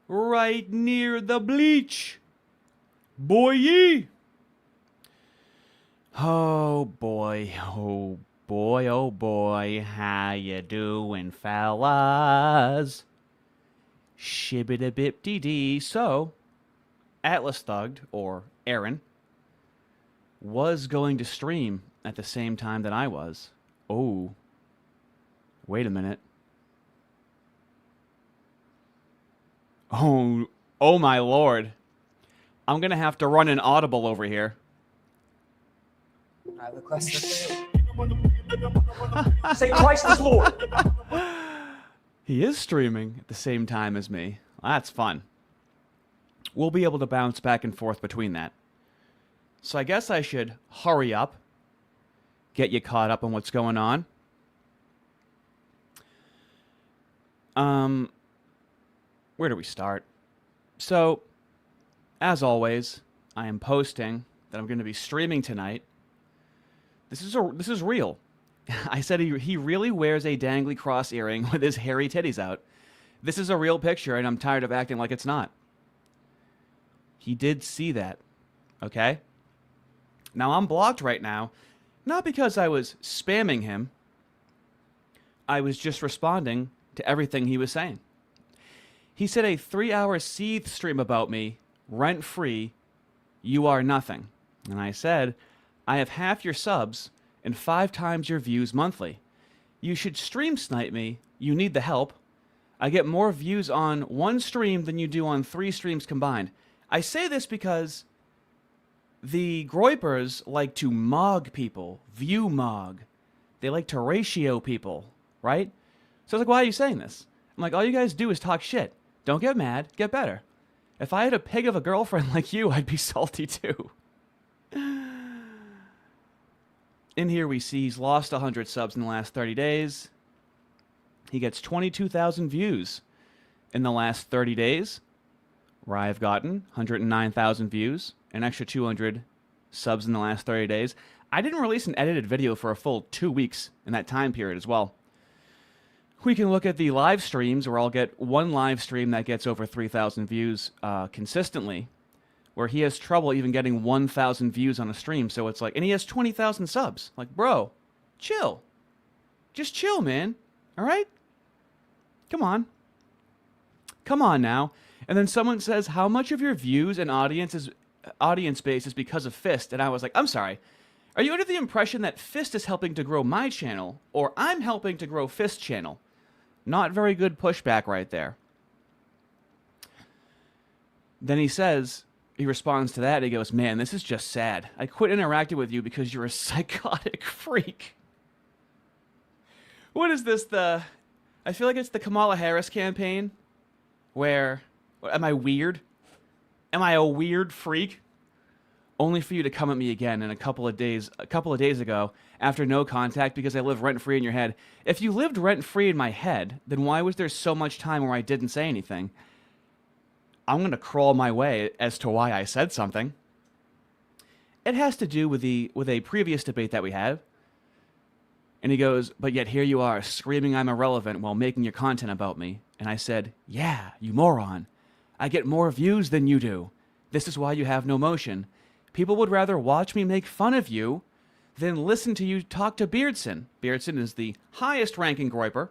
right near the bleach. Boy. Oh boy, oh boy, oh boy, how you doing, fellas? Shibbida-bip-dee-dee. So, Atlas Thugged, or Aaron, was going to stream at the same time that I was. Oh, wait a minute. Oh my lord. I'm gonna have to run an audible over here. I have a question for you. Say Christ is Lord. He is streaming at the same time as me. That's fun. We'll be able to bounce back and forth between that. So I guess I should hurry up, get you caught up on what's going on. Where do we start? So, as always, I am posting that I'm going to be streaming tonight. This is real. I said he really wears a dangly cross earring with his hairy titties out. This is a real picture, and I'm tired of acting like it's not. He did see that, okay? Now, I'm blocked right now, not because I was spamming him. I was just responding to everything he was saying. He said a 3-hour Seethe stream about me, rent-free, you are nothing. And I said, I have half your subs and 5 times your views monthly. You should stream snipe me. You need the help. I get more views on 1 stream than you do on 3 streams combined. I say this because the Groypers like to mog people, view mog. They like to ratio people, right? So I was like, why are you saying this? I'm like, all you guys do is talk shit. Don't get mad, get better. If I had a pig of a girlfriend like you, I'd be salty too. In here we see he's lost 100 subs in the last 30 days. He gets 22,000 views in the last 30 days. Where I've gotten 109,000 views, an extra 200 subs in the last 30 days. I didn't release an edited video for a full 2 weeks in that time period as well. We can look at the live streams where I'll get 1 live stream that gets over 3,000 views consistently, where he has trouble even getting 1,000 views on a stream. So it's like, and he has 20,000 subs. Like, bro, chill. Just chill, man. All right? Come on. Come on now. And then someone says, how much of your views and audience base is because of Fist? And I was like, I'm sorry. Are you under the impression that Fist is helping to grow my channel, or I'm helping to grow Fist's channel? Not very good pushback right there. Then he says, he responds to that, and he goes, man, this is just sad. I quit interacting with you because you're a psychotic freak. What is this, I feel like it's the Kamala Harris campaign, where, am I weird? Am I a weird freak? Only for you to come at me again in a couple of days ago, after no contact, because I live rent-free in your head. If you lived rent-free in my head, then why was there so much time where I didn't say anything? I'm going to crawl my way as to why I said something. It has to do with a previous debate that we had. And he goes, but yet here you are, screaming I'm irrelevant while making your content about me. And I said, yeah, you moron. I get more views than you do. This is why you have no motion. People would rather watch me make fun of you than listen to you talk to Beardson. Beardson is the highest ranking Groyper.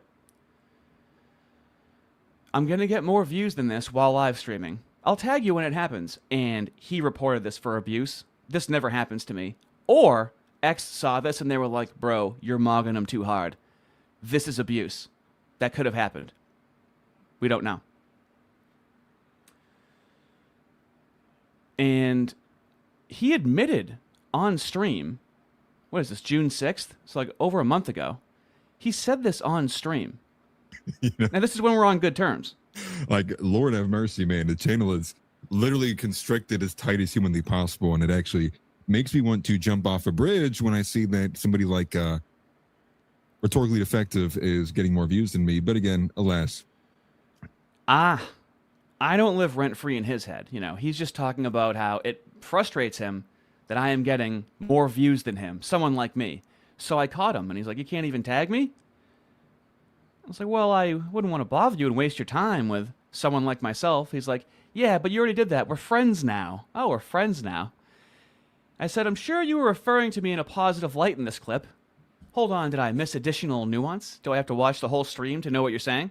I'm going to get more views than this while live streaming. I'll tag you when it happens. And he reported this for abuse. This never happens to me. Or X saw this and they were like, bro, you're mogging him too hard. This is abuse. That could have happened. We don't know. And he admitted on stream, what is this, June 6th? It's like over a month ago. He said this on stream. You know, now, this is when we're on good terms. Like, Lord have mercy, man. The channel is literally constricted as tight as humanly possible, and it actually makes me want to jump off a bridge when I see that somebody like Rhetorically Defective is getting more views than me. But again, alas. I don't live rent-free in his head. You know, he's just talking about how it frustrates him that I am getting more views than him, someone like me. So I caught him, and he's like, you can't even tag me? I was like, well, I wouldn't want to bother you and waste your time with someone like myself, he's like, yeah, but you already did that. We're friends now. Oh, we're friends now. I said, I'm sure you were referring to me in a positive light in this clip. Hold on, did I miss additional nuance? Do I have to watch the whole stream to know what you're saying?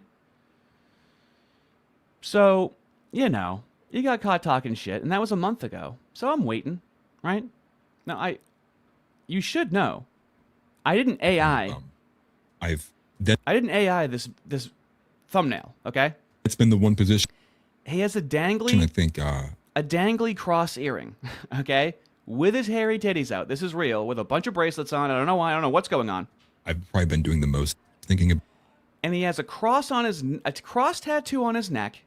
So, you know, you got caught talking shit, and that was a month ago. So I'm waiting, right? Now, you should know, I didn't AI. I didn't AI this thumbnail, okay? It's been the one position. He has a dangly, I think, a dangly cross earring, okay? With his hairy titties out. This is real, with a bunch of bracelets on. I don't know why. I don't know what's going on. I've probably been doing the most thinking of. And he has a cross tattoo on his neck,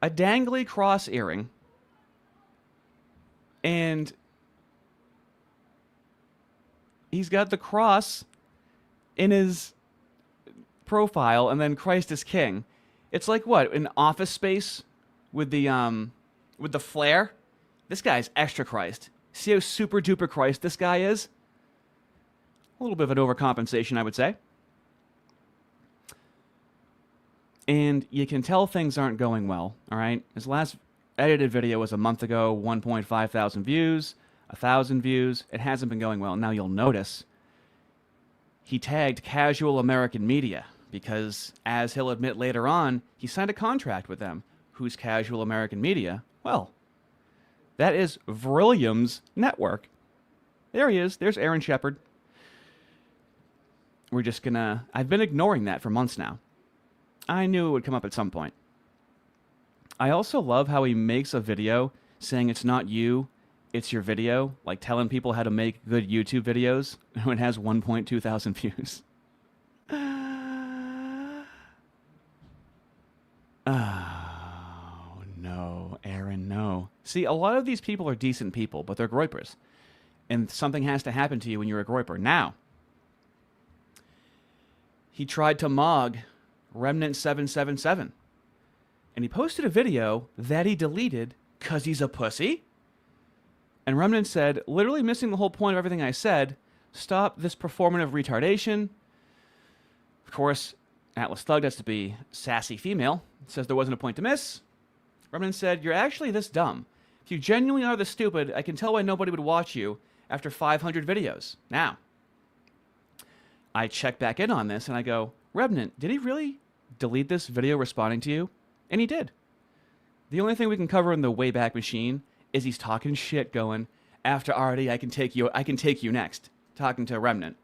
a dangly cross earring, and he's got the cross in his profile, and then Christ is King. It's like what, an Office Space with the flare. This guy's extra Christ. See how super duper Christ this guy is? A little bit of an overcompensation, I would say. And you can tell things aren't going well, all right? His last edited video was a month ago, 1.5 thousand views, 1,000 views. It hasn't been going well. Now you'll notice he tagged Casual American Media because, as he'll admit later on, he signed a contract with them. Who's Casual American Media? Well, that is Vrillium's network. There he is. There's Aaron Shepard. We're just gonna... I've been ignoring that for months now. I knew it would come up at some point. I also love how he makes a video saying it's not you, it's your video. Like telling people how to make good YouTube videos when it has 1.2 thousand views. Oh, no, Aaron, no. See, a lot of these people are decent people, but they're Groypers. And something has to happen to you when you're a Groyper. Now, he tried to mog Remnant 777. And he posted a video that he deleted because he's a pussy. And Remnant said, literally missing the whole point of everything I said, stop this performative retardation. Of course, Atlas Thug has to be sassy female. Says there wasn't a point to miss. Remnant said, you're actually this dumb. If you genuinely are this stupid, I can tell why nobody would watch you after 500 videos. Now, I check back in on this and I go, Remnant, did he really delete this video responding to you? And he did. The only thing we can cover in the Wayback Machine is he's talking shit going, after Ardy, I can take you next. Talking to Remnant.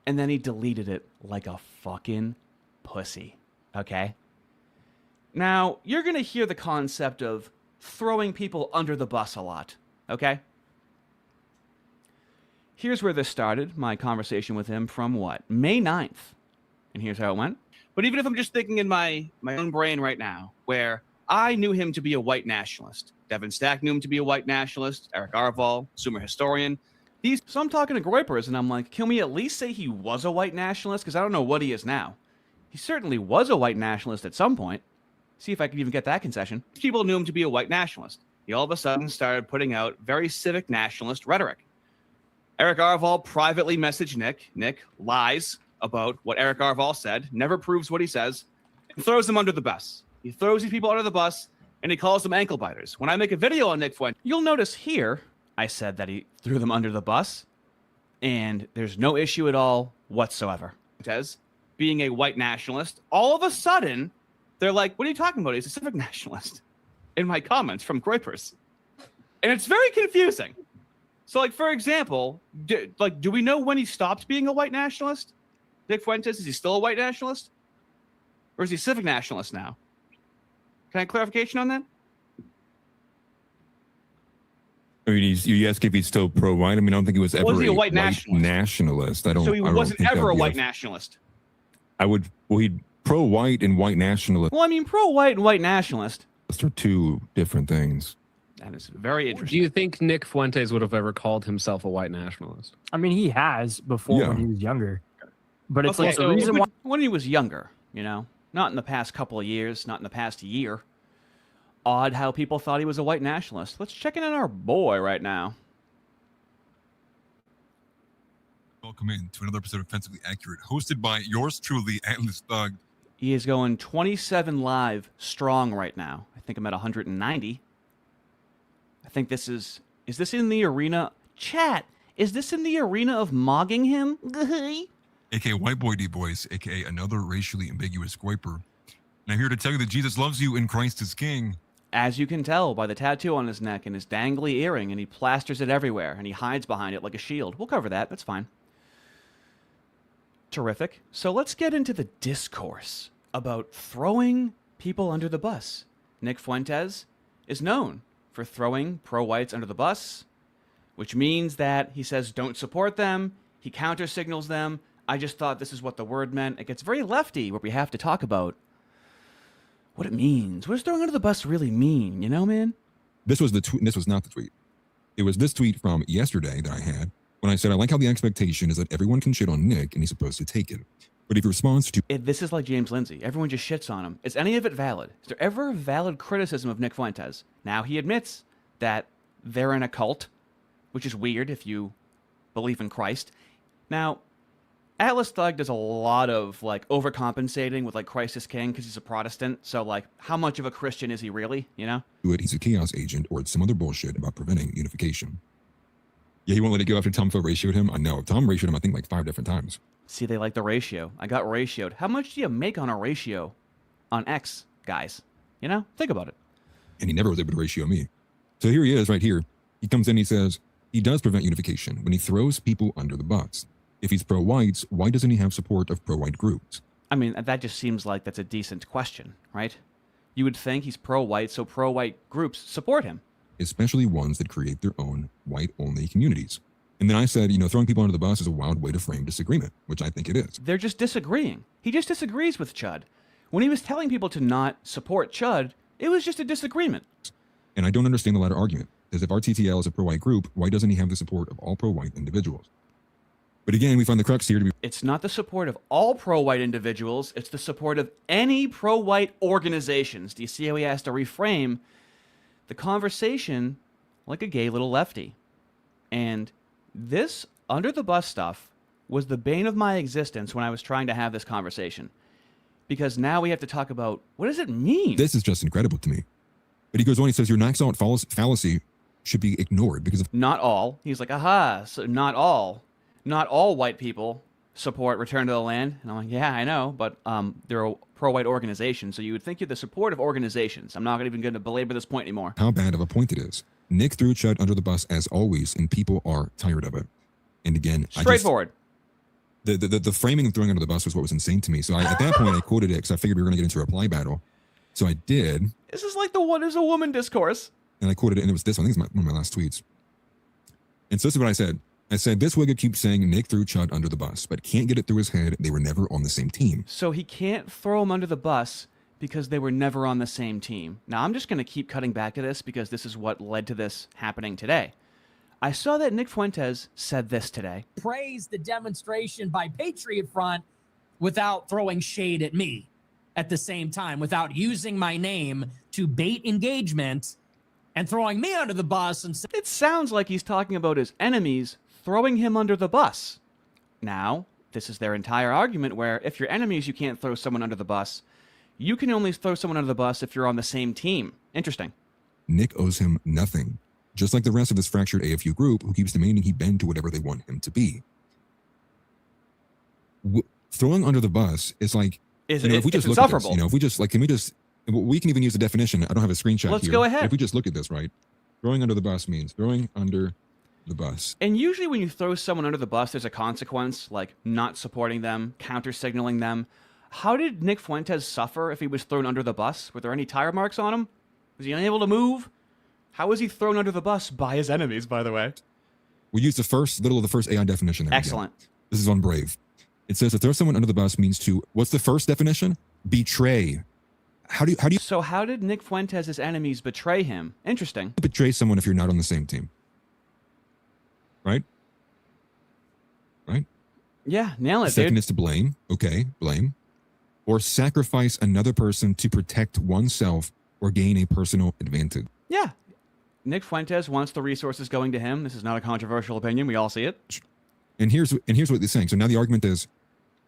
And then he deleted it like a fucking pussy. Okay? Now, you're going to hear the concept of throwing people under the bus a lot. Okay? Here's where this started, my conversation with him from what? May 9th. And here's how it went. But even if I'm just thinking in my own brain right now, where I knew him to be a white nationalist. Devin Stack knew him to be a white nationalist. Eric Arval, Sumer historian. So I'm talking to Groypers, and I'm like, can we at least say he was a white nationalist? Because I don't know what he is now. He certainly was a white nationalist at some point. See if I can even get that concession. People knew him to be a white nationalist. He all of a sudden started putting out very civic nationalist rhetoric. Eric Arval privately messaged Nick. Nick lies about what Eric Arval said, never proves what he says, and throws them under the bus. He throws these people under the bus, and he calls them ankle biters. When I make a video on Nick Fuentes, you'll notice here, I said that he threw them under the bus, and there's no issue at all whatsoever. Fuentes, being a white nationalist, all of a sudden, they're like, what are you talking about? He's a civic nationalist. In my comments from Groypers. And it's very confusing. So, like, for example, do we know when he stopped being a white nationalist? Nick Fuentes, is he still a white nationalist? Or is he a civic nationalist now? Can I have clarification on that? I mean, you ask if he's still pro-white. I mean, I don't think he was ever Was he a white nationalist. I don't. So he wasn't ever a white nationalist. Well, he'd pro-white and white nationalist. Well, I mean, pro-white and white nationalist are two different things. That is very interesting. Do you think Nick Fuentes would have ever called himself a white nationalist? I mean, he has before when he was younger. But it's like the reason why when he was younger, you know, not in the past couple of years, not in the past year. Odd how people thought he was a white nationalist. Let's check in on our boy right now. Welcome in to another episode of Offensively Accurate, hosted by yours truly, Atlas Thug, He is going 27 live strong right now. I think I'm at 190. I think this is this in the arena? Chat, is this in the arena of mogging him? AKA White Boy D Boys, AKA another racially ambiguous Groyper. And I'm here to tell you that Jesus loves you and Christ is King. As you can tell by the tattoo on his neck and his dangly earring, and he plasters it everywhere, and he hides behind it like a shield. We'll cover that. That's fine. Terrific. So let's get into the discourse about throwing people under the bus. Nick Fuentes is known for throwing pro-whites under the bus, which means that he says don't support them, he counter-signals them. I just thought this is what the word meant. It gets very lefty where we have to talk about what it means. What does throwing under the bus really mean? You know, man? This was the tweet. This was not the tweet. It was this tweet from yesterday that I had when I said, I like how the expectation is that everyone can shit on Nick and he's supposed to take it. But if he responds to this is like James Lindsay. Everyone just shits on him. Is any of it valid? Is there ever a valid criticism of Nick Fuentes? Now he admits that they're in a cult, which is weird if you believe in Christ. Now, Atlas Thug does a lot of like overcompensating with like Christ is King because he's a Protestant. So like, how much of a Christian is he really? You know? it, he's a chaos agent or it's some other bullshit about preventing unification. Yeah, he won't let it go after Tom Phil ratioed him. I know. Tom ratioed him, I think, like 5 different times. See, they like the ratio. I got ratioed. How much do you make on a ratio on X, guys? You know? Think about it. And he never was able to ratio me. So here he is right here. He comes in, he says, he does prevent unification when he throws people under the bus. If he's pro-whites, why doesn't he have support of pro-white groups? I mean, that just seems like that's a decent question, right? You would think he's pro-white, so pro-white groups support him. Especially ones that create their own white-only communities. And then I said, you know, throwing people under the bus is a wild way to frame disagreement, which I think it is. They're just disagreeing. He just disagrees with Chud. When he was telling people to not support Chud, it was just a disagreement. And I don't understand the latter argument, because if RTTL is a pro-white group, why doesn't he have the support of all pro-white individuals? But again, we find the crux here to be... It's not the support of all pro-white individuals, it's the support of any pro-white organizations. Do you see how he has to reframe the conversation like a gay little lefty? And this under the bus stuff was the bane of my existence when I was trying to have this conversation. Because now we have to talk about, what does it mean? This is just incredible to me. But he goes on, he says, your Naxalt fallacy should be ignored because of... Not all. He's like, aha, so not all. Not all white people support return to the land. And I'm like, yeah, I know, but they're a pro-white organization, so you would think you're the support of organizations. I'm not even going to belabor this point anymore. How bad of a point it is. Nick threw Chud under the bus as always, and people are tired of it. And again, straightforward. The framing of throwing under the bus was what was insane to me. So at that point, I quoted it because I figured we were going to get into a reply battle. So I did. This is like the what is a woman discourse. And I quoted it, and it was this one. I think it's one of my last tweets. And so this is what I said. I said, this wigger keeps saying Nick threw Chud under the bus, but can't get it through his head they were never on the same team. So he can't throw him under the bus because they were never on the same team. Now, I'm just going to keep cutting back to this because this is what led to this happening today. I saw that Nick Fuentes said this today. Praise the demonstration by Patriot Front without throwing shade at me at the same time, without using my name to bait engagement and throwing me under the bus. And it sounds like he's talking about his enemies throwing him under the bus. Now, this is their entire argument where if you're enemies, you can't throw someone under the bus. You can only throw someone under the bus if you're on the same team. Interesting. Nick owes him nothing, just like the rest of this fractured AFU group who keeps demanding he bend to whatever they want him to be. Throwing under the bus is like, if we just look at this, if we just, we can even use the definition. I don't have a screenshot here. Let's go ahead. If we just look at this, right? Throwing under the bus means throwing under the bus. And usually when you throw someone under the bus, there's a consequence, like not supporting them, counter-signaling them. How did Nick Fuentes suffer if he was thrown under the bus? Were there any tire marks on him? Was he unable to move? How was he thrown under the bus by his enemies, by the way? We use the first AI definition there. Excellent. This is on Brave. It says to throw someone under the bus means to, what's the first definition? Betray. How do you So how did Nick Fuentes' enemies betray him? Interesting. Betray someone if you're not on the same team. Right? Right? Yeah, nail it, Second dude. is to blame. Okay, blame. Or sacrifice another person to protect oneself or gain a personal advantage. Yeah. Nick Fuentes wants the resources going to him. This is not a controversial opinion. We all see it. And here's what they're saying. So now the argument is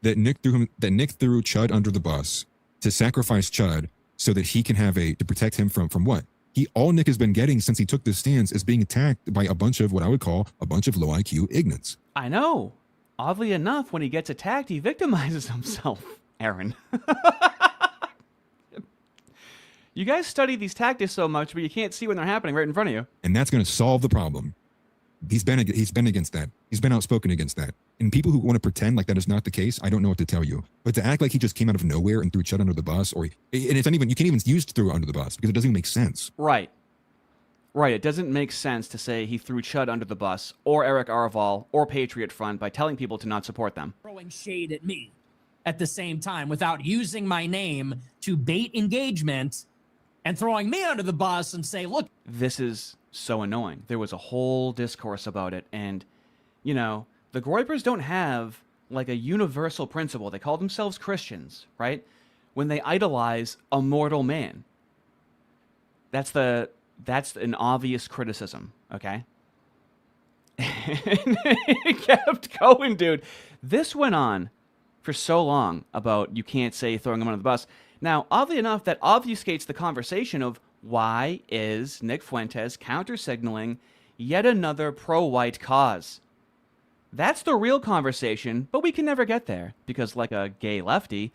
that Nick threw Chud under the bus to sacrifice Chud so that he can have to protect him from what? All Nick has been getting since he took this stance is being attacked by a bunch of what I would call a bunch of low IQ ignorants. I know. Oddly enough, when he gets attacked, he victimizes himself, Aaron. You guys study these tactics so much, but you can't see when they're happening right in front of you. And that's going to solve the problem. He's been against that. He's been outspoken against that. And people who want to pretend like that is not the case, I don't know what to tell you. But to act like he just came out of nowhere and threw Chud under the bus, and it's not even, you can't even use throw under the bus because it doesn't even make sense. Right. Right. It doesn't make sense to say he threw Chud under the bus or Eric Arval or Patriot Front by telling people to not support them. Throwing shade at me at the same time without using my name to bait engagement and throwing me under the bus and say, look. This is so annoying. There was a whole discourse about it. And, you know, the Groypers don't have like a universal principle. They call themselves Christians, right? When they idolize a mortal man. That's an obvious criticism, okay? It kept going, dude. This went on for so long about you can't say throwing him under the bus. Now, oddly enough, that obfuscates the conversation of why is Nick Fuentes counter-signaling yet another pro-white cause? That's the real conversation, but we can never get there because, like a gay lefty,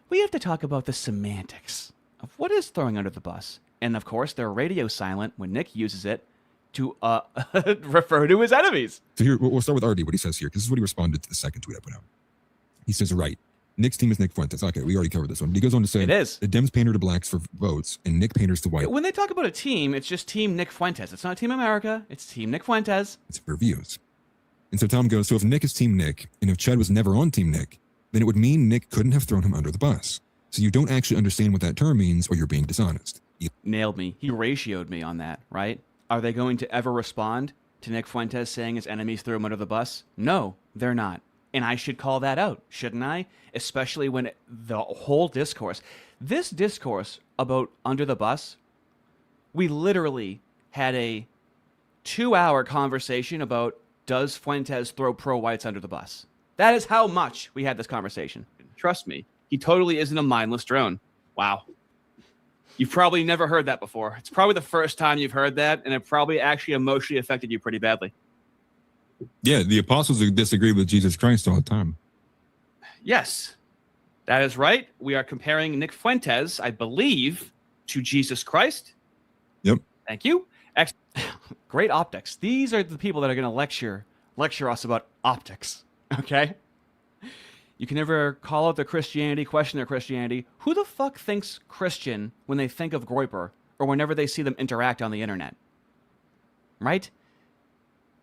we have to talk about the semantics of what is throwing under the bus. And, of course, they're radio silent when Nick uses it to refer to his enemies. So here, we'll start with Ardy, what he says here, because this is what he responded to the second tweet I put out. He says, right, Nick's team is Nick Fuentes. Okay, we already covered this one. But he goes on to say, it is. The Dems pander to blacks for votes, and Nick panders to white. When they talk about a team, it's just Team Nick Fuentes. It's not Team America. It's Team Nick Fuentes. It's for views. And so Tom goes, so if Nick is Team Nick, and if Chud was never on Team Nick, then it would mean Nick couldn't have thrown him under the bus. So you don't actually understand what that term means, or you're being dishonest. Nailed me. He ratioed me on that, right? Are they going to ever respond to Nick Fuentes saying his enemies threw him under the bus? No, they're not. And I should call that out, shouldn't I? Especially when the whole discourse, this discourse about under the bus, we literally had a 2-hour conversation about does Fuentes throw pro-whites under the bus? That is how much we had this conversation. Trust me, he totally isn't a mindless drone. Wow. You've probably never heard that before. It's probably the first time you've heard that, and it probably actually emotionally affected you pretty badly. Yeah, the apostles disagree with Jesus Christ all the time. Yes, that is right. We are comparing Nick Fuentes, I believe, to Jesus Christ. Yep. Thank you. Great optics. These are the people that are going to lecture us about optics. Okay? You can never call out their Christianity, question their Christianity. Who the fuck thinks Christian when they think of Groyper or whenever they see them interact on the internet? Right?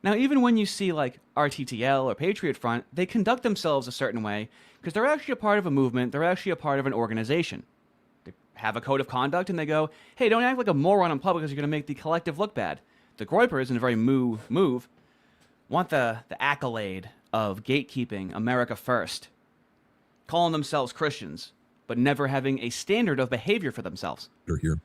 Now, even when you see like RTTL or Patriot Front, they conduct themselves a certain way because they're actually a part of a movement. They're actually a part of an organization. They have a code of conduct and they go, hey, don't act like a moron in public because you're going to make the collective look bad. The Groypers, in a very move, want the accolade of gatekeeping America first, calling themselves Christians, but never having a standard of behavior for themselves. Here.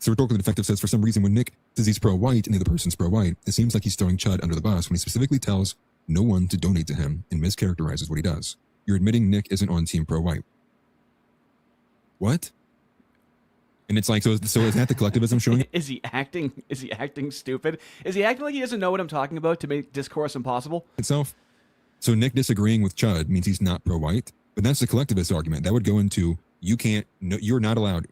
So rhetorical defective says, for some reason, when Nick says he's pro-white and the other person's pro-white, it seems like he's throwing Chud under the bus when he specifically tells no one to donate to him and mischaracterizes what he does. You're admitting Nick isn't on team pro-white. What? And it's like, so is that the collectivism showing? Is he acting stupid? Is he acting like he doesn't know what I'm talking about to make discourse impossible? Itself. So Nick disagreeing with Chud means he's not pro-white, but that's the collectivist argument. That would go into you're not allowed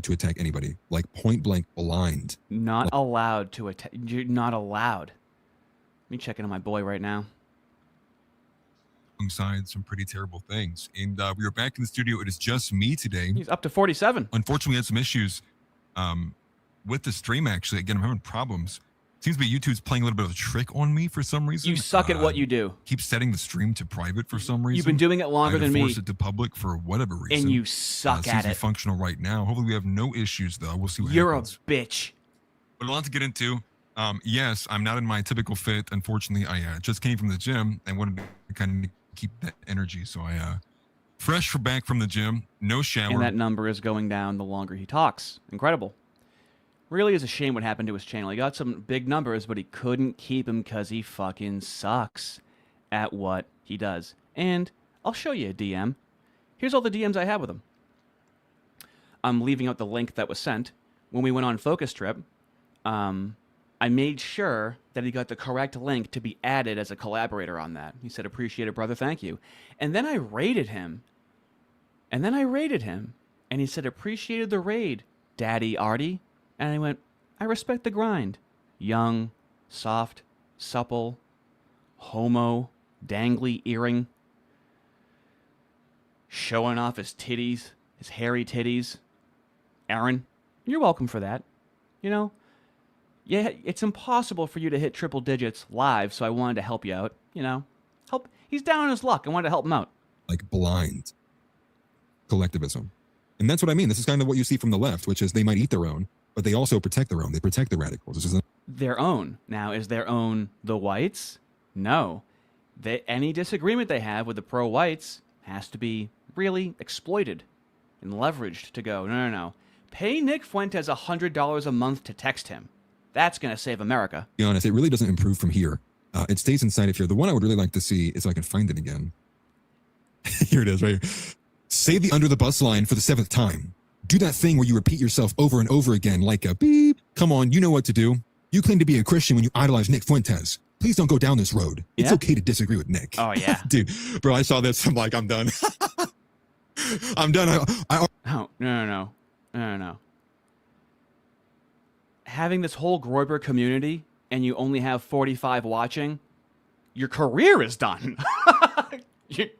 to attack anybody, like point blank blind. Not allowed to attack. You're not allowed. Let me check in on my boy right now. Alongside some pretty terrible things. And we are back in the studio. It is just me today. He's up to 47. Unfortunately, we had some issues with the stream, actually. Again, I'm having problems. Seems to be YouTube's playing a little bit of a trick on me for some reason. You suck at what you do. Keep setting the stream to private for some reason. You've been doing it longer than me. Force it to public for whatever reason. And you suck seems at to be it. Functional right now. Hopefully we have no issues, though. We'll see what You're happens. a bitch. But a lot to get into. Yes, I'm not in my typical fit. Unfortunately, I just came from the gym and wanted to kind of keep that energy. So I back from the gym, no shower. And that number is going down the longer he talks. Incredible. Really is a shame what happened to his channel. He got some big numbers, but he couldn't keep him because he fucking sucks at what he does. And I'll show you a DM. Here's all the DMs I have with him. I'm leaving out the link that was sent. When we went on Focus Trip, I made sure that he got the correct link to be added as a collaborator on that. He said, appreciate it, brother, thank you. And then I rated him. And he said, appreciated the raid, Daddy Ardy. And I went, I respect the grind. Young, soft, supple, homo, dangly earring, showing off his titties, his hairy titties. Aaron, you're welcome for that. You know, yeah, it's impossible for you to hit triple digits live, so I wanted to help you out. You know, help. He's down on his luck. I wanted to help him out. Like blind collectivism. And that's what I mean. This is kind of what you see from the left, which is they might eat their own, but they also protect their own. They protect the radicals. This is their own. Now, is their own the whites? No. Any disagreement they have with the pro-whites has to be really exploited and leveraged to go, no. Pay Nick Fuentes $100 a month to text him. That's going to save America. To be honest, it really doesn't improve from here. It stays inside of here. The one I would really like to see is if I can find it again. Here it is, right here. Say the under the bus line for the 7th time. Do that thing where you repeat yourself over and over again like a beep. Come on, you know what to do. You claim to be a Christian when you idolize Nick Fuentes. Please don't go down this road. It's okay to disagree with Nick. Oh, yeah. Dude, bro, I saw this. I'm like, I'm done. I'm done. Oh, no. Having this whole Groyper community and you only have 45 watching, your career is done.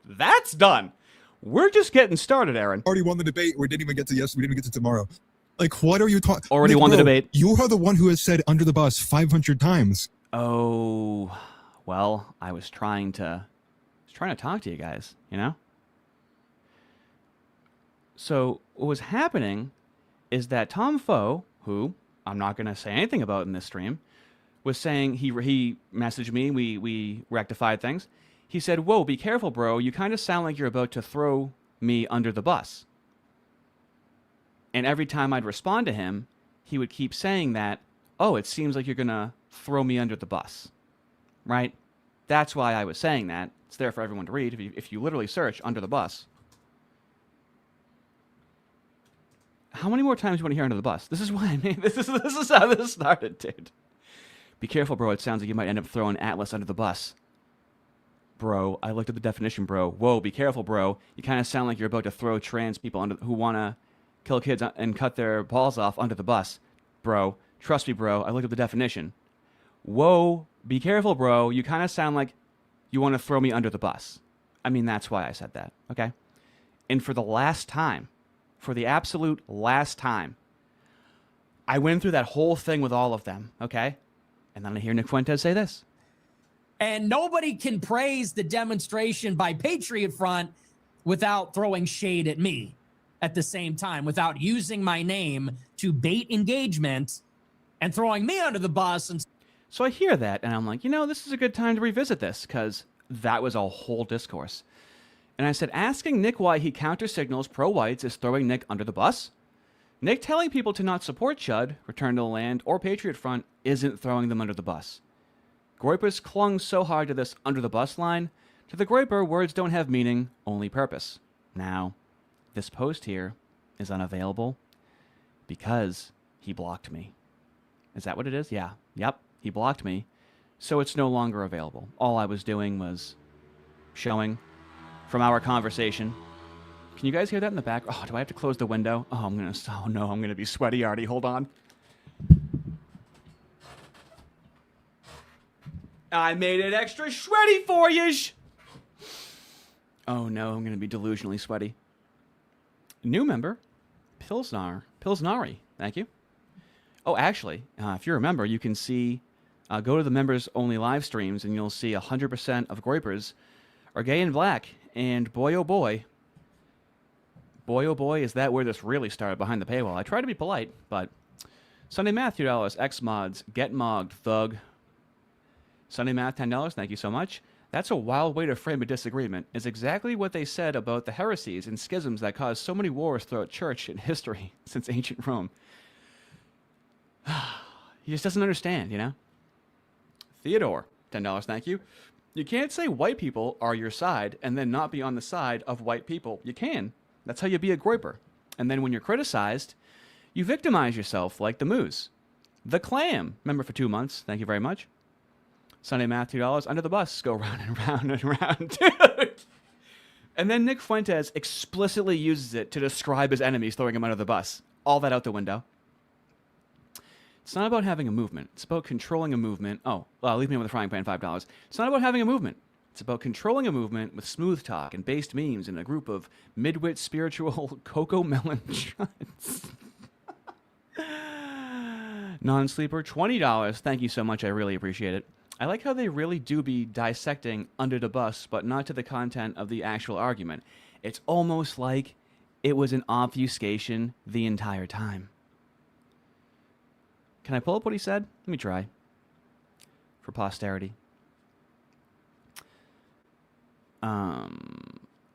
That's done. We're just getting started, Aaron. Already won the debate. We didn't even get to yesterday. We didn't even get to tomorrow. Like, what are you talking? Already won the debate. You are the one who has said under the bus 500 times. Oh, well, I was trying to talk to you guys, you know? So what was happening is that Tom Foe, who I'm not going to say anything about in this stream, was saying, he messaged me, we rectified things. He said, whoa, be careful, bro. You kind of sound like you're about to throw me under the bus. And every time I'd respond to him, he would keep saying that, oh, it seems like you're going to throw me under the bus, right? That's why I was saying that. It's there for everyone to read. If you literally search under the bus. How many more times do you want to hear under the bus? This is why I mean, this is how this started, dude. Be careful, bro. It sounds like you might end up throwing Atlas under the bus. Bro, I looked at the definition, bro. Whoa, be careful, bro. You kind of sound like you're about to throw trans people who want to kill kids and cut their balls off under the bus. Bro, trust me, bro. I looked at the definition. Whoa, be careful, bro. You kind of sound like you want to throw me under the bus. I mean, that's why I said that, okay? And for the last time, for the absolute last time, I went through that whole thing with all of them, okay? And then I hear Nick Fuentes say this. And nobody can praise the demonstration by Patriot Front without throwing shade at me at the same time, without using my name to bait engagement and throwing me under the bus. And so I hear that, and I'm like, you know, this is a good time to revisit this, because that was a whole discourse. And I said, asking Nick why he counter-signals pro-whites is throwing Nick under the bus? Nick telling people to not support Chud, Return to the Land, or Patriot Front isn't throwing them under the bus. Groypers clung so hard to this under the bus line. To the Groyper, words don't have meaning, only purpose. Now, this post here is unavailable because he blocked me. Is that what it is? Yeah. Yep. He blocked me. So it's no longer available. All I was doing was showing from our conversation. Can you guys hear that in the back? Oh, do I have to close the window? Oh, I'm going to be sweaty, Ardy. Hold on. I made it extra sweaty for you. Oh no, I'm going to be delusionally sweaty. New member, Pilsnari. Thank you. Oh, actually, if you remember, you can see, go to the members only live streams and you'll see 100% of Groypers are gay and black. And boy, oh boy, is that where this really started behind the paywall. I try to be polite, but Sunday Math, $2. X Mods, Get Mogged, Thug. Sunday Math, $10. Thank you so much. That's a wild way to frame a disagreement. Is exactly what they said about the heresies and schisms that caused so many wars throughout church and history since ancient Rome. He just doesn't understand, you know? Theodore, $10. Thank you. You can't say white people are your side and then not be on the side of white people. You can. That's how you be a Groyper. And then when you're criticized, you victimize yourself like the Moose. The Clam, member for 2 months. Thank you very much. Sunday Math, $2. Under the bus, go round and round and round. Dude. And then Nick Fuentes explicitly uses it to describe his enemies throwing him under the bus. All that out the window. It's not about having a movement. It's about controlling a movement. Oh, leave me with a frying pan, $5. It's not about having a movement. It's about controlling a movement with smooth talk and based memes in a group of midwit spiritual cocoa melon shots. Non-sleeper, $20. Thank you so much. I really appreciate it. I like how they really do be dissecting under the bus, but not to the content of the actual argument. It's almost like it was an obfuscation the entire time. Can I pull up what he said? Let me try. For posterity.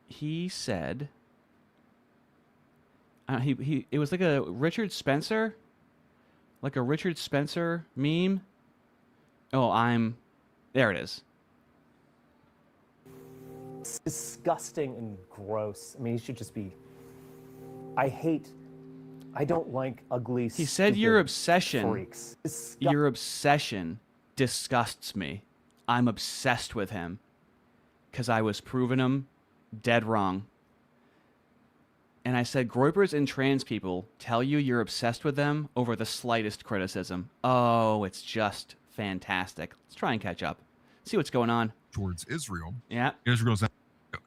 He said... it was like a Richard Spencer... Like a Richard Spencer meme. Oh, there it is. It's disgusting and gross. I mean, he should just be... I don't like ugly, He said your obsession... freaks. Your obsession disgusts me. I'm obsessed with him. Because I was proving him dead wrong. And I said, Groypers and trans people tell you you're obsessed with them over the slightest criticism. Oh, it's just fantastic. Let's try and catch up. See what's going on. Towards Israel. Yeah. Israel's,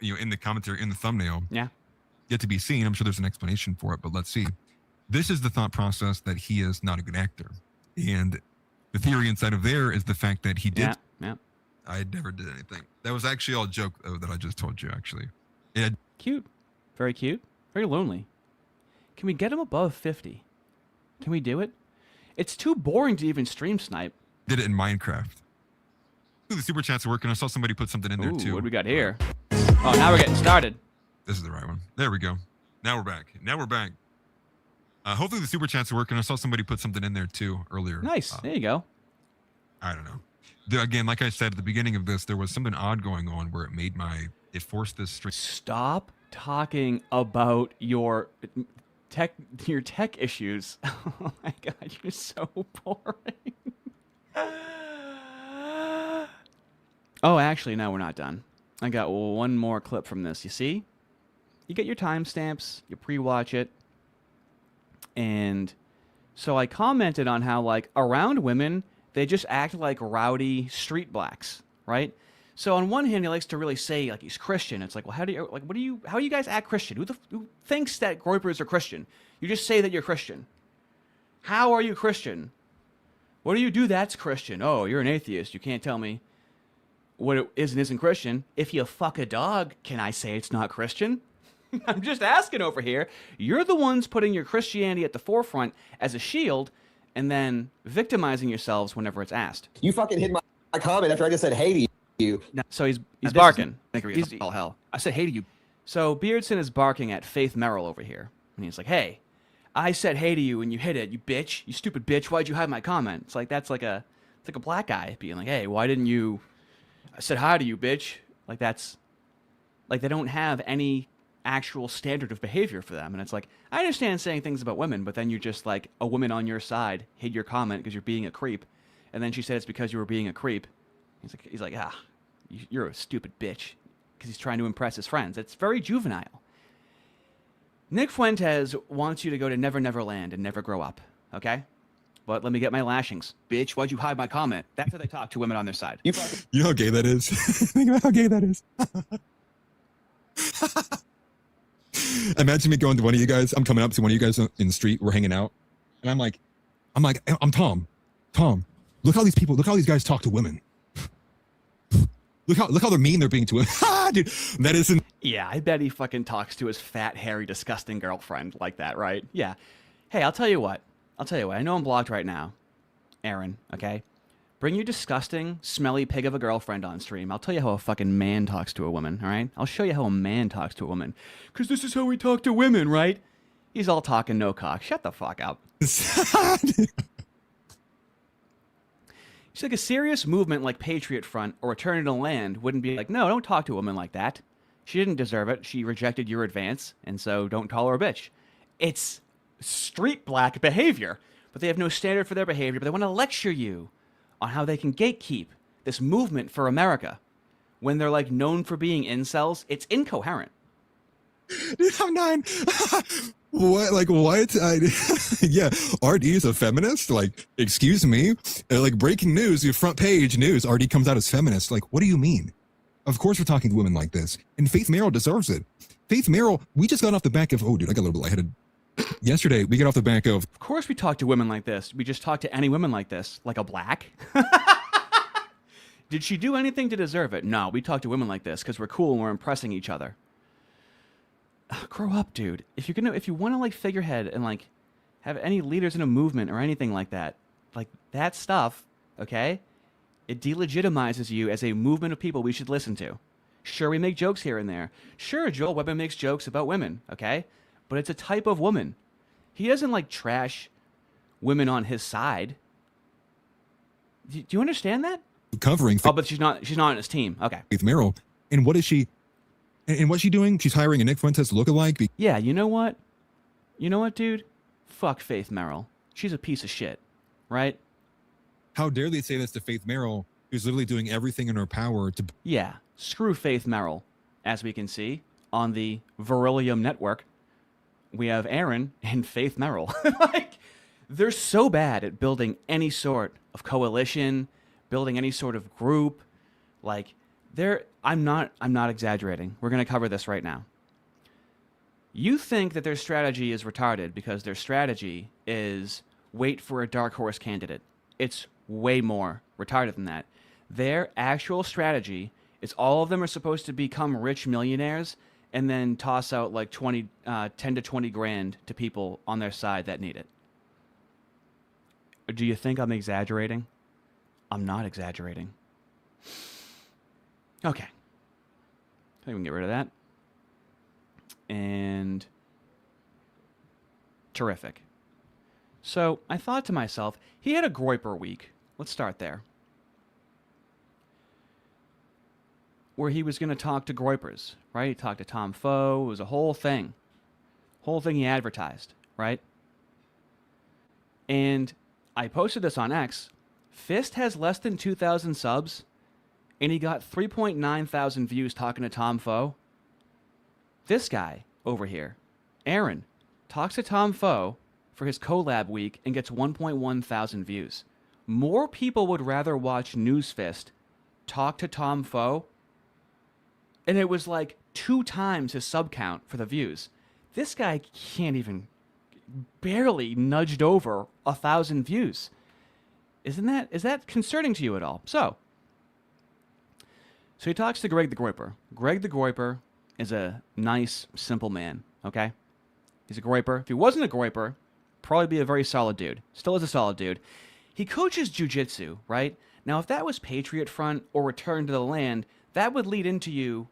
in the commentary, in the thumbnail. Yeah. Yet to be seen. I'm sure there's an explanation for it, but let's see. This is the thought process that he is not a good actor. And the theory inside of there is the fact that he did. Yeah. I never did anything. That was actually all a joke that I just told you, actually. Yeah. Cute. Very cute. Very lonely. Can we get him above 50? Can we do it? It's too boring to even stream snipe. Did it in Minecraft. Ooh, the super chats are working. I saw somebody put something in there too. What do we got here? Oh, now we're getting started. This is the right one. There we go. Now we're back. Hopefully the super chats are working. I saw somebody put something in there too earlier. Nice. There you go. I don't know. Again, like I said at the beginning of this, there was something odd going on where it forced this stream. Stop talking about your tech issues. Oh my god, you're so boring. Oh, actually, no, we're not done. I got one more clip from this. You see? You get your timestamps, you pre-watch it, and so I commented on how, like, around women, they just act like rowdy street blacks, right? So on one hand, he likes to really say, like, he's Christian. It's like, well, how do you guys act Christian? Who thinks that Groypers are Christian? You just say that you're Christian. How are you Christian? What do you do that's Christian? Oh, you're an atheist. You can't tell me what it is and isn't Christian. If you fuck a dog, can I say it's not Christian? I'm just asking over here. You're the ones putting your Christianity at the forefront as a shield and then victimizing yourselves whenever it's asked. You fucking hit my comment after I just said hey to you. So he's barking. He's all hell. I said hey to you. So Beardson is barking at Faith Merrill over here. And he's like, hey, I said hey to you and you hit it, you bitch. You stupid bitch. Why'd you hide my comment? It's like it's like a black guy being like, hey, why didn't you... I said hi to you, bitch. Like that's... Like they don't have any actual standard of behavior for them. And it's like, I understand saying things about women, but then you're just like, a woman on your side hid your comment because you're being a creep. And then she said it's because you were being a creep. He's like, you're a stupid bitch. Because he's trying to impress his friends. It's very juvenile. Nick Fuentes wants you to go to Never Never Land and never grow up. Okay? But let me get my lashings. Bitch, why'd you hide my comment? That's how they talk to women on their side. You know how gay that is? Think about how gay that is. Imagine me going to one of you guys. I'm coming up to one of you guys in the street. We're hanging out. And I'm like, I'm Tom. Tom, look how these guys talk to women. Look how they're mean they're being to women. Dude, that isn't. Yeah, I bet he fucking talks to his fat, hairy, disgusting girlfriend like that, right? Yeah. Hey, I'll tell you what. I know I'm blocked right now. Aaron, okay? Bring your disgusting, smelly pig of a girlfriend on stream. I'll tell you how a fucking man talks to a woman, all right? I'll show you how a man talks to a woman. Because this is how we talk to women, right? He's all talking no cock. Shut the fuck up. It's like a serious movement like Patriot Front or Return to the Land wouldn't be like, no, don't talk to a woman like that. She didn't deserve it. She rejected your advance, and so don't call her a bitch. It's street black behavior, but they have no standard for their behavior, but they want to lecture you on how they can gatekeep this movement for America when they're like known for being incels. It's incoherent. Dude, I'm nine. What? Like, what? Yeah, Ardy is a feminist? Like, excuse me? Like, breaking news, your front page news, Ardy comes out as feminist. Like, what do you mean? Of course we're talking to women like this. And Faith Merrill deserves it. Faith Merrill, we just got off the back of, oh, dude, I got a little lightheaded. Yesterday, we got off the back of... Of course we talk to women like this. We just talk to any women like this. Like a black? Did she do anything to deserve it? No, we talk to women like this because we're cool and we're impressing each other. Grow up, dude. If you want to like figurehead and like have any leaders in a movement or anything like that stuff, okay? It delegitimizes you as a movement of people we should listen to. Sure, we make jokes here and there. Sure, Joel Webber makes jokes about women, okay? But it's a type of woman. He doesn't like trash women on his side. Do you understand that? Covering... Oh, but she's not on his team. Okay. Faith Merrill. And what is she... And what's she doing? She's hiring a Nick Fuentes lookalike. Yeah, you know what? You know what, dude? Fuck Faith Merrill. She's a piece of shit, right? How dare they say this to Faith Merrill, who's literally doing everything in her power to... Yeah, screw Faith Merrill. As we can see on the Virillium Network, we have Aaron and Faith Merrill. Like, they're so bad at building any sort of coalition, building any sort of group. Like, I'm not exaggerating. We're going to cover this right now. You think that their strategy is retarded because their strategy is wait for a dark horse candidate. It's way more retarded than that. Their actual strategy is all of them are supposed to become rich millionaires and then toss out like 10 to 20 grand to people on their side that need it. Do you think I'm exaggerating? I'm not exaggerating. Okay. I think we can get rid of that. And terrific. So I thought to myself, he had a Groyper week. Let's start there. Where he was going to talk to Groypers, right? He talked to Tom Foe. It was a whole thing. Whole thing he advertised, right? And I posted this on X. Fist has less than 2,000 subs, and he got 3.9 thousand views talking to Tom Foe. This guy over here, Aaron, talks to Tom Foe for his collab week and gets 1.1 thousand views. More people would rather watch Newsfist talk to Tom Foe, and it was like 2 times his sub count for the views. This guy can't even, barely nudged over 1,000 views. Is that concerning to you at all? So he talks to Greg the Groyper. Greg the Groyper is a nice, simple man, okay? He's a Groyper. If he wasn't a Groyper, probably be a very solid dude. Still is a solid dude. He coaches jiu-jitsu, right? Now, if that was Patriot Front or Return to the Land, that would lead into you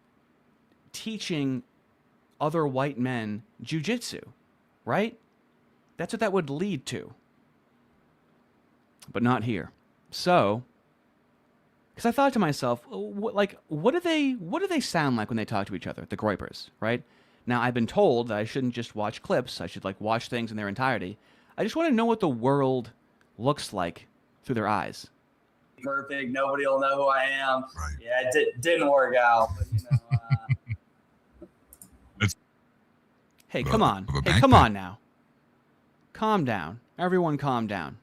teaching other white men jiu-jitsu, right? That's what that would lead to. But not here. So, because I thought to myself, what do they sound like when they talk to each other, the Groypers, right? Now, I've been told that I shouldn't just watch clips. I should, watch things in their entirety. I just want to know what the world looks like through their eyes. Perfect. Nobody will know who I am. Right. Yeah, it didn't work out. But, Hey, come on. Hey, come on now. Calm down. Everyone calm down.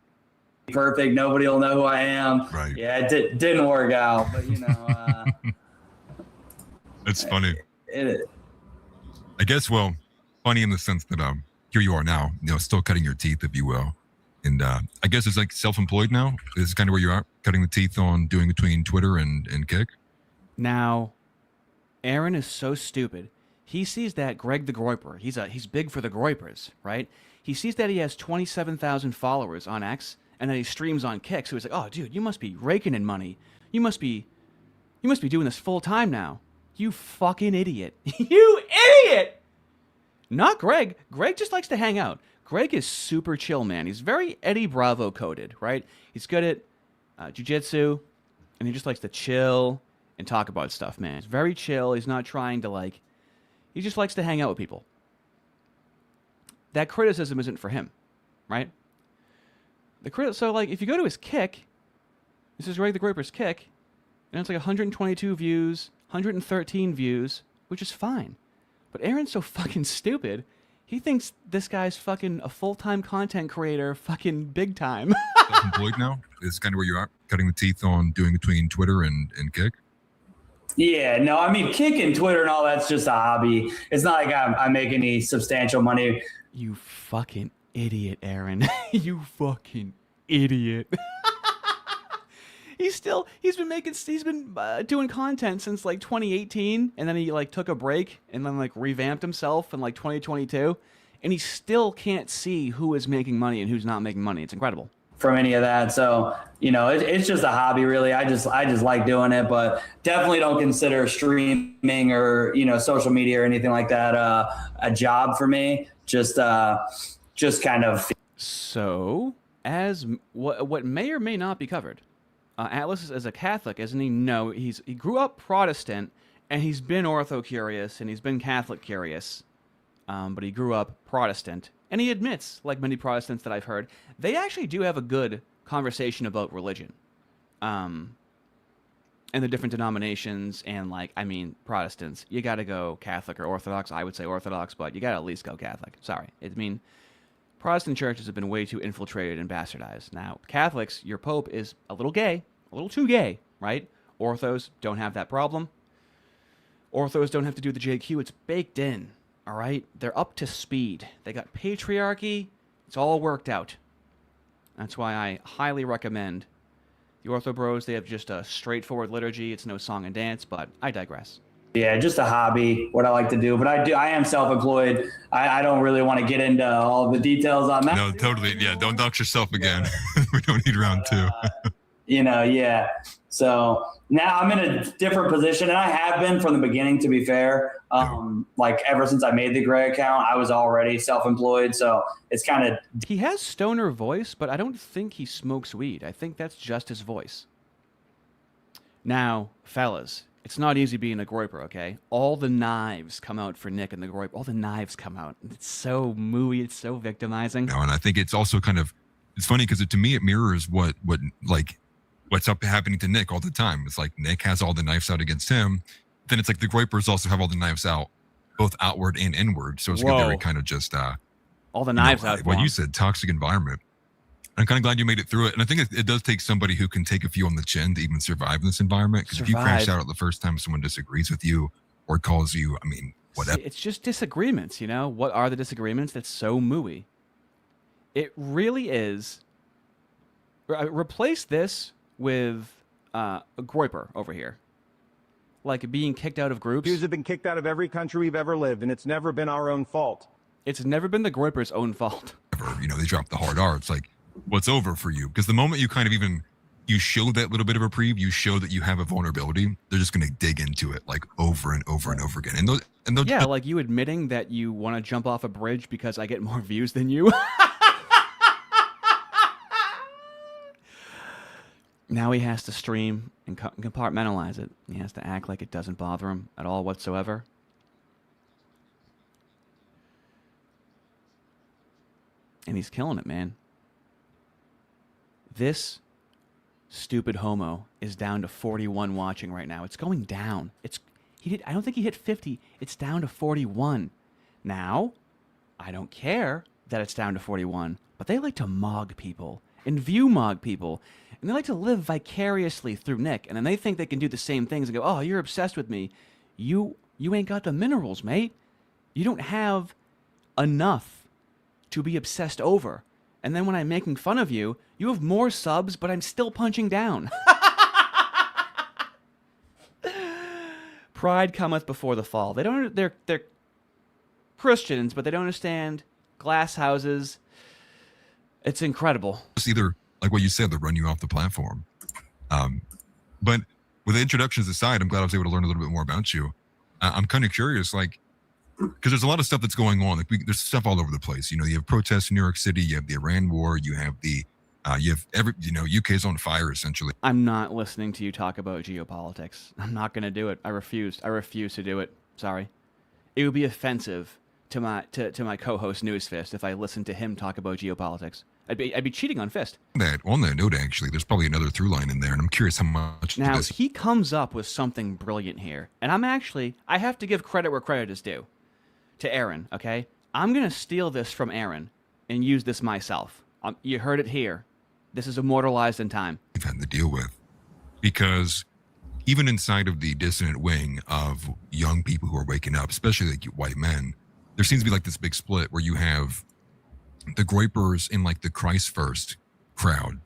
Perfect. Nobody will know who I am. Right. Yeah, it didn't work out. But, It's funny. It, I guess, well, funny in the sense that here you are now, still cutting your teeth, if you will. And I guess it's like self-employed now. This is kind of where you are, cutting the teeth on doing between Twitter and Kick. Now, Aaron is so stupid. He sees that Greg the Groyper, he's big for the Groypers, right? He sees that he has 27,000 followers on X, and that he streams on Kick. So he's like, oh, dude, you must be raking in money. You must be doing this full time now. You fucking idiot. You idiot! Not Greg. Greg just likes to hang out. Greg is super chill, man. He's very Eddie Bravo coded, right? He's good at jiu-jitsu, and he just likes to chill and talk about stuff, man. He's very chill. He's not trying to, he just likes to hang out with people. that criticism isn't for him, right? So like if you go to his kick, this is Ray the Groypers kick, and it's like 122 views, 113 views, which is fine. But Aaron's so fucking stupid. He thinks this guy's fucking a full-time content creator, fucking big time. Self-employed now is kind of where you are, cutting the teeth on doing between Twitter and Kick. Yeah, no, I mean, Kick and Twitter and all that's just a hobby. It's not like I make any substantial money. You fucking idiot, Aaron. You fucking idiot. He's been doing content since like 2018, and then he like took a break and then like revamped himself in like 2022, and he still can't see who is making money and who's not making money. It's incredible. From any of that, so it's just a hobby, really. I just like doing it, but definitely don't consider streaming or social media or anything like that a job for me. Just kind of. So, as what may or may not be covered. Atlas is a Catholic, isn't he? No, he grew up Protestant, and he's been Ortho curious, and he's been Catholic curious, but he grew up Protestant, and he admits, like many Protestants that I've heard, they actually do have a good conversation about religion, and the different denominations, and Protestants, you got to go Catholic or Orthodox. I would say Orthodox, but you got to at least go Catholic. Sorry, Protestant churches have been way too infiltrated and bastardized. Now, Catholics, your Pope is a little gay, a little too gay, right? Orthos don't have that problem. Orthos don't have to do the JQ. It's baked in, all right? They're up to speed. They got patriarchy. It's all worked out. That's why I highly recommend the Ortho Bros. They have just a straightforward liturgy. It's no song and dance, but I digress. Yeah, just a hobby, what I like to do. But I am self-employed. I don't really want to get into all the details on that. No, totally. Yeah, don't dox yourself again. We don't need round two. Yeah. So now I'm in a different position, and I have been from the beginning, to be fair. Like ever since I made the Gray account, I was already self-employed. So it's kind of... He has stoner voice, but I don't think he smokes weed. I think that's just his voice. Now, fellas... It's not easy being a Groyper, okay? All the knives come out for Nick and the Groyper. All the knives come out. It's so mooey. It's so victimizing. No, and I think it's also kind of, it's funny because to me it mirrors what's happening to Nick all the time. It's like Nick has all the knives out against him. Then it's like the Groypers also have all the knives out, both outward and inward. So it's very kind of just all the knives out. What you said, toxic environment. I'm kind of glad you made it through it. And I think it does take somebody who can take a few on the chin to even survive in this environment. Because if you crash out the first time someone disagrees with you or calls you, whatever. See, it's just disagreements, What are the disagreements that's so mooey? It really is. Replace this with a Groyper over here. Like being kicked out of groups. Jews have been kicked out of every country we've ever lived, and it's never been our own fault. It's never been the Groypers' own fault. They drop the hard R. It's like, what's over for you? Because the moment you kind of you show that little bit of reprieve, you show that you have a vulnerability, they're just going to dig into it like over and over and over again. And they'll yeah, like you admitting that you want to jump off a bridge because I get more views than you. Now he has to stream and compartmentalize it. He has to act like it doesn't bother him at all whatsoever. And he's killing it, man. This stupid homo is down to 41 watching right now. It's going down. I don't think he hit 50. It's down to 41. Now, I don't care that it's down to 41, but they like to mog people and view mog people. And they like to live vicariously through Nick. And then they think they can do the same things and go, oh, you're obsessed with me. You ain't got the minerals, mate. You don't have enough to be obsessed over. And then when I'm making fun of you, you have more subs, but I'm still punching down. Pride cometh before the fall. They're Christians, but they don't understand glass houses. It's incredible. It's either, like what you said, they run you off the platform. But with the introductions aside, I'm glad I was able to learn a little bit more about you. I'm kind of curious, because there's a lot of stuff that's going on. There's stuff all over the place. You have protests in New York City. You have the Iran war. You have UK's on fire, essentially. I'm not listening to you talk about geopolitics. I'm not going to do it. I refuse. I refuse to do it. Sorry. It would be offensive to my co-host Newsfist if I listened to him talk about geopolitics. I'd be cheating on Fist. On that note, actually, there's probably another through line in there, and I'm curious how much. Now he comes up with something brilliant here, and I have to give credit where credit is due to Aaron. Okay, I'm gonna steal this from Aaron and use this myself. You heard it here. This is immortalized in time. We've had to deal with, because even inside of the dissident wing of young people who are waking up, especially like white men, there seems to be like this big split where you have the Groypers in like the Christ first crowd,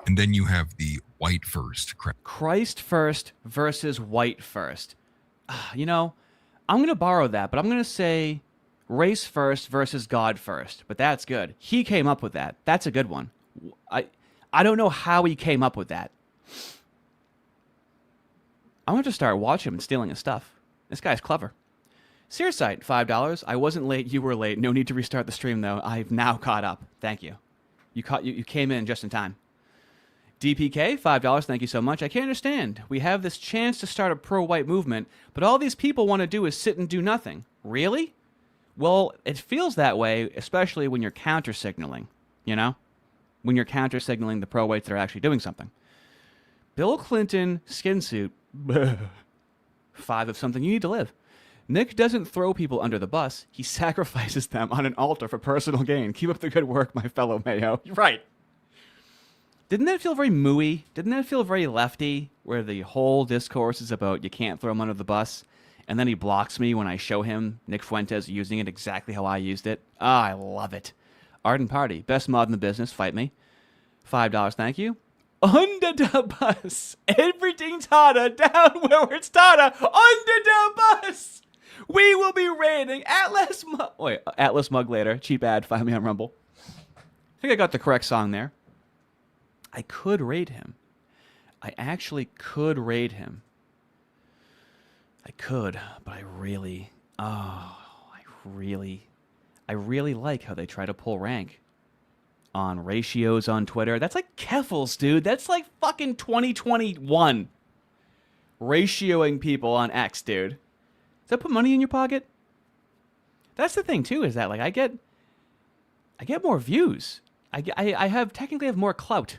and then you have the white first crowd. Christ first versus white first. You know, I'm going to borrow that, but I'm going to say race first versus God first. But that's good. He came up with that. That's a good one. I don't know how he came up with that. I'm going to start watching him and stealing his stuff. This guy's clever. Searsight, $5. I wasn't late. You were late. No need to restart the stream, though. I've now caught up. Thank you. You came in just in time. DPK, $5. Thank you so much. I can't understand. We have this chance to start a pro-white movement, but all these people want to do is sit and do nothing. Really? Well, it feels that way, especially when you're counter-signaling, you know? When you're counter-signaling the pro-whites that are actually doing something. Bill Clinton, skin suit. 5 of something you need to live. Nick doesn't throw people under the bus. He sacrifices them on an altar for personal gain. Keep up the good work, my fellow Mayo. You're right. Didn't that feel very mooey? Didn't that feel very lefty, where the whole discourse is about you can't throw him under the bus, and then he blocks me when I show him Nick Fuentes using it exactly how I used it? Ah, I love it. Arden Party, best mod in the business, fight me. $5, thank you. Under the bus. Everything's harder down where it's harder. Under the bus. We will be raiding Atlas Mug later. Cheap ad, find me on Rumble. I think I got the correct song there. I could raid him. I actually could raid him. I could, but I really like how they try to pull rank on ratios on Twitter. That's like Keffels, dude. That's like fucking 2021. Ratioing people on X, dude. Does that put money in your pocket? That's the thing too, is that like I get more views. I technically have more clout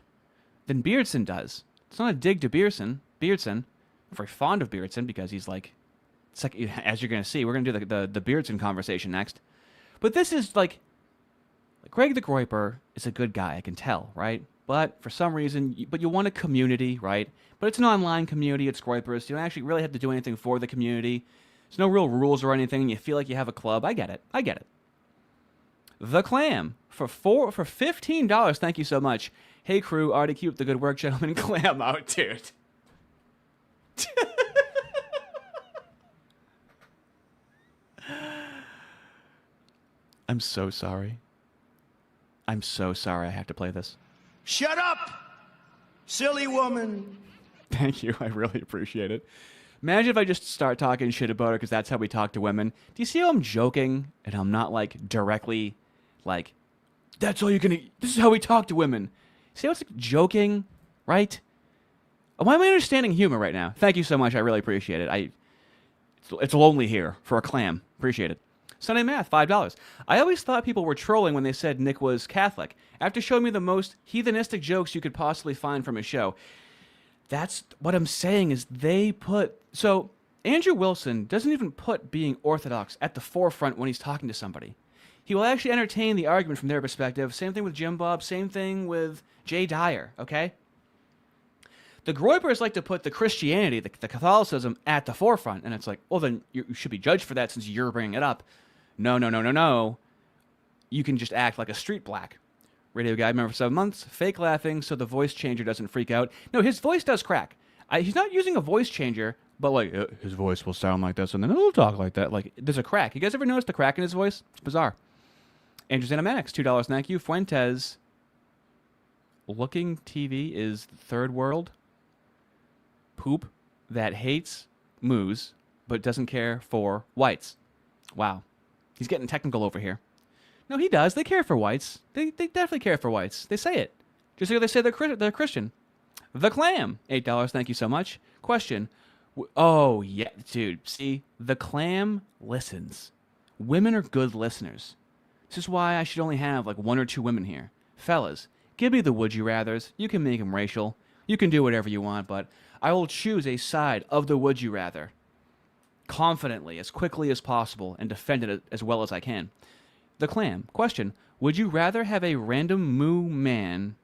than Beardson does. It's not a dig to Beardson. I'm very fond of Beardson because he's like, as you're gonna see, we're gonna do the Beardson conversation next. But this is like Greg the Groyper is a good guy, I can tell, right? But for some reason, you want a community, right? But it's an online community, it's Groypers. You don't actually really have to do anything for the community. There's no real rules or anything, and you feel like you have a club. I get it. The Clam for $15. Thank you so much. Hey crew, Ardy, keep up the good work, gentlemen. Clam out, dude. I'm so sorry. I have to play this. Shut up, silly woman. Thank you. I really appreciate it. Imagine if I just start talking shit about her because that's how we talk to women. Do you see how I'm joking and I'm not like directly like, that's all you're gonna, this is how we talk to women. See how it's like joking, right? Why am I understanding humor right now? Thank you so much. I really appreciate it. It's lonely here for a clam. Appreciate it. Sunday Math, $5. I always thought people were trolling when they said Nick was Catholic. After showing me the most heathenistic jokes you could possibly find from his show. That's what I'm saying is so Andrew Wilson doesn't even put being Orthodox at the forefront when he's talking to somebody. He will actually entertain the argument from their perspective. Same thing with Jim Bob. Same thing with Jay Dyer, okay? The Groypers like to put the Christianity, the Catholicism, at the forefront. And it's like, well, then you should be judged for that since you're bringing it up. No. You can just act like a street black. Radio guy, member for 7 months. Fake laughing so the voice changer doesn't freak out. No, his voice does crack. He's not using a voice changer, but like his voice will sound like this and then it'll talk like that. Like there's a crack. You guys ever notice the crack in his voice? It's bizarre. Andrew Zanimatics, $2. Thank you. Fuentes. Looking TV is third world. Poop that hates moos but doesn't care for whites. Wow. He's getting technical over here. No, he does. They care for whites. They definitely care for whites. They say it. Just like they say they're Christian. The Clam, $8. Thank you so much. Question. Oh, yeah, dude. See, The Clam listens. Women are good listeners. This is why I should only have like 1 or 2 women here. Fellas, give me the would you rathers. You can make them racial. You can do whatever you want, but I will choose a side of the would you rather confidently, as quickly as possible, and defend it as well as I can. The clam. Question. Would you rather have a random moo man,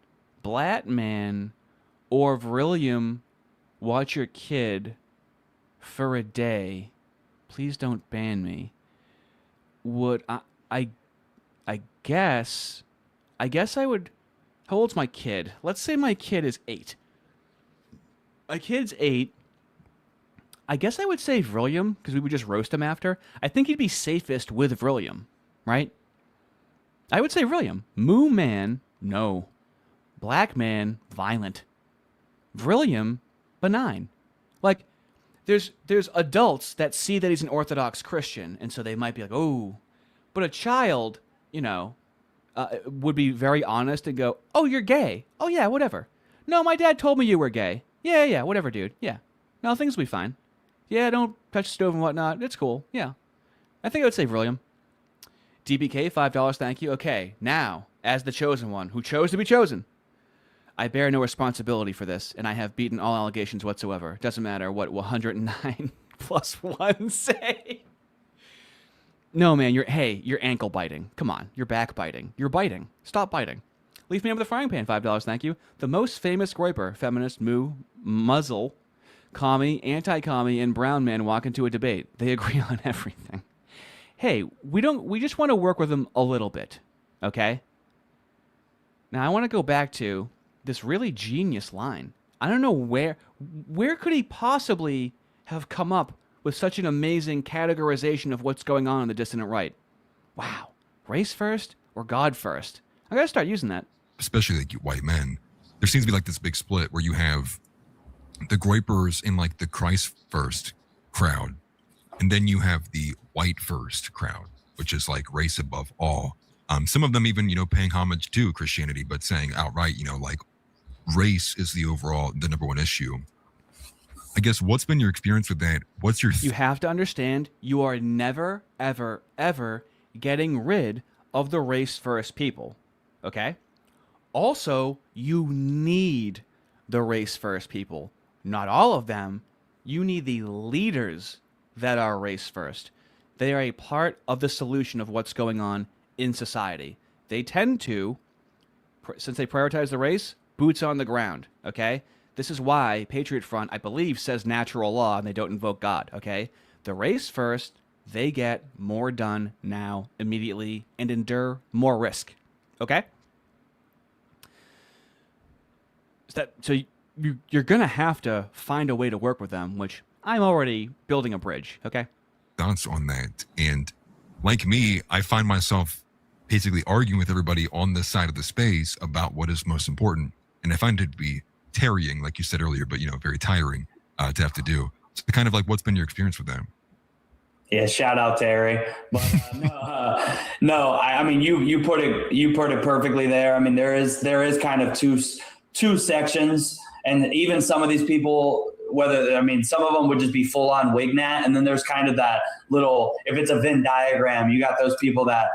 blat man, or Vrillium watch your kid for a day? Please don't ban me. Would I guess I would. How old's my kid? Let's say my kid is 8. My kid's 8. I guess I would say Vrillium, because we would just roast him after. I think he'd be safest with Vrillium, right? I would say Vrillium. Moo man, no. Black man, violent. Vrillium, benign. Like, there's adults that see that he's an Orthodox Christian, and so they might be like, oh. But a child, would be very honest and go, oh, you're gay. Oh, yeah, whatever. No, my dad told me you were gay. Yeah, whatever, dude. Yeah. No, things will be fine. Yeah, don't touch the stove and whatnot. It's cool. Yeah. I think I would say Vrillium. DBK, $5, thank you. Okay, now, as the chosen one, who chose to be chosen, I bear no responsibility for this, and I have beaten all allegations whatsoever. Doesn't matter what 109 plus 1 say. No, man, you're ankle biting. Come on, you're back biting. You're biting. Stop biting. Leave me over the frying pan, $5, thank you. The most famous Groyper, feminist, moo, muzzle, commie, anti-commie, and brown man walk into a debate. They agree on everything. Hey, we just want to work with them a little bit, okay? Now, I want to go back to this really genius line. I don't know where could he possibly have come up with such an amazing categorization of what's going on the dissident right. Wow. Race first or God first? I got to start using that. Especially like you white men. There seems to be like this big split where you have the Groypers in like the Christ first crowd. And then you have the white first crowd, which is like race above all. Some of them even, paying homage to Christianity, but saying outright, like race is the number one issue. I guess what's been your experience with that? What's your... You have to understand, you are never, ever, ever getting rid of the race first people. Okay? Also, you need the race first people. Not all of them. You need the leaders that are race first. They are a part of the solution of what's going on in society. They tend to, since they prioritize the race, boots on the ground, okay? This is why Patriot Front, I believe, says natural law and they don't invoke God, okay? The race first, they get more done now, immediately, and endure more risk, okay? So you're going to have to find a way to work with them, which I'm already building a bridge, okay? Thoughts on that. And like me, I find myself basically arguing with everybody on this side of the space about what is most important. And I find it to be tarrying, like you said earlier, but, very tiring to have to do. So kind of like, what's been your experience with them? Yeah, shout out Terry. But no, I mean you put it perfectly there. I mean there is kind of two sections, and even some of these people, some of them would just be full on Wignat, and then there's kind of that little, if it's a Venn diagram, you got those people that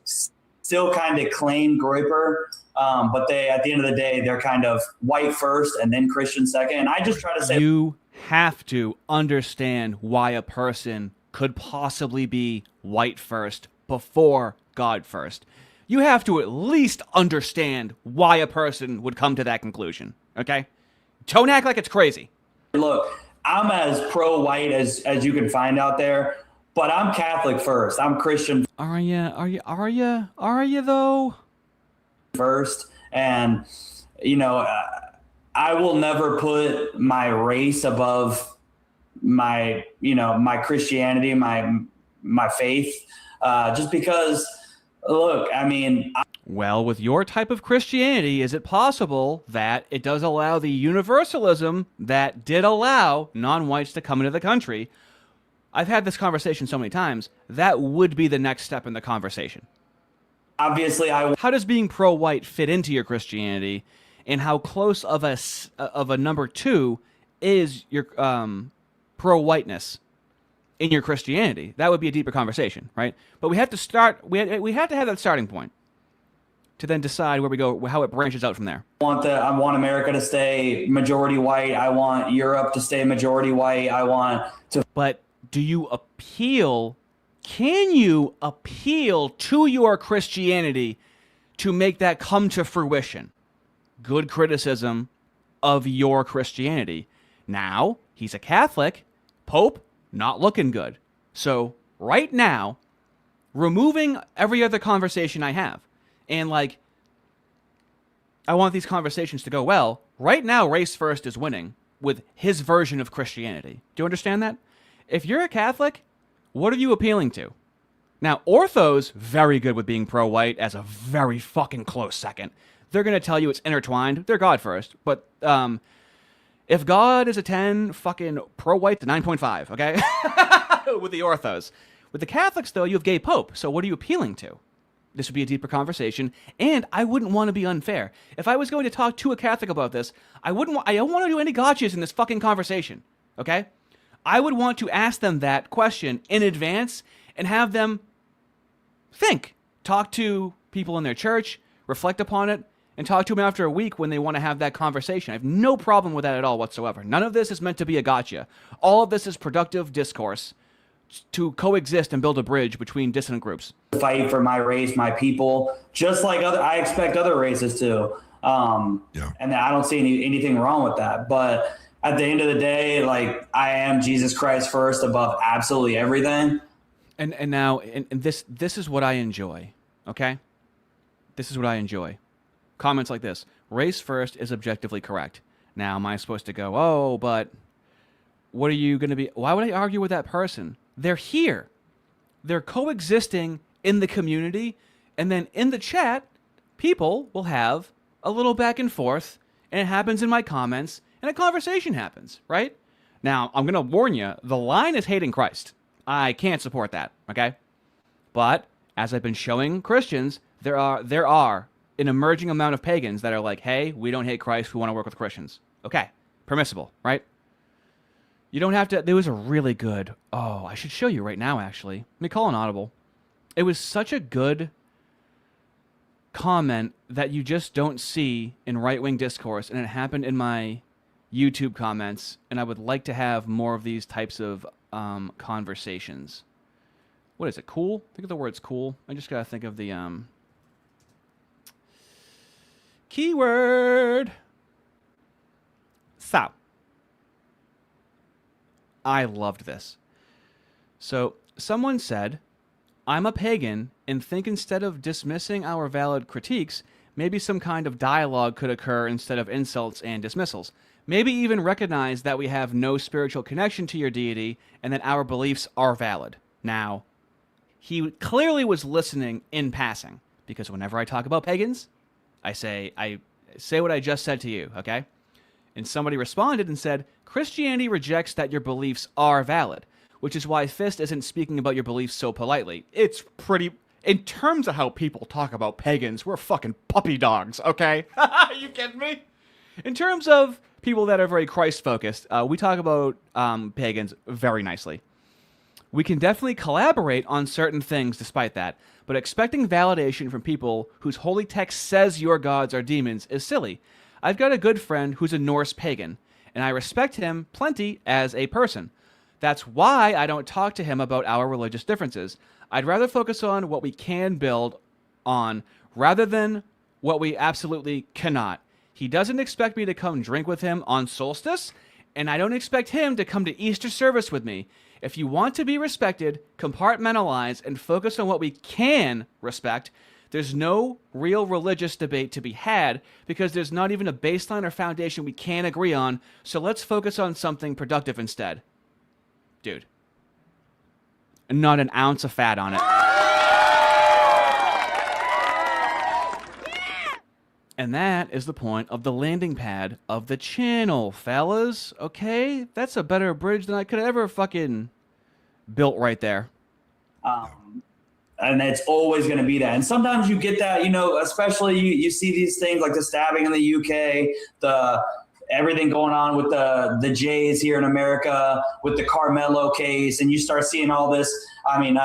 still kind of claim Groyper, but they, at the end of the day, they're kind of white first and then Christian second. And I just try to say, you have to understand why a person could possibly be white first before God first. You have to at least understand why a person would come to that conclusion, okay? Don't act like it's crazy. Look, I'm as pro-white as you can find out there, but I'm Catholic first. I'm Christian. Are you though? First, and I will never put my race above my Christianity, my faith, just because. Look, well, with your type of Christianity, is it possible that it does allow the universalism that did allow non-whites to come into the country? I've had this conversation so many times. That would be the next step in the conversation. Obviously, how does being pro-white fit into your Christianity, and how close of a number two is your pro-whiteness? in your Christianity. That would be a deeper conversation, right? But we have to start. We have to have that starting point to then decide where we go, how it branches out from there. I want America to stay majority white. I want Europe to stay majority white. I want to. But do you appeal? Can you appeal to your Christianity to make that come to fruition? Good criticism of your Christianity. Now, he's a Catholic. Pope, not looking good. So, right now, removing every other conversation I have, and like, I want these conversations to go well. Right now, Race First is winning with his version of Christianity. Do you understand that? If you're a Catholic, what are you appealing to? Now, Ortho's very good with being pro-white as a very fucking close second. They're going to tell you it's intertwined. They're God first. But if God is a 10, fucking pro-white to 9.5, okay? With the Orthos. With the Catholics, though, you have gay Pope. So what are you appealing to? This would be a deeper conversation, and I wouldn't want to be unfair. If I was going to talk to a Catholic about this, I don't want to do any gotchas in this fucking conversation, okay? I would want to ask them that question in advance and have them think. Talk to people in their church, reflect upon it, and talk to them after a week when they want to have that conversation. I have no problem with that at all whatsoever. None of this is meant to be a gotcha. All of this is productive discourse to coexist and build a bridge between dissonant groups. Fight for my race, my people, just like I expect other races to. And I don't see anything wrong with that. But at the end of the day, like, I am Jesus Christ first above absolutely everything. And now, this is what I enjoy, okay? This is what I enjoy. Comments like this: race first is objectively correct. Now, am I supposed to go, oh, but what are you going to be? Why would I argue with that person? They're here. They're coexisting in the community. And then in the chat, people will have a little back and forth. And it happens in my comments. And a conversation happens, right? Now, I'm going to warn you, the line is hating Christ. I can't support that, okay? But as I've been showing Christians, there are an emerging amount of pagans that are like, hey, we don't hate Christ, we want to work with Christians. Okay, permissible, right? You don't have to. There was a really good, I should show you right now, actually. Let me call an audible. It was such a good comment that you just don't see in right-wing discourse, and it happened in my YouTube comments, and I would like to have more of these types of conversations. What is it, cool? Think of the words cool. I just got to think of the keyword. So, I loved this. So, someone said, I'm a pagan and think instead of dismissing our valid critiques, maybe some kind of dialogue could occur instead of insults and dismissals. Maybe even recognize that we have no spiritual connection to your deity and that our beliefs are valid. Now, he clearly was listening in passing, because whenever I talk about pagans, I say what I just said to you, okay? And somebody responded and said, Christianity rejects that your beliefs are valid, which is why Fist isn't speaking about your beliefs so politely. It's pretty, in terms of how people talk about pagans, we're fucking puppy dogs, okay? You kidding me? In terms of people that are very Christ-focused, we talk about pagans very nicely. We can definitely collaborate on certain things despite that, but expecting validation from people whose holy text says your gods are demons is silly. I've got a good friend who's a Norse pagan, and I respect him plenty as a person. That's why I don't talk to him about our religious differences. I'd rather focus on what we can build on rather than what we absolutely cannot. He doesn't expect me to come drink with him on solstice, and I don't expect him to come to Easter service with me. If you want to be respected, compartmentalize and focus on what we can respect. There's no real religious debate to be had because there's not even a baseline or foundation we can agree on, so let's focus on something productive instead. Dude. Not an ounce of fat on it. And that is the point of the landing pad of the channel, fellas. Okay? That's a better bridge than I could ever fucking built right there. And it's always going to be that. And sometimes you get that, especially you see these things like the stabbing in the UK, the everything going on with the Jays here in America, with the Carmelo case, and you start seeing all this. I mean,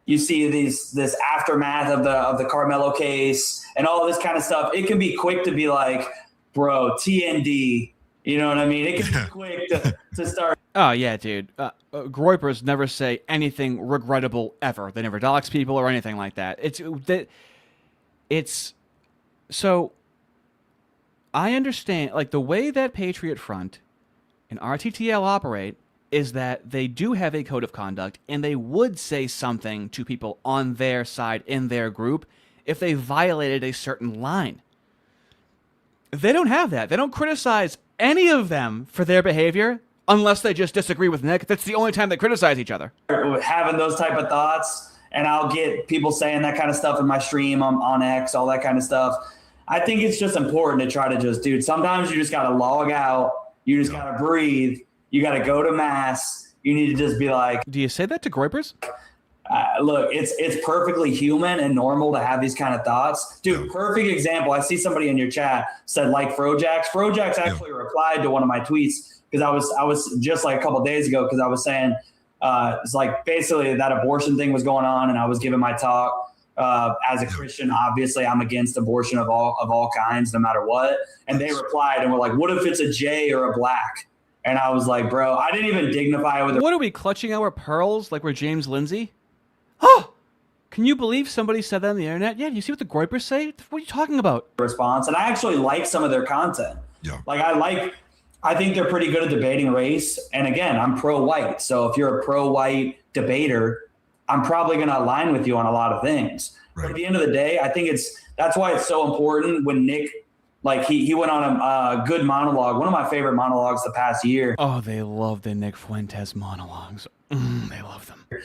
you see this aftermath of the Carmelo case and all this kind of stuff. It can be quick to be like, bro, TND. You know what I mean? It can be quick to start. Oh, yeah, dude. Groypers never say anything regrettable ever. They never dox people or anything like that. So I understand, like, the way that Patriot Front and RTTL operate is that they do have a code of conduct, and they would say something to people on their side in their group if they violated a certain line. They don't have that. They don't criticize any of them for their behavior unless they just disagree with Nick. That's the only time they criticize each other. Having those type of thoughts, and I'll get people saying that kind of stuff in my stream on X, all that kind of stuff. I think it's just important to try to just, dude, sometimes you just got to log out. You just got to breathe. You got to go to mass. You need to just be like. Do you say that to Groypers? Look, it's perfectly human and normal to have these kind of thoughts. Dude, perfect example. I see somebody in your chat said like Frojax. Frojax actually replied to one of my tweets because I was just like a couple of days ago because I was saying it's like basically that abortion thing was going on, and I was giving my talk. As a Christian, obviously, I'm against abortion of all kinds, no matter what. And they replied and were like, "What if it's a J or a black?" And I was like, "Bro, I didn't even dignify it with." What are we clutching our pearls like we're James Lindsay? Oh, can you believe somebody said that on the internet? Yeah, you see what the Groypers say? What are you talking about? Response, and I actually like some of their content. Yeah, like I think they're pretty good at debating race. And again, I'm pro-white, so if you're a pro-white debater, I'm probably going to align with you on a lot of things. Right. But at the end of the day, I think that's why it's so important when Nick, like he went on a good monologue, one of my favorite monologues the past year. Oh, they love the Nick Fuentes monologues. They love them.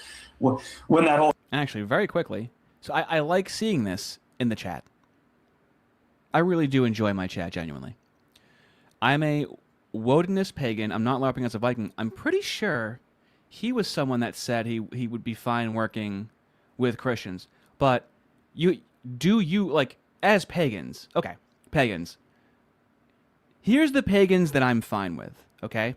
When that whole actually very quickly, so I like seeing this in the chat. I really do enjoy my chat genuinely. I'm a Wodenist pagan. I'm not LARPing as a Viking. I'm pretty sure he was someone that said he would be fine working with Christians. But you like as pagans? Okay, pagans. Here's the pagans that I'm fine with. Okay,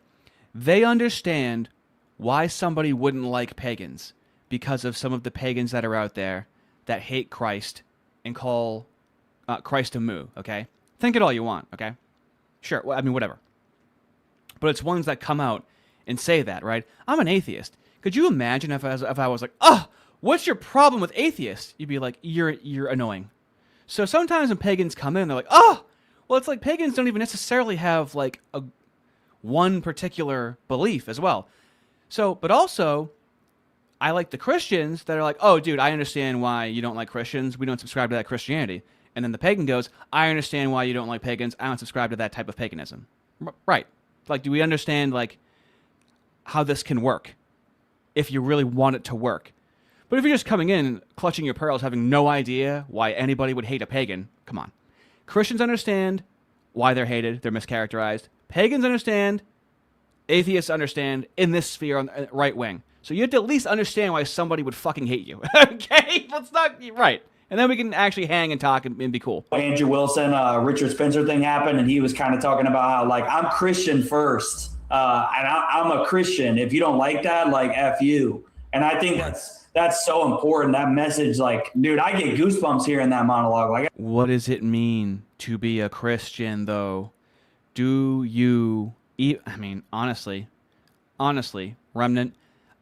they understand why somebody wouldn't like pagans. Because of some of the pagans that are out there that hate Christ and call Christ a moo, okay? Think it all you want, okay? Sure, I mean, whatever. But it's ones that come out and say that, right? I'm an atheist. Could you imagine if I was like, oh, what's your problem with atheists? You'd be like, you're annoying. So sometimes when pagans come in, they're like, oh, well, it's like pagans don't even necessarily have like one particular belief as well. So, but also, I like the Christians that are like, oh, dude, I understand why you don't like Christians. We don't subscribe to that Christianity. And then the pagan goes, I understand why you don't like pagans. I don't subscribe to that type of paganism. Right. Like, do we understand, like, how this can work if you really want it to work? But if you're just coming in, clutching your pearls, having no idea why anybody would hate a pagan, come on. Christians understand why they're hated. They're mischaracterized. Pagans understand. Atheists understand in this sphere on the right wing. So you have to at least understand why somebody would fucking hate you. Okay? That's not right. And then we can actually hang and talk and be cool. Andrew Wilson, Richard Spencer thing happened, and he was kind of talking about how, like, I'm Christian first. And I'm a Christian. If you don't like that, like, F you. And I think that's so important. That message, like, dude, I get goosebumps hearing that monologue. Like, what does it mean to be a Christian, though? Do you... I mean, honestly, Remnant...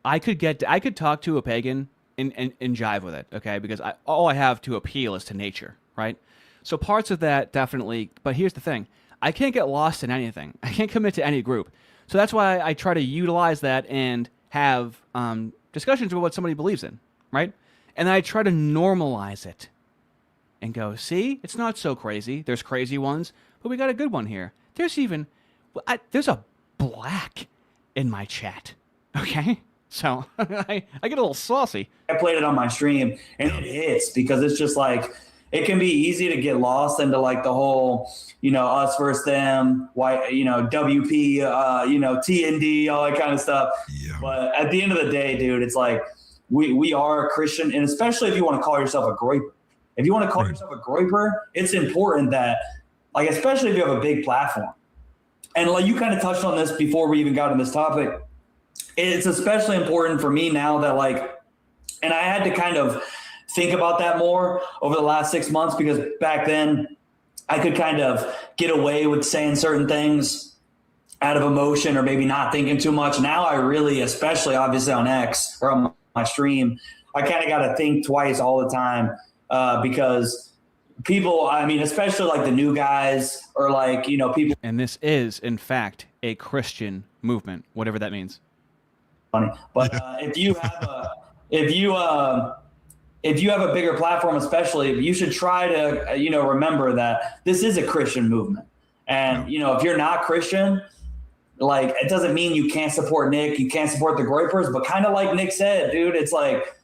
I could talk to a pagan and jive with it, okay? Because all I have to appeal is to nature, right? So parts of that definitely, but here's the thing. I can't get lost in anything. I can't commit to any group. So that's why I try to utilize that and have discussions about what somebody believes in, right? And then I try to normalize it and go, see, it's not so crazy. There's crazy ones, but we got a good one here. There's a black in my chat, okay? So I get a little saucy. I played it on my stream, and it hits because it's just like it can be easy to get lost into like the whole, us versus them, why, WP, TND, all that kind of stuff. Yeah. But at the end of the day, dude, it's like we are a Christian, and especially if you want to call yourself a Groyper. If you want to call yourself a Groyper, it's important that like especially if you have a big platform. And like you kind of touched on this before we even got on this topic. It's especially important for me now that like, and I had to kind of think about that more over the last 6 months, because back then I could kind of get away with saying certain things out of emotion or maybe not thinking too much. Now I really, especially obviously on X or on my stream, I kind of got to think twice all the time because people, I mean, especially like the new guys or like, you know, people. And this is, in fact, a Christian movement, whatever that means. Funny. But if you have a bigger platform, especially, you should try to, you know, remember that this is a Christian movement. And, you know, if you're not Christian, like, it doesn't mean you can't support Nick, you can't support the Groypers, but kind of like Nick said, dude, it's like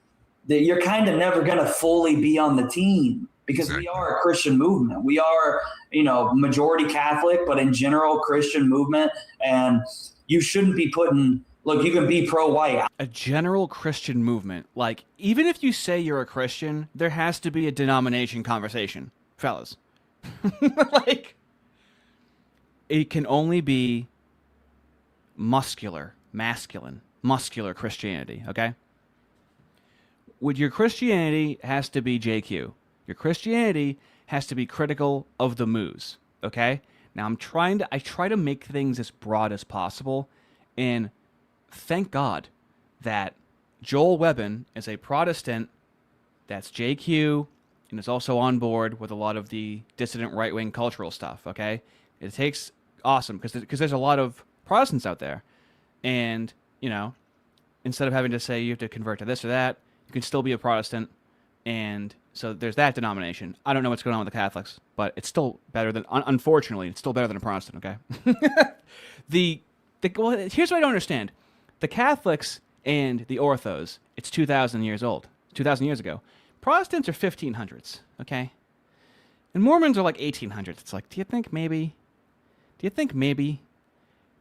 that you're kind of never going to fully be on the team because we are a Christian movement. We are, you know, majority Catholic, but in general, Christian movement. And you shouldn't be putting, look, you can be pro-white. A general Christian movement. Like, even if you say you're a Christian, there has to be a denomination conversation, fellas. Like, it can only be muscular Christianity, okay? With your Christianity has to be JQ. Your Christianity has to be critical of the moves, okay? Now I try to make things as broad as possible, and thank God that Joel Webbin is a Protestant that's JQ and is also on board with a lot of the dissident right-wing cultural stuff, okay? It takes awesome because there's a lot of Protestants out there. And, you know, instead of having to say you have to convert to this or that, you can still be a Protestant. And so there's that denomination. I don't know what's going on with the Catholics, but it's still better than, unfortunately, it's still better than a Protestant, okay? Well, here's what I don't understand. The Catholics and the Orthos, it's 2,000 years old, 2,000 years ago. Protestants are 1500s, okay? And Mormons are like 1800s. It's like, do you think maybe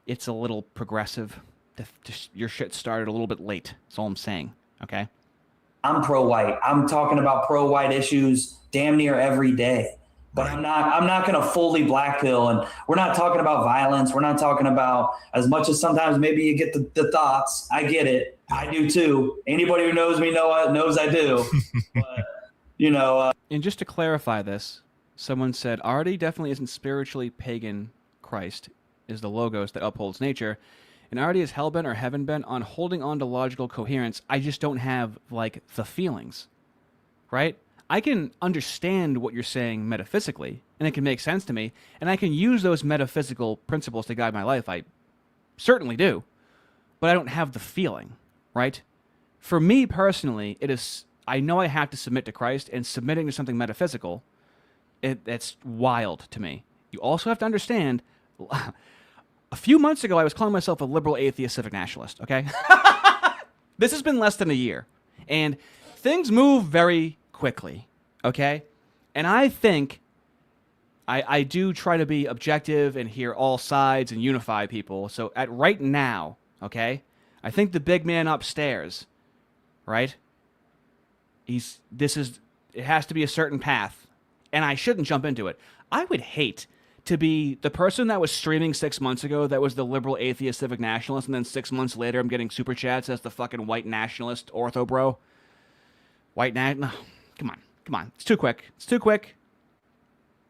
it's a little progressive? Your shit started a little bit late. That's all I'm saying, okay? I'm pro-white. I'm talking about pro-white issues damn near every day. But I'm not going to fully black pill. And we're not talking about violence. We're not talking about, as much as sometimes maybe you get the thoughts. I get it. I do too. Anybody who knows me knows I do. But, you know. And just to clarify this, someone said, Ardy definitely isn't spiritually pagan. Christ is the logos that upholds nature. And Ardy is hellbent or heaven-bent on holding on to logical coherence. I just don't have, like, the feelings, right? I can understand what you're saying metaphysically, and it can make sense to me, and I can use those metaphysical principles to guide my life. I certainly do, but I don't have the feeling, right? For me personally, I know I have to submit to Christ, and submitting to something metaphysical, it's wild to me. You also have to understand, a few months ago, I was calling myself a liberal atheist civic nationalist, okay? This has been less than a year, and things move very quickly, okay? And I think I do try to be objective and hear all sides and unify people. So at right now, okay, I think the big man upstairs, right? It has to be a certain path, and I shouldn't jump into it. I would hate to be the person that was streaming 6 months ago that was the liberal atheist civic nationalist, and then 6 months later I'm getting super chats as the fucking white nationalist ortho bro. No, come on. It's too quick.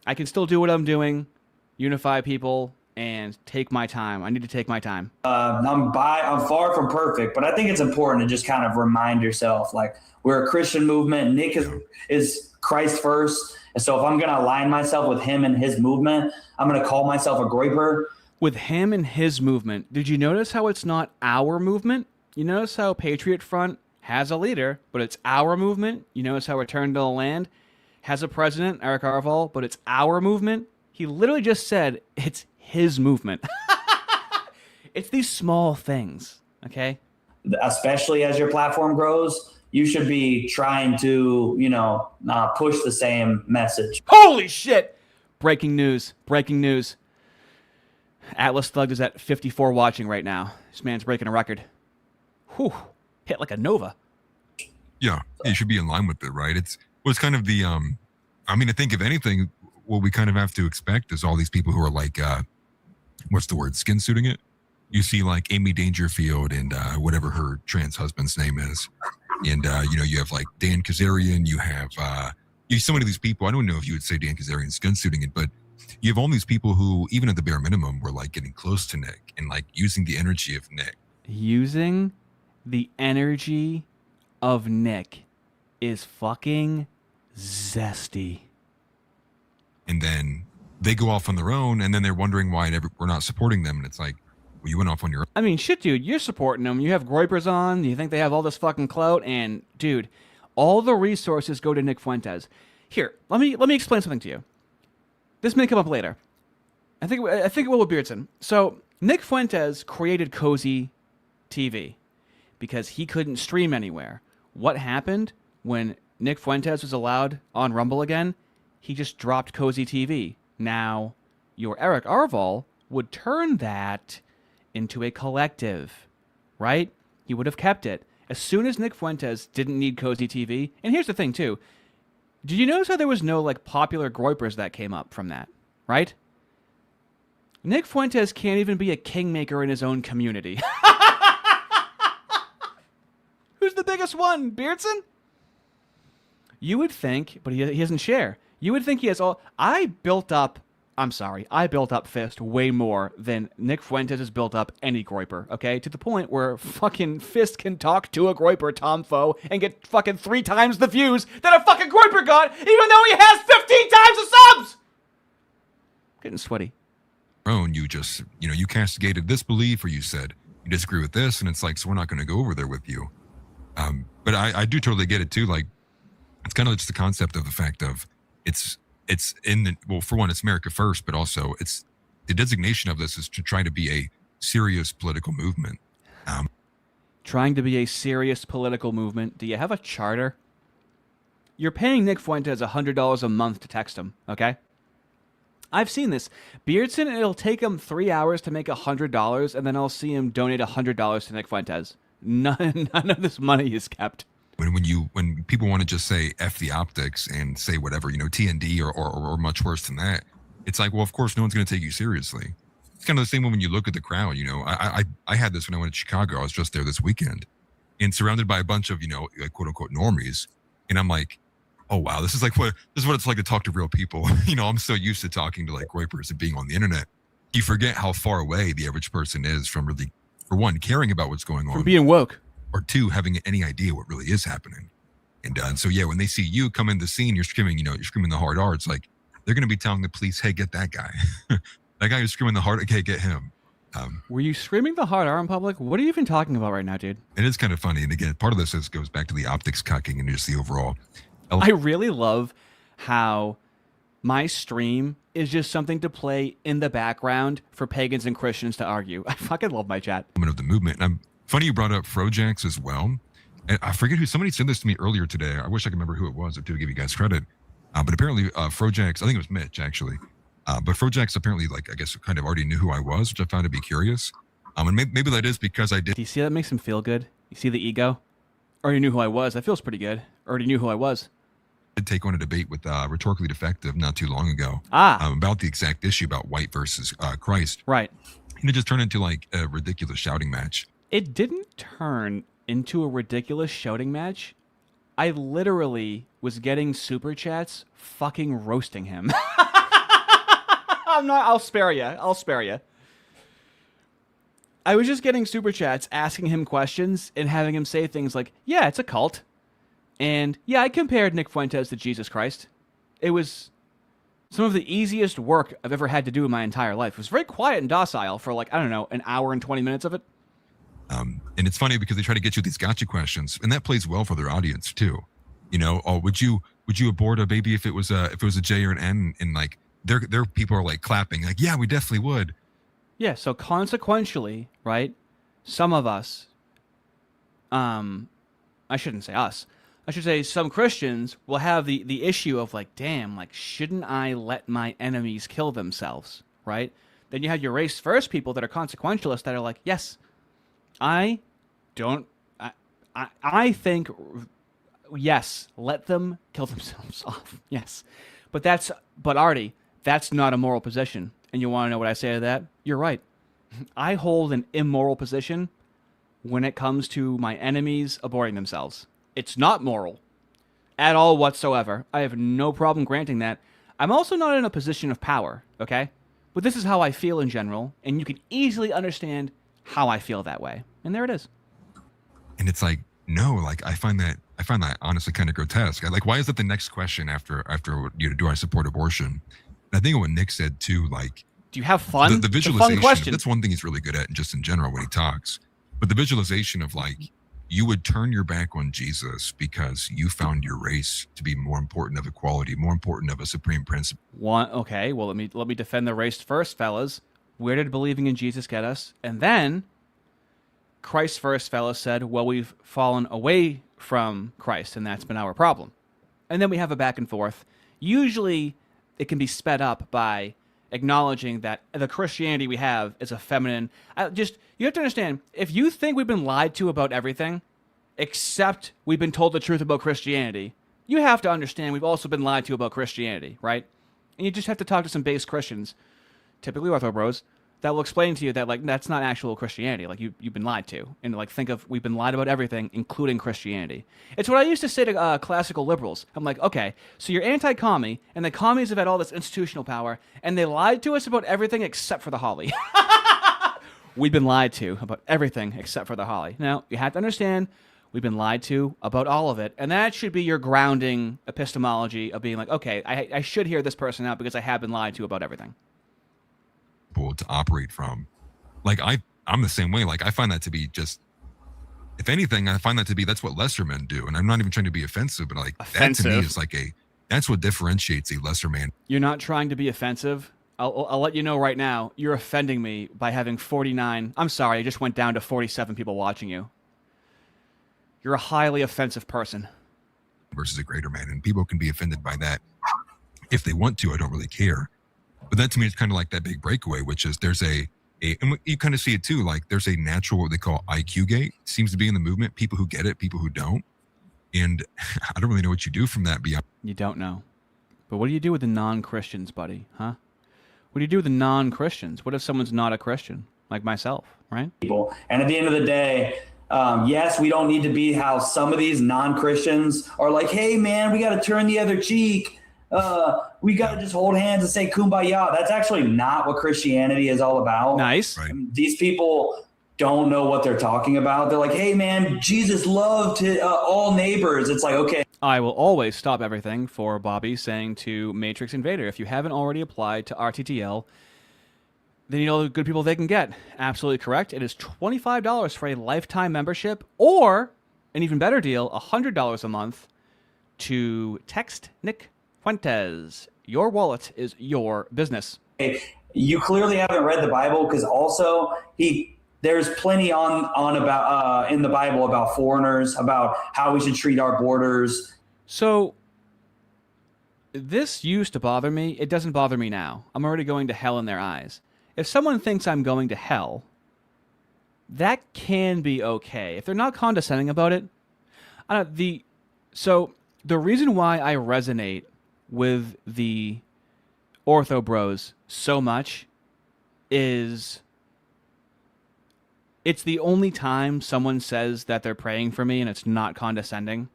I can still do what I'm doing, unify people, and take my time. I need to take my time. I'm far from perfect, but I think it's important to just kind of remind yourself, like, we're a Christian movement. Nick is Christ first. And so if I'm going to align myself with him and his movement, I'm going to call myself a Groyper. With him and his movement, did you notice how it's not our movement? You notice how Patriot Front has a leader, but it's our movement? You notice how Return to the Land has a president, Eric Arval, but it's our movement? He literally just said it's his movement. It's these small things, okay? Especially as your platform grows, you should be trying to, push the same message. Holy shit! Breaking news. Atlas Thug is at 54 watching right now. This man's breaking a record. Whew. Hit like a Nova. Yeah, you should be in line with it, right? It's kind of the, I think if anything, what we kind of have to expect is all these people who are like, what's the word, skin suiting it. You see like Amy Dangerfield and whatever her trans husband's name is, and you have like Dan Kazarian. You have so many of these people. I don't know if you would say Dan Kazarian skin suiting it, but you have all these people who, even at the bare minimum, were like getting close to Nick and like using the energy of Nick. Using the energy of Nick is fucking zesty. And then they go off on their own, and then they're wondering why we're not supporting them. And it's like, well, you went off on your own. I mean, shit, dude, you're supporting them. You have Groypers on. You think they have all this fucking clout, and dude, all the resources go to Nick Fuentes. Here, let me explain something to you. This may come up later. I think it will with Beardson. So Nick Fuentes created Cozy TV because he couldn't stream anywhere. What happened when Nick Fuentes was allowed on Rumble again? He just dropped Cozy TV. Now, your Eric Arval would turn that into a collective, right? He would have kept it. As soon as Nick Fuentes didn't need Cozy TV, and here's the thing too, did you notice how there was no like popular Groypers that came up from that, right? Nick Fuentes can't even be a kingmaker in his own community. Who's the biggest one? Beardson? You would think, but he doesn't share. You would think he has all... I built up Fist way more than Nick Fuentes has built up any Groyper, okay? To the point where fucking Fist can talk to a Groyper, Tom Foe, and get fucking 3 times the views that a fucking Groyper got, even though he has 15 times the subs! Getting sweaty. You just, you castigated this belief, or you said you disagree with this, and it's like, so we're not going to go over there with you. But I do totally get it too. Like, it's kind of just the concept of the fact of it's in the, well, for one, it's America first, but also it's the designation of this is to try to be a serious political movement. Trying to be a serious political movement. Do you have a charter? You're paying Nick Fuentes $100 a month to text him, okay? I've seen this. Beardson, it'll take him 3 hours to make $100, and then I'll see him donate $100 to Nick Fuentes. None of this money is kept. When people want to just say F the optics and say whatever, TND or much worse than that, it's like, well, of course, no one's going to take you seriously. It's kind of the same when you look at the crowd. I had this when I went to Chicago. I was just there this weekend and surrounded by a bunch of, like, quote unquote normies. And I'm like, oh, wow, this is what it's like to talk to real people. I'm so used to talking to like Groypers and being on the internet. You forget how far away the average person is from really, for one, caring about what's going on. From being woke. Or 2, having any idea what really is happening. And so, yeah, when they see you come in the scene, you're screaming, you're screaming the hard R. It's like, they're going to be telling the police, hey, get that guy. That guy who's screaming the hard, okay, get him. Were you screaming the hard R in public? What are you even talking about right now, dude? It is kind of funny. And again, part of this goes back to the optics cucking and just the overall. I really love how my stream is just something to play in the background for pagans and Christians to argue. I fucking love my chat. Of the movement. And funny you brought up Frojax as well. And I forget who, somebody said this to me earlier today. I wish I could remember who it was to give you guys credit. But apparently Frojax, I think it was Mitch actually. But Frojax apparently, like, I guess kind of already knew who I was, which I found to be curious. And maybe that is because I did. Do you see that makes him feel good? You see the ego? Already knew who I was. That feels pretty good. Already knew who I was. I did take on a debate with Rhetorically Defective not too long ago. About the exact issue about white versus Christ. Right. And it just turned into like a ridiculous shouting match. It didn't turn into a ridiculous shouting match. I literally was getting super chats fucking roasting him. I'll spare you. I was just getting super chats asking him questions and having him say things like, yeah, it's a cult. And yeah, I compared Nick Fuentes to Jesus Christ. It was some of the easiest work I've ever had to do in my entire life. It was very quiet and docile for like, I don't know, an hour and 20 minutes of it. And it's funny because they try to get you these gotcha questions, and that plays well for their audience too. Oh, would you abort a baby if it was a J or an N? And like their people are like clapping, like, yeah, we definitely would. Yeah. So consequentially, right? Some of us, I shouldn't say us. I should say some Christians will have the issue of like, damn, like, shouldn't I let my enemies kill themselves, right? Then you have your race first people that are consequentialists that are like, yes, I think, yes, let them kill themselves off. Yes. But Ardy, That's not a moral position. And you want to know what I say to that? You're right. I hold an immoral position when it comes to my enemies aborting themselves. It's not moral at all whatsoever. I have no problem granting that. I'm also not in a position of power, okay? But this is how I feel in general, and you can easily understand how I feel that way. And there it is. And it's like, no, like I find that honestly kind of grotesque. Like, why is that the next question after do I support abortion? And I think what Nick said too, like, do you have fun? The visualization. Fun question. That's one thing he's really good at, just in general when he talks. But the visualization of like, you would turn your back on Jesus because you found your race to be more important of equality, more important of a supreme principle. Okay, well let me defend the race first, fellas. Where did believing in Jesus get us? And then Christ first, fellas, said, well, we've fallen away from Christ, and that's been our problem. And then we have a back and forth. Usually it can be sped up by acknowledging that the Christianity we have is a feminine. You have to understand, if you think we've been lied to about everything, except we've been told the truth about Christianity, you have to understand we've also been lied to about Christianity, right? And you just have to talk to some base Christians, typically Ortho Bros, that will explain to you that, like, that's not actual Christianity. Like, you've been lied to. And, like, think of, we've been lied about everything, including Christianity. It's what I used to say to classical liberals. I'm like, okay, so you're anti-commie, and the commies have had all this institutional power, and they lied to us about everything except for the holly. We've been lied to about everything except for the holly. Now, you have to understand, we've been lied to about all of it, and that should be your grounding epistemology of being like, okay, I should hear this person out because I have been lied to about everything. To operate from. Like, I'm the same way. Like, I find that to be just, if anything, I find that to be, that's what lesser men do. And I'm not even trying to be offensive, but like, offensive. That to me is like that's what differentiates a lesser man. You're not trying to be offensive. I'll let you know right now, you're offending me by having 49. I'm sorry, I just went down to 47 people watching you. You're a highly offensive person. Versus a greater man. And people can be offended by that if they want to. I don't really care. But that to me is kind of like that big breakaway, which is there's and you kind of see it too, like there's a natural, what they call IQ gate, seems to be in the movement, people who get it, people who don't. And I don't really know what you do from that beyond. You don't know. But what do you do with the non-Christians, buddy? Huh? What do you do with the non-Christians? What if someone's not a Christian, like myself, right? And at the end of the day, yes, we don't need to be how some of these non-Christians are like, hey, man, we got to turn the other cheek. We got to just hold hands and say kumbaya. That's actually not what Christianity is all about. Nice. Right. These people don't know what they're talking about. They're like, hey, man, Jesus loved all neighbors. It's like, okay. I will always stop everything for Bobby saying to Matrix Invader, if you haven't already applied to RTTL, then you know the good people they can get. Absolutely correct. It is $25 for a lifetime membership, or an even better deal, $100 a month to text Nick Fuentes. Your wallet is your business. You clearly haven't read the Bible, because also there's plenty on about in the Bible about foreigners, about how we should treat our borders. So this used to bother me. It doesn't bother me now. I'm already going to hell in their eyes. If someone thinks I'm going to hell, that can be okay. If they're not condescending about it. So the reason why I resonate with the Ortho Bros so much is it's the only time someone says that they're praying for me and it's not condescending.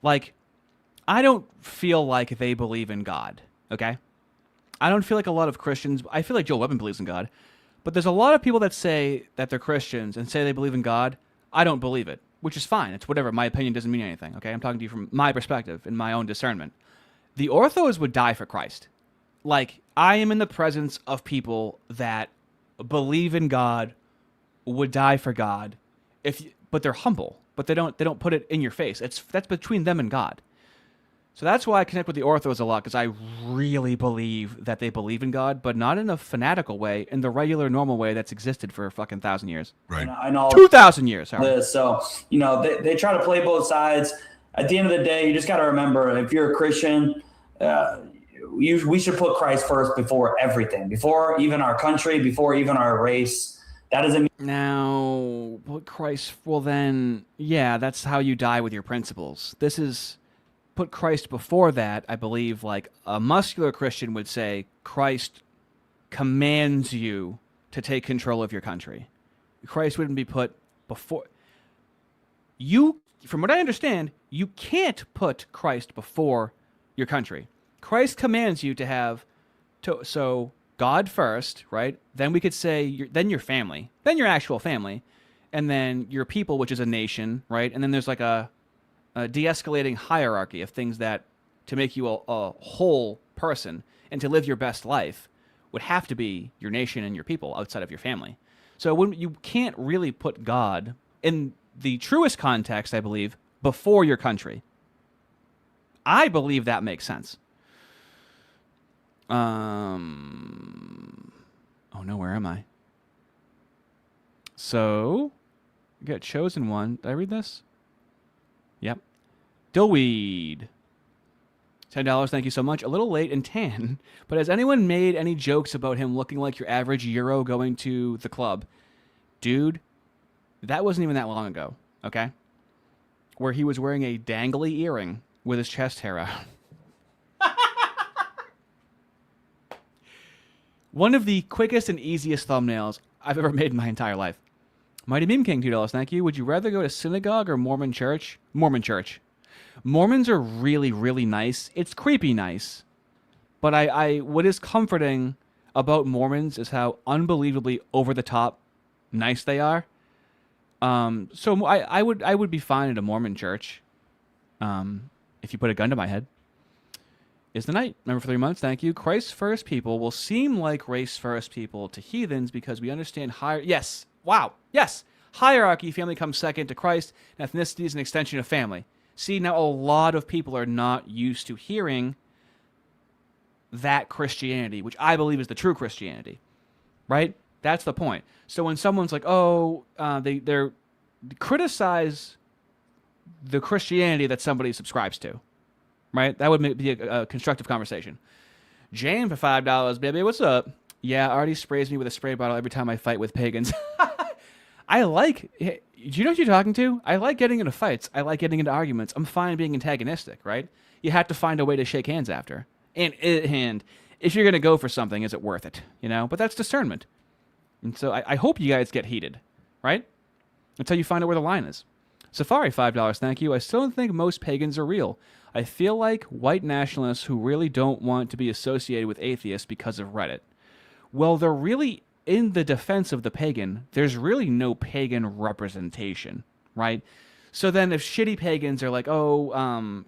Like, I don't feel like they believe in God, okay? I don't feel like a lot of Christians, I feel like Joe Webben believes in God, but there's a lot of people that say that they're Christians and say they believe in God. I don't believe it, which is fine. It's whatever. My opinion doesn't mean anything, okay? I'm talking to you from my perspective and my own discernment. The Orthos would die for Christ. Like, I am in the presence of people that believe in God, would die for God, but they're humble, but they don't put it in your face. That's between them and God. So that's why I connect with the Orthos a lot, because I really believe that they believe in God, but not in a fanatical way, in the regular, normal way that's existed for a fucking 1,000 years. Right. I know 2,000 years. Sorry. this. So, they try to play both sides. At the end of the day, you just got to remember, if you're a Christian, we should put Christ first before everything, before even our country, before even our race. That doesn't mean Now, put Christ, well then, yeah, that's how you die with your principles. put Christ before that, I believe like a muscular Christian would say Christ commands you to take control of your country. Christ wouldn't be put before. You, from what I understand, you can't put Christ before your country. Christ commands you to have, so God first, right? Then we could say, then your family, then your actual family, and then your people, which is a nation, right? And then there's like a de-escalating hierarchy of things that, to make you a whole person and to live your best life, would have to be your nation and your people outside of your family. So when you can't really put God in the truest context, I believe, before your country. I believe that makes sense. Oh no, where am I? So, we got chosen one. Did I read this? Yep. Dillweed. $10, thank you so much. A little late and tan, but has anyone made any jokes about him looking like your average Euro going to the club? Dude, that wasn't even that long ago, okay? Where he was wearing a dangly earring with his chest hair out. One of the quickest and easiest thumbnails I've ever made in my entire life. Mighty Meme King, $2, thank you. Would you rather go to synagogue or Mormon church? Mormon church. Mormons are really, really nice. It's creepy nice. But what is comforting about Mormons is how unbelievably over-the-top nice they are. So I would be fine at a Mormon church. If you put a gun to my head. Is the night. Remember for 3 months, thank you. Christ first people will seem like race first people to heathens because we understand yes. Wow. Yes. Hierarchy, family comes second to Christ, and ethnicity is an extension of family. See, now a lot of people are not used to hearing that Christianity, which I believe is the true Christianity, right? That's the point. So when someone's like, they're criticize the Christianity that somebody subscribes to, right? That would be a constructive conversation. Jane for $5, baby, what's up? Yeah, Ardy sprays me with a spray bottle every time I fight with pagans. Do you know what you're talking to? I like getting into fights. I like getting into arguments. I'm fine being antagonistic, right? You have to find a way to shake hands after. And if you're going to go for something, is it worth it? You know? But that's discernment. And so I hope you guys get heated, right? Until you find out where the line is. Safari, $5, thank you. I still don't think most pagans are real. I feel like white nationalists who really don't want to be associated with atheists because of Reddit. Well, they're really, in the defense of the pagan, there's really no pagan representation, right? So then if shitty pagans are like,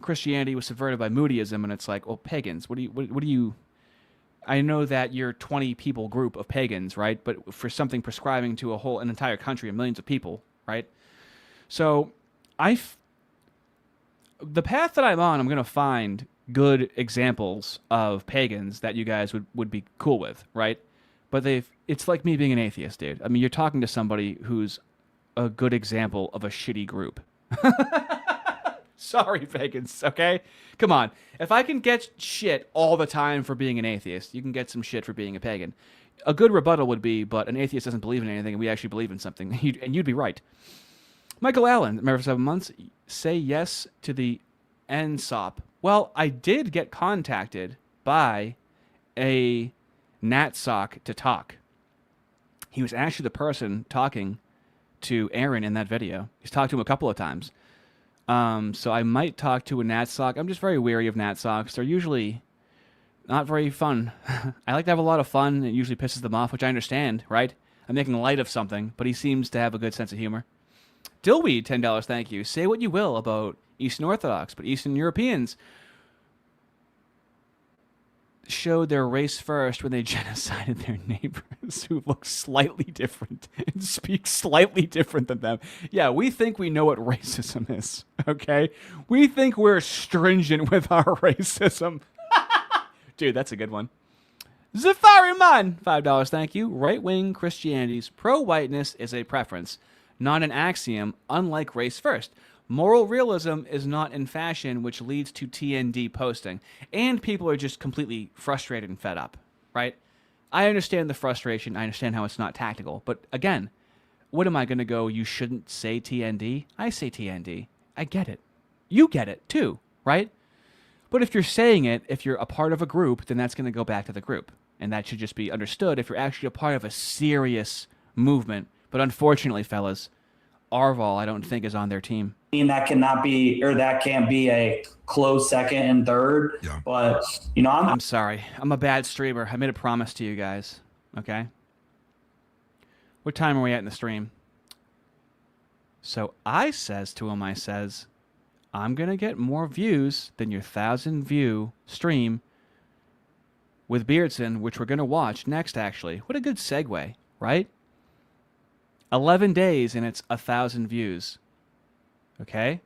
Christianity was subverted by Moodyism, and it's like, well, pagans, what do you... I know that you're 20 people group of pagans, right? But for something prescribing to an entire country of millions of people, right? So the path that I'm on, I'm going to find good examples of pagans that you guys would be cool with, right? But it's like me being an atheist, dude. I mean, you're talking to somebody who's a good example of a shitty group. Sorry, pagans, okay? Come on. If I can get shit all the time for being an atheist, you can get some shit for being a pagan. A good rebuttal would be, but an atheist doesn't believe in anything, and we actually believe in something. And you'd be right. Michael Allen, member for 7 months, say yes to the NSOP. Well, I did get contacted by a NatSoc to talk. He was actually the person talking to Aaron in that video. He's talked to him a couple of times. So I might talk to a NatSoc. I'm just very wary of NatSocs. They're usually not very fun. I like to have a lot of fun. It usually pisses them off, which I understand, right? I'm making light of something, but he seems to have a good sense of humor. Dillweed, $10, thank you. Say what you will about Eastern Orthodox, but Eastern Europeans showed their race first when they genocided their neighbors who look slightly different and speak slightly different than them. Yeah, we think we know what racism is, okay? We think we're stringent with our racism. Dude, that's a good one. Zafari Man, $5, thank you. Right-wing Christianity's pro-whiteness is a preference, not an axiom, unlike race first. Moral realism is not in fashion, which leads to TND posting. And people are just completely frustrated and fed up, right? I understand the frustration. I understand how it's not tactical. But again, what am I going to go, you shouldn't say TND? I say TND. I get it. You get it too, right? But if you're saying it, if you're a part of a group, then that's going to go back to the group. And that should just be understood if you're actually a part of a serious movement. But unfortunately, fellas, Arval, I don't think, is on their team. That cannot be, or that can't be a close second and third. Yeah. But, you know, I'm sorry. I'm a bad streamer. I made a promise to you guys. Okay? What time are we at in the stream? So I says to him, I'm going to get more views than your 1,000-view stream with Beardson, which we're going to watch next, actually. What a good segue, right? 11 days and it's 1,000 views. Okay?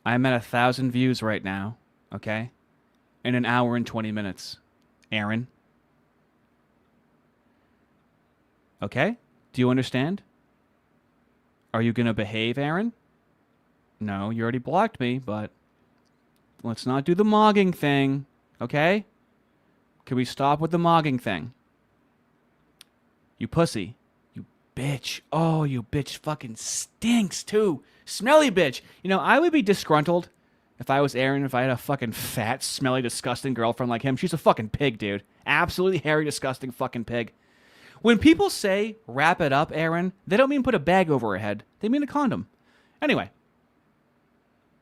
I'm at 1,000 views right now. Okay? In an hour and 20 minutes. Aaron? Okay? Do you understand? Are you going to behave, Aaron? No, you already blocked me, but let's not do the mogging thing, okay? Can we stop with the mogging thing? You pussy. You bitch. Oh, you bitch fucking stinks, too. Smelly bitch. You know, I would be disgruntled if I was Aaron, if I had a fucking fat, smelly, disgusting girlfriend like him. She's a fucking pig, dude. Absolutely hairy, disgusting fucking pig. When people say, wrap it up, Aaron, they don't mean put a bag over her head. They mean a condom. Anyway.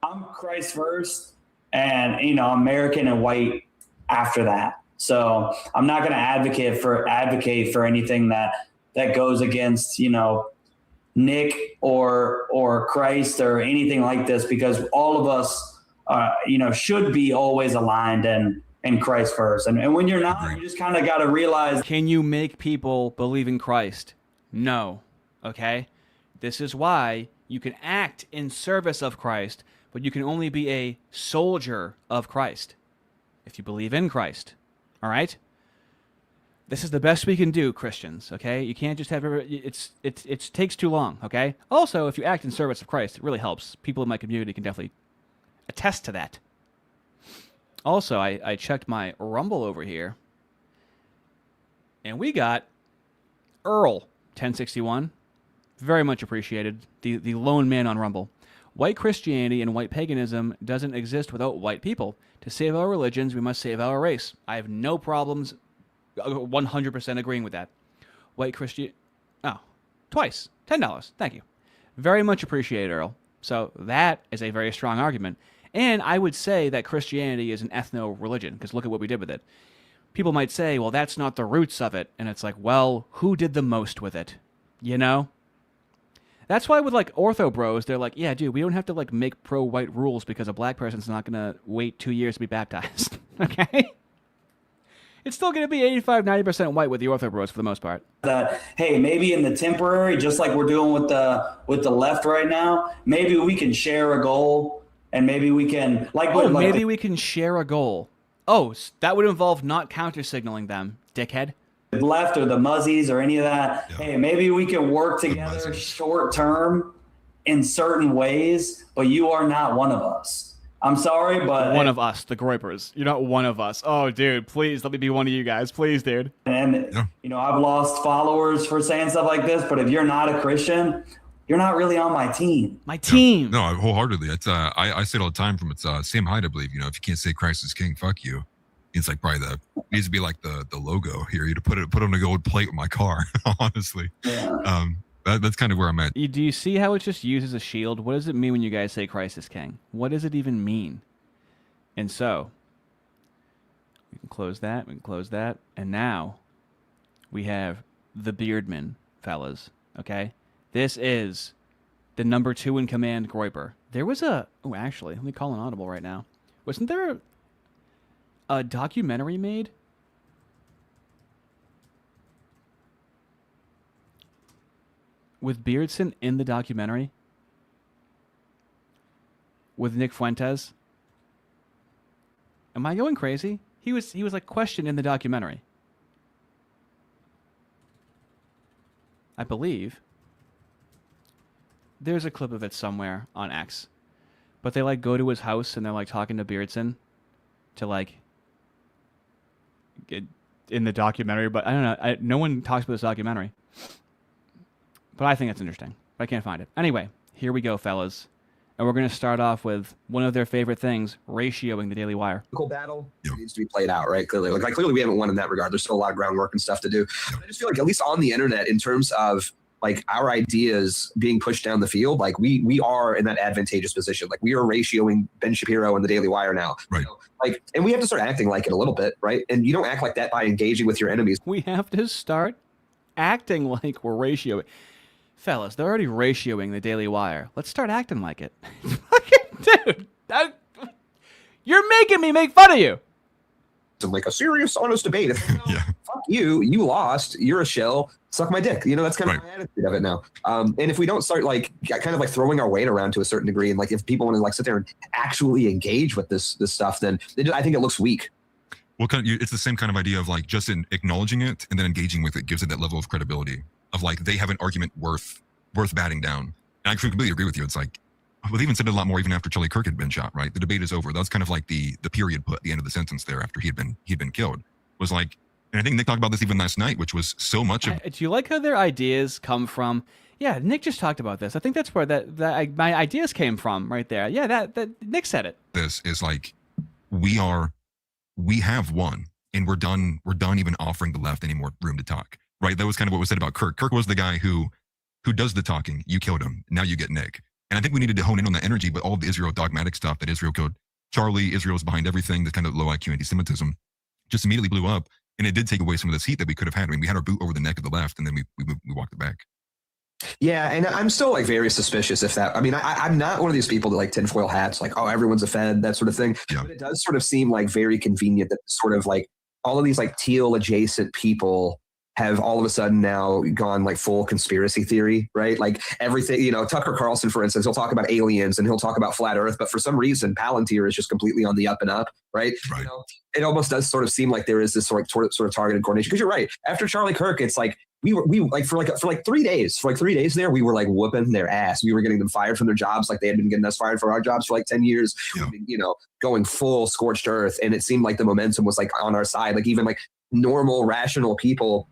I'm Christ first and, you know, American and white after that. So I'm not going to advocate for anything that goes against, you know, Nick or Christ or anything like this, because all of us, you know, should be always aligned and Christ first. And when you're not, you just kind of got to realize. Can you make people believe in Christ? No. Okay? This is why you can act in service of Christ, but you can only be a soldier of Christ if you believe in Christ. All right? This is the best we can do, Christians, okay? You can't just have it takes too long, okay? Also, if you act in service of Christ, it really helps. People in my community can definitely attest to that. Also, I checked my Rumble over here, and we got Earl 1061. Very much appreciated. The lone man on Rumble. White Christianity and white paganism doesn't exist without white people. To save our religions, we must save our race. I have no problems 100% agreeing with that. White Christian... Oh, twice. $10. Thank you. Very much appreciated, Earl. So that is a very strong argument. And I would say that Christianity is an ethno-religion, because look at what we did with it. People might say, well, that's not the roots of it. And it's like, well, who did the most with it? You know? That's why with, like, ortho bros, they're like, yeah, dude, we don't have to, like, make pro-white rules because a black person's not going to wait 2 years to be baptized. Okay? It's still going to be 85-90% white with the ortho bros for the most part. That, hey, maybe in the temporary, just like we're doing with the left right now, maybe we can share a goal, and maybe we can we can share a goal. Oh, that would involve not counter signaling them, dickhead. The left or the muzzies or any of that. Yeah. Hey, maybe we can work together short term in certain ways, but you are not one of us. I'm sorry, but one of us, the Groypers. You're not one of us. Oh, dude, please let me be one of you guys, please, dude. And you know, I've lost followers for saying stuff like this, but if you're not a Christian, you're not really on my team. My team. No, wholeheartedly. It's I say it all the time from its Sam Hyde, I believe. You know, if you can't say Christ is King, fuck you. It's like probably it needs to be like the logo here. You to put on a gold plate with my car. Honestly, yeah. That's kind of where I'm at. Do you see how it just uses a shield? What does it mean when you guys say Christ is King? What does it even mean? And so we can close that. We can close that. And now we have the Beardman, fellas. Okay, this is the number 2 in command Groyper. There was actually, let me call an audible right now. Wasn't there a documentary made with Beardson in the documentary with Nick Fuentes? Am I going crazy? He was like questioned in the documentary, I believe. There's a clip of it somewhere on X, but they like go to his house and they're like talking to Beardson to like get in the documentary, but I don't know. No one talks about this documentary. But I think it's interesting. But I can't find it. Anyway, here we go, fellas. and we're going to start off with one of their favorite things, ratioing the Daily Wire. Battle needs to be played out, right? Clearly, like clearly we haven't won in that regard. There's still a lot of groundwork and stuff to do. But I just feel like at least on the internet, in terms of like our ideas being pushed down the field, like we are in that advantageous position. Like we are ratioing Ben Shapiro and the Daily Wire now. Right. You know? Like, and we have to start acting like it a little bit, right? And you don't act like that by engaging with your enemies. We have to start acting like we're ratioing. Fellas, they're already ratioing the Daily Wire. Let's start acting like it. Fucking dude, you're making me make fun of you. And like a serious, honest debate. It's like, Yeah. fuck you, you lost, you're a shill, suck my dick. You know, that's kind of my attitude of it now. And if we don't start like kind of like throwing our weight around to a certain degree, and like if people want to like sit there and actually engage with this stuff, then I think it looks weak. Well, it's the same kind of idea of like just in acknowledging it and then engaging with it gives it that level of credibility of like they have an argument worth batting down. And I completely agree with you. It's like, well, they even said it a lot more even after Charlie Kirk had been shot, right? The debate is over. That's kind of like the period put at the end of the sentence there after he'd been killed. Was like, and I think Nick talked about this even last night, which was so much of. Do you like how their ideas come from? Yeah, Nick just talked about this. I think that's where my ideas came from right there. Yeah, that Nick said it. This is like, we have won, and we're done even offering the left any more room to talk, right? That was kind of what was said about Kirk. Kirk was the guy who does the talking. You killed him. Now you get Nick. And I think we needed to hone in on that energy, but all of the Israel dogmatic stuff that Israel killed Charlie, Israel's behind everything, the kind of low IQ anti-Semitism just immediately blew up. And it did take away some of this heat that we could have had. I mean, we had our boot over the neck of the left, and then we walked it back. Yeah, and I'm still like very suspicious if that. I mean, I'm not one of these people that like tinfoil hats, like, oh, everyone's a Fed, that sort of thing. Yeah. But it does sort of seem like very convenient that sort of like all of these like teal adjacent people have all of a sudden now gone like full conspiracy theory, right? Like everything, you know, Tucker Carlson, for instance, he'll talk about aliens and he'll talk about flat Earth, but for some reason, Palantir is just completely on the up and up, right? Right. You know, it almost does sort of seem like there is this sort of targeted coordination. Because you're right, after Charlie Kirk, it's like we like for 3 days, there, we were like whooping their ass. We were getting them fired from their jobs, like they had been getting us fired for our jobs for like 10 years. Yeah. You know, going full scorched earth, and it seemed like the momentum was like on our side. Like even like normal, rational people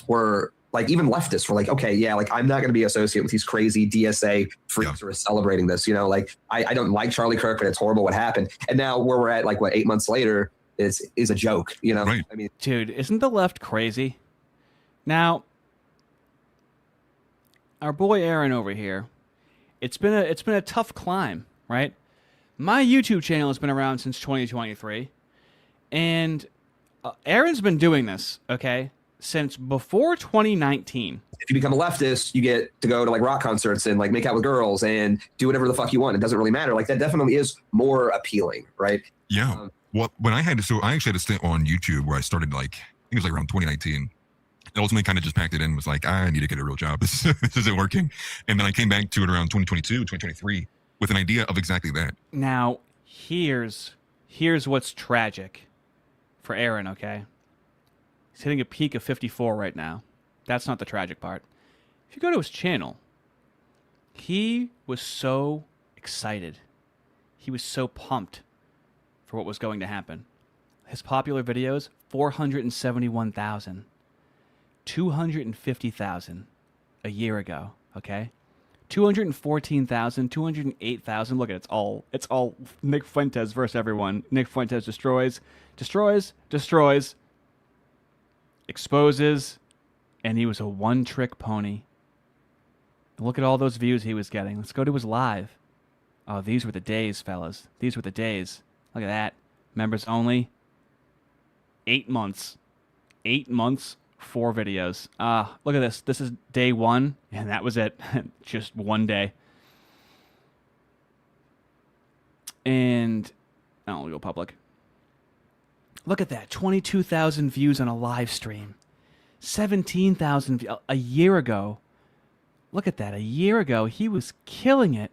were like, even leftists were like, okay, yeah, like I'm not going to be associated with these crazy DSA freaks who are celebrating this. You know, like I don't like Charlie Kirk, but it's horrible what happened. And now where we're at, like what, 8 months later, is a joke. You know, Right. I mean, Dude, isn't the left crazy? Now, our boy Aaron over here, it's been a tough climb, right? My YouTube channel has been around since 2023, and Aaron's been doing this, okay, since before 2019. if you become a leftist, you get to go to like rock concerts and like make out with girls and do whatever the fuck you want. It doesn't really matter. Like that definitely is more appealing, right? Yeah. Well, when I actually had a stint on YouTube where I started like, I think it was like around 2019. And ultimately kind of just packed it in and was like, I need to get a real job. This isn't working. And then I came back to it around 2022, 2023 with an idea of exactly that. Now, here's what's tragic for Aaron, okay? He's hitting a peak of 54 right now. That's not the tragic part. If you go to his channel, he was so excited. He was so pumped for what was going to happen. His popular videos, 471,000. 250,000 a year ago, okay? 214,000, 208,000. Look at it, it's all Nick Fuentes versus everyone. Nick Fuentes destroys, exposes, and he was a one-trick pony. Look at all those views he was getting. Let's go to his live. Oh, these were the days, fellas. These were the days. Look at that. Members only. 8 months. 8 months, 4 videos. Look at this. This is day 1, and that was it. Just one day. And I'll go public. Look at that. 22,000 views on a live stream. 17,000 a year ago. Look at that. A year ago, he was killing it.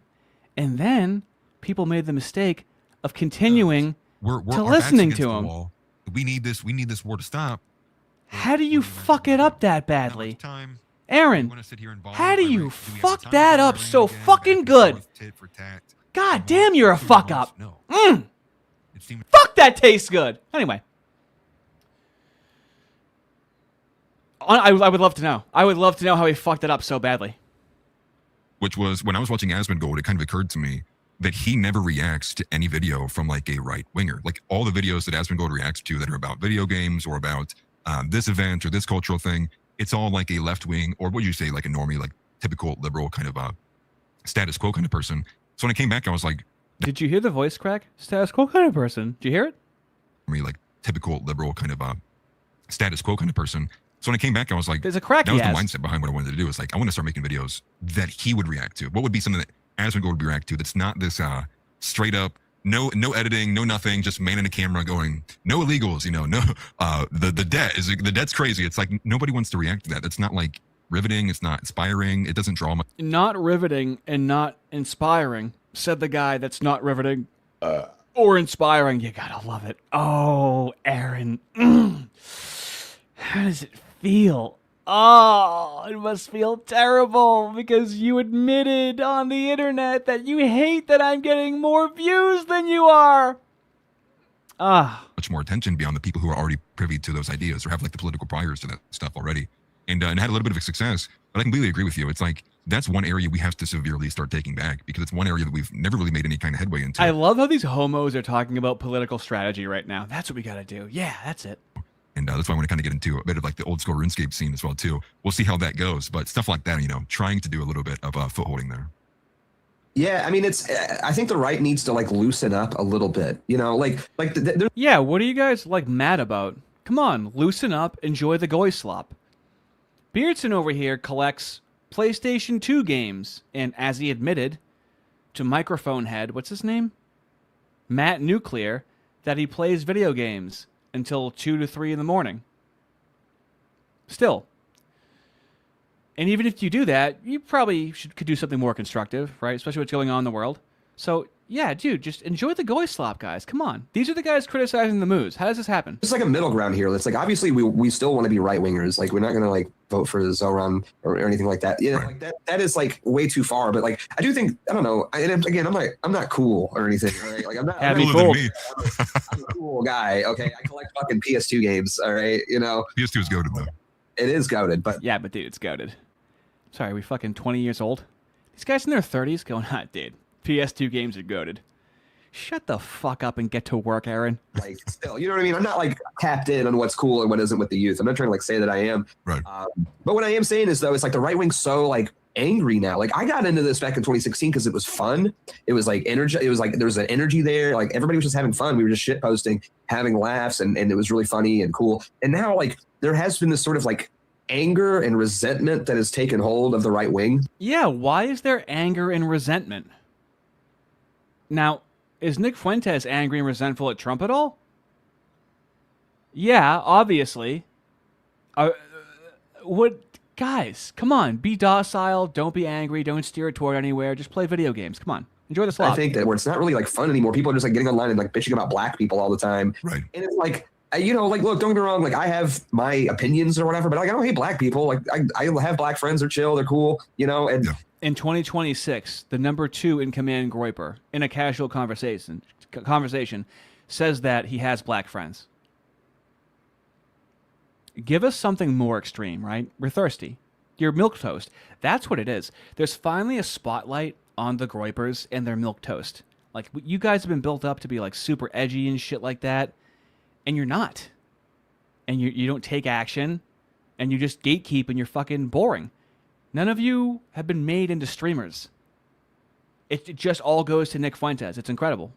And then people made the mistake of continuing We're to our listening backs to against the him. wall. We need this war to stop. How do you fuck it up that badly? Time. Aaron, Want to sit here and how do volunteer, you right? Do we have fuck time that to up go so again, back fucking and good? forth, tit for tat? God damn, you're a Two fuck months? up. No. It seemed Fuck, that tastes good. Anyway. I would love to know. I would love to know how he fucked it up so badly. which was when I was watching Asmongold, it kind of occurred to me that he never reacts to any video from like a right winger. Like all the videos that Asmongold reacts to that are about video games or about this event or this cultural thing, it's all like a left wing, or what you say, like a normie, like typical liberal kind of status quo kind of person. So when I came back, I was like, did you hear the voice crack? Status quo kind of person. Did you hear it? Like typical liberal kind of status quo kind of person. So when I came back, I was like, there's a crack. That was the mindset behind what I wanted to do. It's like, I want to start making videos that he would react to. What would be something that Asmongold would react to that's not this straight up, no editing, no nothing, just man in a camera going, no illegals, no, the debt's crazy. It's like nobody wants to react to that. It's not like riveting. It's not inspiring. It doesn't draw much. Not riveting and not inspiring, said the guy that's not riveting or inspiring. You gotta love it. Oh, Aaron. How does it feel? Oh, it must feel terrible because you admitted on the internet that you hate that I'm getting more views than you are. Much more attention beyond the people who are already privy to those ideas or have like the political priors to that stuff already. And had a little bit of success, but I completely agree with you. It's like, that's one area we have to severely start taking back because it's one area that we've never really made any kind of headway into. I love how these homos are talking about political strategy right now. That's what we got to do. Yeah, that's it. And that's why I want to kind of get into a bit of like the old school RuneScape scene as well too. We'll see how that goes, but stuff like that, trying to do a little bit of footholding there. Yeah, I mean, I think the right needs to like loosen up a little bit, yeah, what are you guys like mad about? Come on, loosen up, enjoy the goy slop. Beardson over here collects PlayStation 2 games, and as he admitted to Microphone Head, what's his name? Matt Nuclear, that he plays video games until 2 to 3 in the morning. Still. And even if you do that, you probably could do something more constructive, right? Especially what's going on in the world. So, yeah, dude, just enjoy the goy slop, guys. Come on. These are the guys criticizing the moves. How does this happen? It's like a middle ground here. It's like, obviously, we still want to be right-wingers. Like, we're not going to, like, vote for Zoran or anything like that. Yeah, like that is, like, way too far. But, like, I do think, I don't know. And again, I'm not cool or anything. Right? Like, I'm not cooler than me. I'm a cool guy, okay? I collect fucking PS2 games, all right? PS2 is goated, though. It is goated, but... Yeah, but, dude, it's goated. Sorry, are we fucking 20 years old? These guys in their 30s going, dude, PS2 games are goated. Shut the fuck up and get to work, Aaron. Like, still, you know what I mean? I'm not like tapped in on what's cool and what isn't with the youth. I'm not trying to like say that I am. Right. But what I am saying is though, it's like the right wing's so like angry now. Like I got into this back in 2016 because it was fun. It was like energy. It was like there was an energy there. Like everybody was just having fun. We were just shit posting, having laughs, and it was really funny and cool. And now like there has been this sort of like anger and resentment that has taken hold of the right wing. Yeah, why is there anger and resentment? Now, is Nick Fuentes angry and resentful at Trump at all? Yeah, obviously. Guys, come on. Be docile. Don't be angry. Don't steer it toward anywhere. Just play video games. Come on. Enjoy the slop. I think that where it's not really like fun anymore. People are just like getting online and like bitching about black people all the time. Right. And it's like, like, look, don't get me wrong. Like, I have my opinions or whatever, but like, I don't hate black people. Like, I have black friends. They're chill. They're cool. And in 2026, the number 2 in command Groyper, in a casual conversation, says that he has black friends. Give us something more extreme, right? We're thirsty. You're milquetoast. That's what it is. There's finally a spotlight on the Groypers and their milquetoast. Like, you guys have been built up to be like super edgy and shit like that. And you're not. And you don't take action. And you just gatekeep and you're fucking boring. None of you have been made into streamers. It just all goes to Nick Fuentes. It's incredible.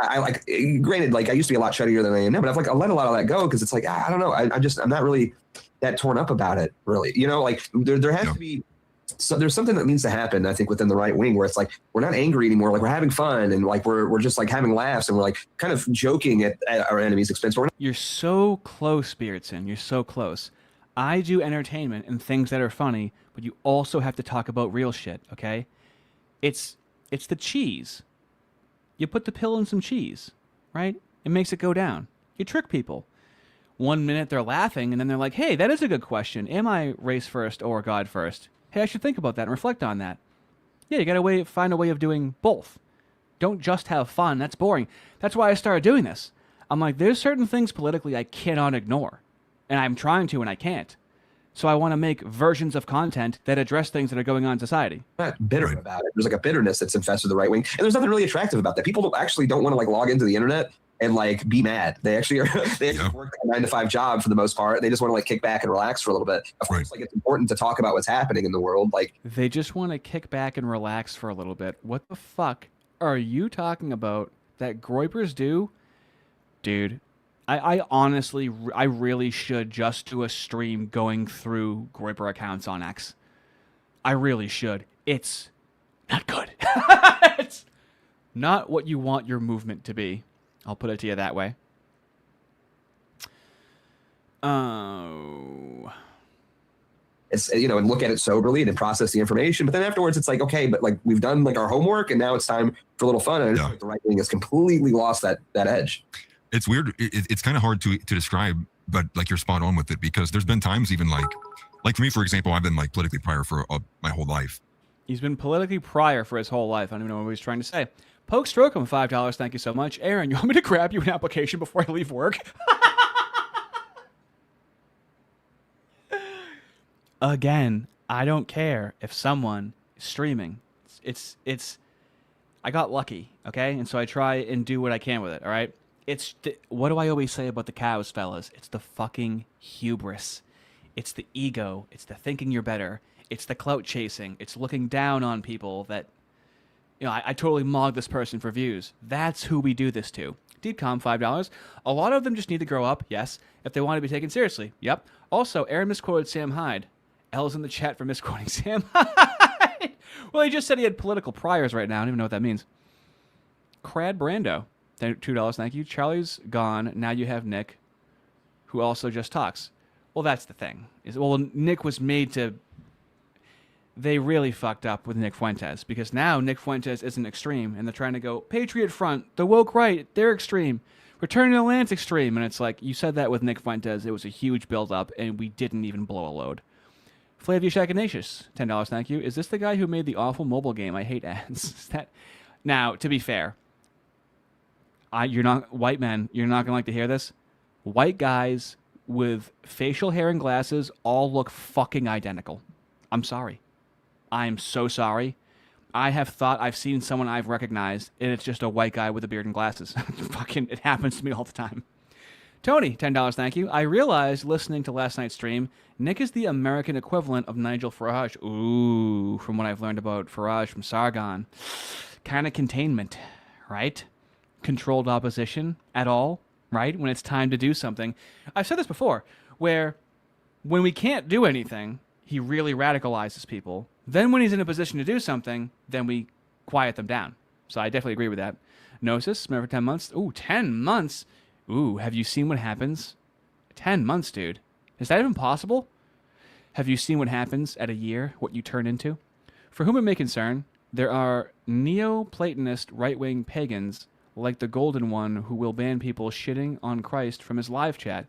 I like, granted, like I used to be a lot shuttier than I am now, but I've like I let a lot of that go because it's like I don't know. I'm not really that torn up about it. Really, like there has to be. So there's something that needs to happen, I think, within the right wing where it's like we're not angry anymore. Like we're having fun and like we're just like having laughs and we're like kind of joking at our enemy's expense. You're so close, Beardson. You're so close. I do entertainment and things that are funny, but you also have to talk about real shit, okay? It's the cheese. You put the pill in some cheese, right? It makes it go down. You trick people. 1 minute they're laughing, and then they're like, hey, that is a good question. Am I race first or God first? Hey, I should think about that and reflect on that. Yeah, you got to find a way of doing both. Don't just have fun. That's boring. That's why I started doing this. I'm like, there's certain things politically I cannot ignore. And I'm trying to, and I can't. So I want to make versions of content that address things that are going on in society. I'm not bitter about it. There's like a bitterness that's infested the right wing, and there's nothing really attractive about that. People don't want to like log into the internet and like be mad. They actually work a 9-to-5 job for the most part. They just want to like kick back and relax for a little bit. Of course, like it's important to talk about what's happening in the world. Like they just want to kick back and relax for a little bit. What the fuck are you talking about that Groypers do? Dude, I honestly, I really should just do a stream going through Groyper accounts on X. I really should. It's not good. It's not what you want your movement to be. I'll put it to you that way. Oh. It's, and look at it soberly and then process the information. But then afterwards, it's like, okay, but like we've done like our homework and now it's time for a little fun. And I just feel like the right wing has completely lost that edge. It's weird. It's kind of hard to describe, but like you're spot on with it, because there's been times even like for me, for example, I've been like politically prior for my whole life. He's been politically prior for his whole life. I don't even know what he's trying to say. Poke Strokum, $5. Thank you so much. Aaron, you want me to grab you an application before I leave work? Again, I don't care if someone is streaming. It's I got lucky, okay? And so I try and do what I can with it, all right? What do I always say about the cows, fellas? It's the fucking hubris. It's the ego. It's the thinking you're better. It's the clout chasing. It's looking down on people that, I totally mogged this person for views. That's who we do this to. Deepcom, $5. A lot of them just need to grow up, yes, if they want to be taken seriously. Yep. Also, Aaron misquoted Sam Hyde. L's in the chat for misquoting Sam Hyde. Well, he just said he had political priors right now. I don't even know what that means. Crad Brando, $2, thank you. Charlie's gone. Now you have Nick, who also just talks. Well, that's the thing. Nick was made to... They really fucked up with Nick Fuentes, because now Nick Fuentes isn't extreme, and they're trying to go, Patriot Front, the woke right, they're extreme. Return to the land's extreme. And it's like, you said that with Nick Fuentes. It was a huge build-up, and we didn't even blow a load. Flavia Shakanatius, $10, thank you. Is this the guy who made the awful mobile game? I hate ads. Now, to be fair, white men, you're not going to like to hear this. White guys with facial hair and glasses all look fucking identical. I'm sorry. I'm so sorry. I have thought I've seen someone I've recognized, and it's just a white guy with a beard and glasses. Fucking, it happens to me all the time. Tony, $10, thank you. I realized listening to last night's stream, Nick is the American equivalent of Nigel Farage. Ooh, from what I've learned about Farage from Sargon. Kind of containment, right? Controlled opposition at all, right? When it's time to do something. I've said this before, where when we can't do anything, he really radicalizes people. Then when he's in a position to do something, then we quiet them down. So I definitely agree with that. Gnosis, remember 10 months? Ooh, 10 months? Ooh, have you seen what happens? 10 months, dude. Is that even possible? Have you seen what happens at a year, what you turn into? For whom it may concern, there are Neoplatonist right-wing pagans like the Golden One who will ban people shitting on Christ from his live chat.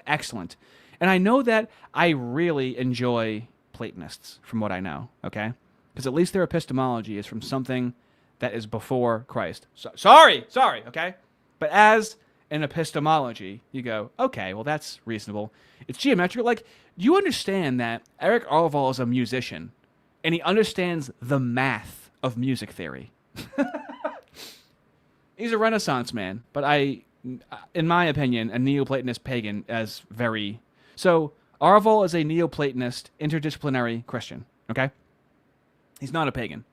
Excellent. And I know that I really enjoy Platonists, from what I know, okay? Because at least their epistemology is from something that is before Christ. Sorry, okay? But as an epistemology, you go, okay, well, that's reasonable. It's geometrical. Like, do you understand that Eric Arval is a musician, and he understands the math of music theory? He's a Renaissance man, but in my opinion, a Neoplatonist pagan as very... So, Arval is a Neoplatonist, interdisciplinary Christian, okay? He's not a pagan.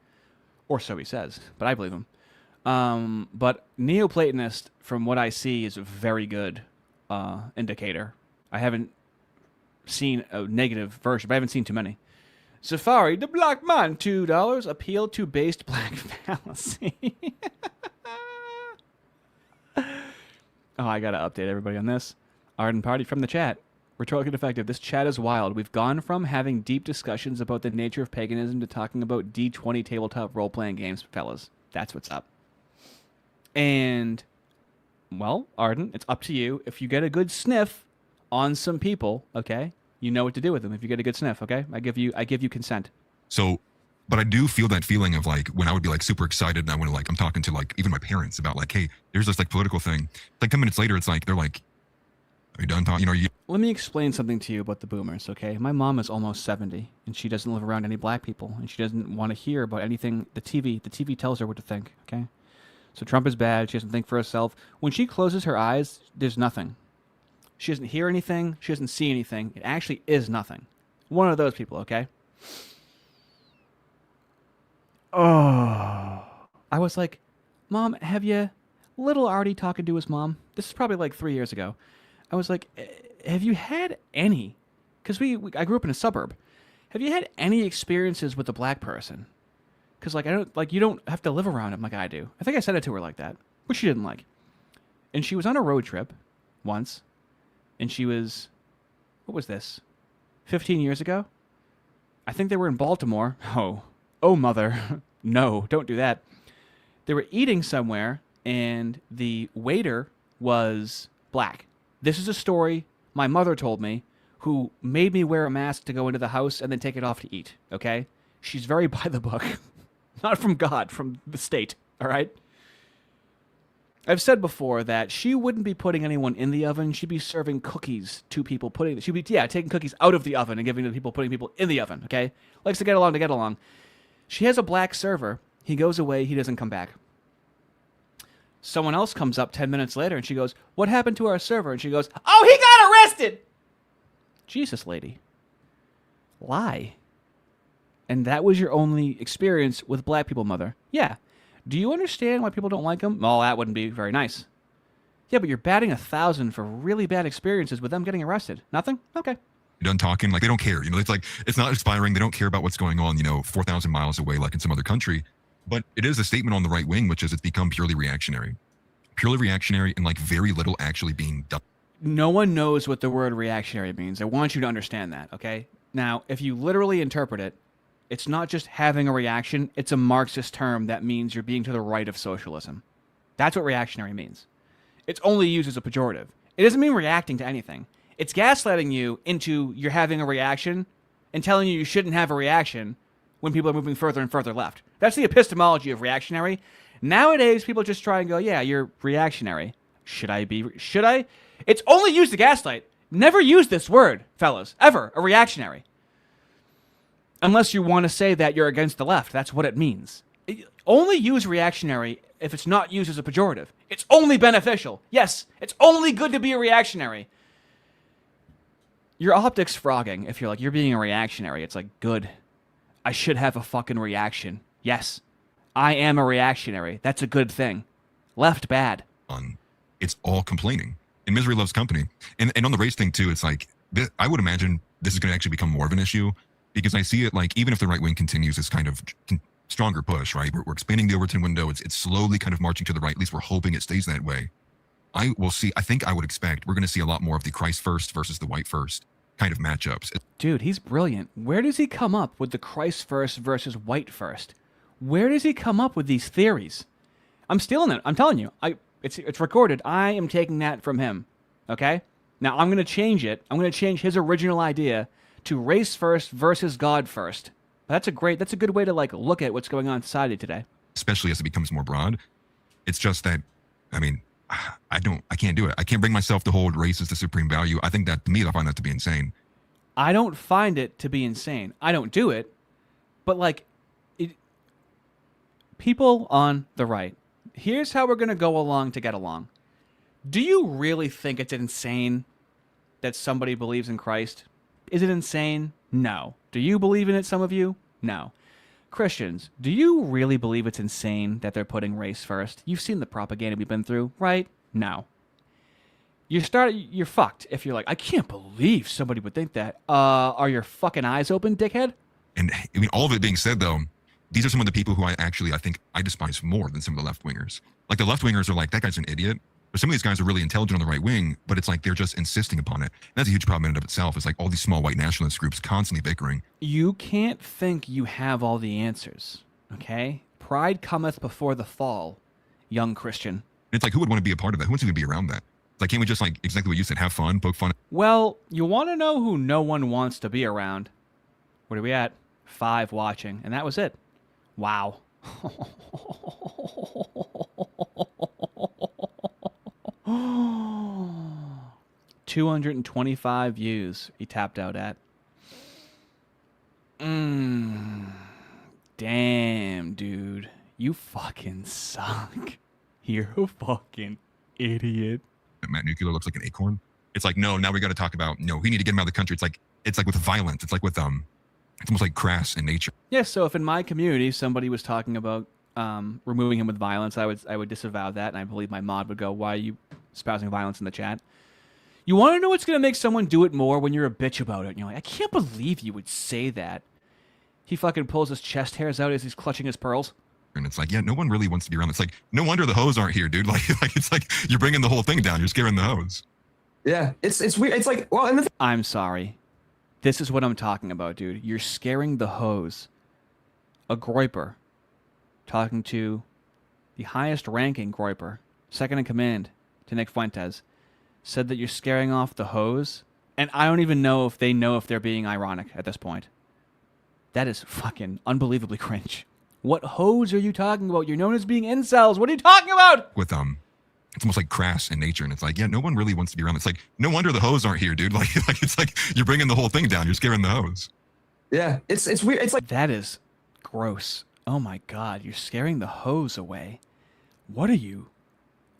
Or so he says, but I believe him. But Neoplatonist, from what I see, is a very good indicator. I haven't seen a negative version, but I haven't seen too many. Safari, the Black Man, $2. Appeal to based black fallacy. Oh, I gotta update everybody on this. Arden Party from the chat. Rhetorically defective. This chat is wild. We've gone from having deep discussions about the nature of paganism to talking about D20 tabletop role-playing games, fellas. That's what's up. And, well, Arden, it's up to you. If you get a good sniff on some people, okay, you know what to do with them. If you get a good sniff, okay, I give you consent. So, but I do feel that feeling of like when I would be like super excited and I want to like, I'm talking to like even my parents about like, hey, there's this like political thing. Like 10 minutes later, it's like, they're like, Are you done talking? Let me explain something to you about the boomers, okay? My mom is almost 70, and she doesn't live around any black people, and she doesn't want to hear about anything. The TV tells her what to think, okay? So Trump is bad. She doesn't think for herself. When she closes her eyes, there's nothing. She doesn't hear anything. She doesn't see anything. It actually is nothing. One of those people, okay? Oh. I was like, Mom, have you... Little Ardy talking to his mom. This is probably like 3 years ago. I was like, have you had any... Because I grew up in a suburb. Have you had any experiences with a black person? Because you don't have to live around them like I do. I think I said it to her like that, which she didn't like. And she was on a road trip once, and she was, what was this, 15 years ago? I think they were in Baltimore. Oh, mother. No, don't do that. They were eating somewhere, and the waiter was black. This is a story my mother told me, who made me wear a mask to go into the house and then take it off to eat, okay? She's very by the book. Not from God, from the state, all right? I've said before that she wouldn't be putting anyone in the oven. She'd be serving cookies to people. She'd be taking cookies out of the oven and giving to people, putting people in the oven, okay? Likes to get along. She has a black server. He goes away. He doesn't come back. Someone else comes up 10 minutes later, and she goes, what happened to our server? And she goes, oh, he got arrested! Jesus, lady. Lie. And that was your only experience with black people, mother. Yeah. Do you understand why people don't like them? Well, that wouldn't be very nice. Yeah, but you're batting 1,000 for really bad experiences with them getting arrested. Nothing? Okay. You're done talking. Like, they don't care. It's not inspiring. They don't care about what's going on, 4,000 miles away, like in some other country. But it is a statement on the right wing, which is it's become purely reactionary. Purely reactionary and like very little actually being done. No one knows what the word reactionary means. I want you to understand that, okay? Now, if you literally interpret it, it's not just having a reaction. It's a Marxist term that means you're being to the right of socialism. That's what reactionary means. It's only used as a pejorative. It doesn't mean reacting to anything. It's gaslighting you into you're having a reaction and telling you shouldn't have a reaction when people are moving further and further left. That's the epistemology of reactionary. Nowadays, people just try and go, yeah, you're reactionary. Should I? It's only used to gaslight. Never use this word, fellas. Ever. A reactionary. Unless you want to say that you're against the left. That's what it means. Only use reactionary if it's not used as a pejorative. It's only beneficial. Yes, it's only good to be a reactionary. Your optics frogging if you're like, you're being a reactionary. It's like, good. I should have a fucking reaction. Yes, I am a reactionary. That's a good thing. Left, bad. It's all complaining. And misery loves company. And on the race thing, too, it's like, I would imagine this is going to actually become more of an issue. Because I see it like, even if the right wing continues this kind of stronger push, right? We're expanding the Overton window. It's slowly kind of marching to the right. At least we're hoping it stays that way. I would expect we're going to see a lot more of the Christ first versus the white first kind of matchups. Dude, he's brilliant. Where does he come up with the Christ first versus white first? Where does he come up with these theories? I'm stealing it. I'm telling you. It's recorded. I am taking that from him. Okay? Now I'm going to change it. I'm going to change his original idea to race first versus God first. That's a good way to like look at what's going on in society today. Especially as it becomes more broad. It's just that, I can't do it. I can't bring myself to hold race as the supreme value. I think that, to me, I find that to be insane. I don't find it to be insane. I don't do it. But like, people on the right, here's how we're going to go along to get along. Do you really think it's insane that somebody believes in Christ? Is it insane? No. Do you believe in it, some of you? No. Christians, do you really believe it's insane that they're putting race first? You've seen the propaganda we've been through, right? No. You're fucked if you're like, I can't believe somebody would think that. Are your fucking eyes open, dickhead? And all of it being said, though, these are some of the people who I think I despise more than some of the left-wingers. Like, the left-wingers are like, that guy's an idiot. But some of these guys are really intelligent on the right wing, but it's like they're just insisting upon it. And that's a huge problem in and of itself. It's like all these small white nationalist groups constantly bickering. You can't think you have all the answers, okay? Pride cometh before the fall, young Christian. And it's like, who would want to be a part of that? Who wants to be around that? It's like, can't we just, like, exactly what you said, have fun, poke fun? Well, you want to know who no one wants to be around? What are we at? 5 watching, and that was it. Wow. 225 views he tapped out at. Damn, dude. You fucking suck. You're a fucking idiot. Matt Nuclear looks like an acorn. It's like, no, now we got to talk about, no, we need to get him out of the country. It's like with violence. It's like with, it's almost like crass in nature. Yeah, so if in my community somebody was talking about removing him with violence, I would disavow that, and I believe my mod would go, why are you espousing violence in the chat? You want to know what's going to make someone do it more? When you're a bitch about it. And you're like, I can't believe you would say that. He fucking pulls his chest hairs out as he's clutching his pearls. And it's like, yeah, no one really wants to be around. It's like, no wonder the hoes aren't here, dude. Like it's like you're bringing the whole thing down. You're scaring the hoes. Yeah, it's weird. It's like, well, and I'm sorry. This is what I'm talking about, dude. You're scaring the hoes. A Groyper talking to the highest ranking Groyper, second in command to Nick Fuentes, said that you're scaring off the hoes, and I don't even know if they're being ironic at this point. That is fucking unbelievably cringe. What hoes are you talking about? You're known as being incels. What are you talking about? With it's almost like crass in nature, and it's like, yeah, no one really wants to be around. It's like, no wonder the hoes aren't here, dude. Like it's like you're bringing the whole thing down. You're scaring the hoes. yeah, it's weird. It's like, That is gross. Oh my god, you're scaring the hoes away. What are you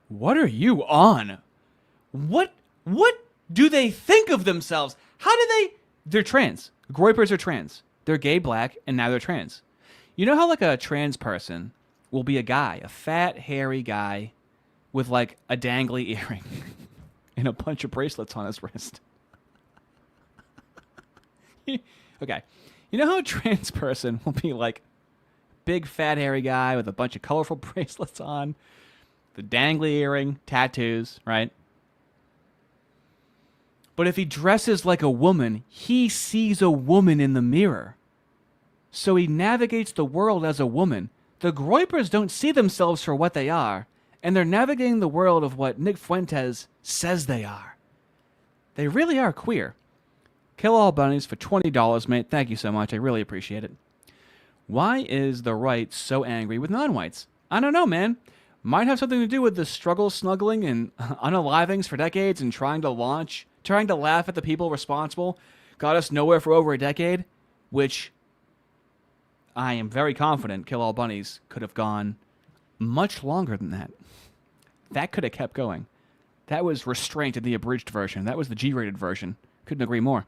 on? What do they think of themselves? How do they? They're trans. Groypers are trans. They're gay, black, and now they're trans. You know how like a trans person will be a guy, a fat, hairy guy with like a dangly earring and a bunch of bracelets on his wrist. Okay. You know how a trans person will be like big, fat, hairy guy with a bunch of colorful bracelets on, the dangly earring, tattoos, right? But if he dresses like a woman, he sees a woman in the mirror. So he navigates the world as a woman. The Groypers don't see themselves for what they are, and they're navigating the world of what Nick Fuentes says they are. They really are queer. Kill all bunnies for $20, mate. Thank you so much. I really appreciate it. Why is the right so angry with non-whites? I don't know, man. Might have something to do with the struggle, snuggling, and unalivings for decades and trying to laugh at the people responsible. Got us nowhere for over a decade, which I am very confident Kill All Bunnies could have gone much longer than that. That could have kept going. That was restraint in the abridged version. That was the G-rated version. Couldn't agree more.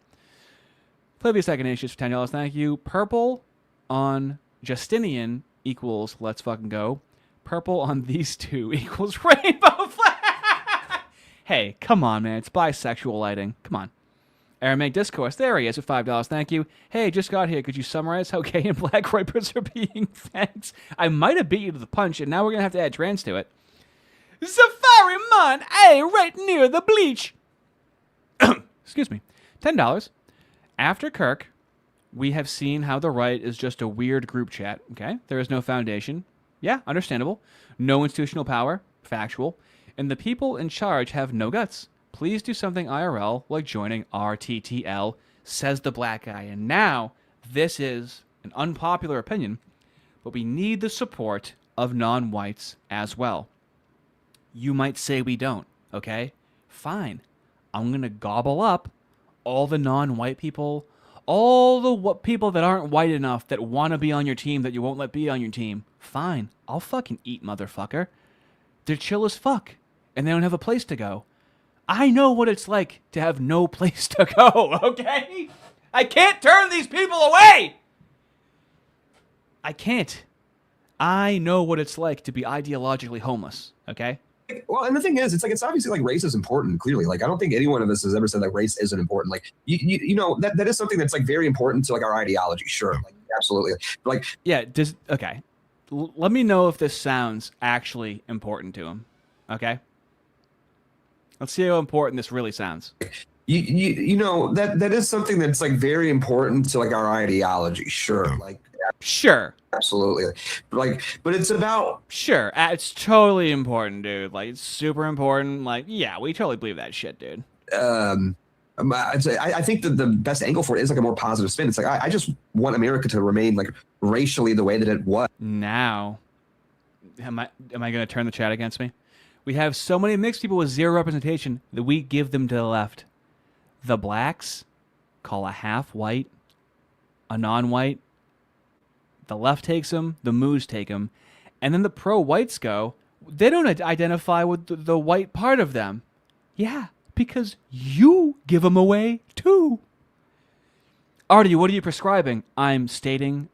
Flavius Ignatius for $10. Thank you. Purple on Justinian equals let's fucking go. Purple on these two equals rainbow flag. Hey, come on, man. It's bisexual lighting. Come on. Aramaic Discourse. There he is with $5. Thank you. Hey, just got here. Could you summarize how gay and black Groypers are being? Thanks. I might have beat you to the punch, and now we're going to have to add trans to it. Safari Man, hey, right near the bleach. Excuse me. $10. After Kirk, we have seen how the right is just a weird group chat. Okay? There is no foundation. Yeah, understandable. No institutional power. Factual. And the people in charge have no guts. Please do something IRL, like joining RTTL, says the black guy. And now, this is an unpopular opinion, but we need the support of non-whites as well. You might say we don't, okay? Fine. I'm going to gobble up all the non-white people, all the people that aren't white enough that want to be on your team that you won't let be on your team. Fine. I'll fucking eat, motherfucker. They're chill as fuck, and they don't have a place to go. I know what it's like to have no place to go, okay? I can't turn these people away! I can't. I know what it's like to be ideologically homeless, okay? Well, and the thing is, it's obviously like race is important. Clearly, like I don't think any one of us has ever said that race isn't important. Like you know that is something that's like very important to like our ideology. Sure, like absolutely. Like yeah, okay. Let me know if this sounds actually important to him. Okay. Let's see how important this really sounds. You know that is something that's like very important to like our ideology. Sure, like sure. Absolutely. But it's about... Sure. It's totally important, dude. Like, it's super important. Like, yeah, we totally believe that shit, dude. I think that the best angle for it is like a more positive spin. It's like, I just want America to remain like racially the way that it was. Now, am I going to turn the chat against me? We have so many mixed people with zero representation that we give them to the left. The blacks call a half white a non-white. The left takes them, the moos take them, and then the pro-whites go, they don't identify with the white part of them. Yeah, because you give them away too. Ardy, what are you prescribing? I'm stating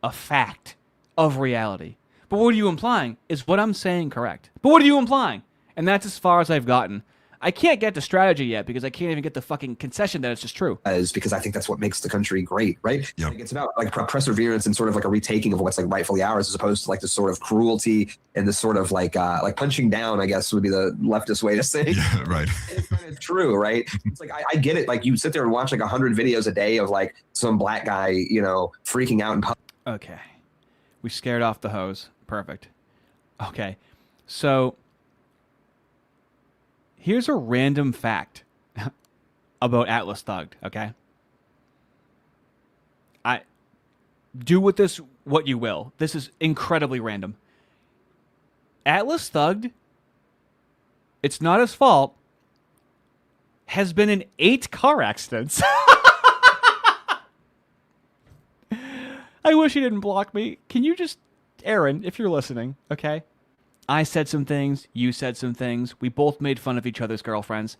a fact of reality. But what are you implying? Is what I'm saying correct? But what are you implying? And that's as far as I've gotten. I can't get to strategy yet because I can't even get the fucking concession that it's just true. Is because I think that's what makes the country great, right? Yep. Like it's about like perseverance and sort of like a retaking of what's like rightfully ours, as opposed to like this sort of cruelty and this sort of like punching down, I guess would be the leftist way to say. Yeah, right. It's kind of true, right? It's like I get it. Like you sit there and watch like 100 videos a day of like some black guy, you know, freaking out in public. Okay. We scared off the hose. Perfect. Okay. So here's a random fact about Atlas Thugged, okay? I do with this what you will. This is incredibly random. Atlas Thugged, it's not his fault, has been in 8 car accidents. I wish he didn't block me. Can you just, Aaron, if you're listening, okay? I said some things, you said some things, we both made fun of each other's girlfriends.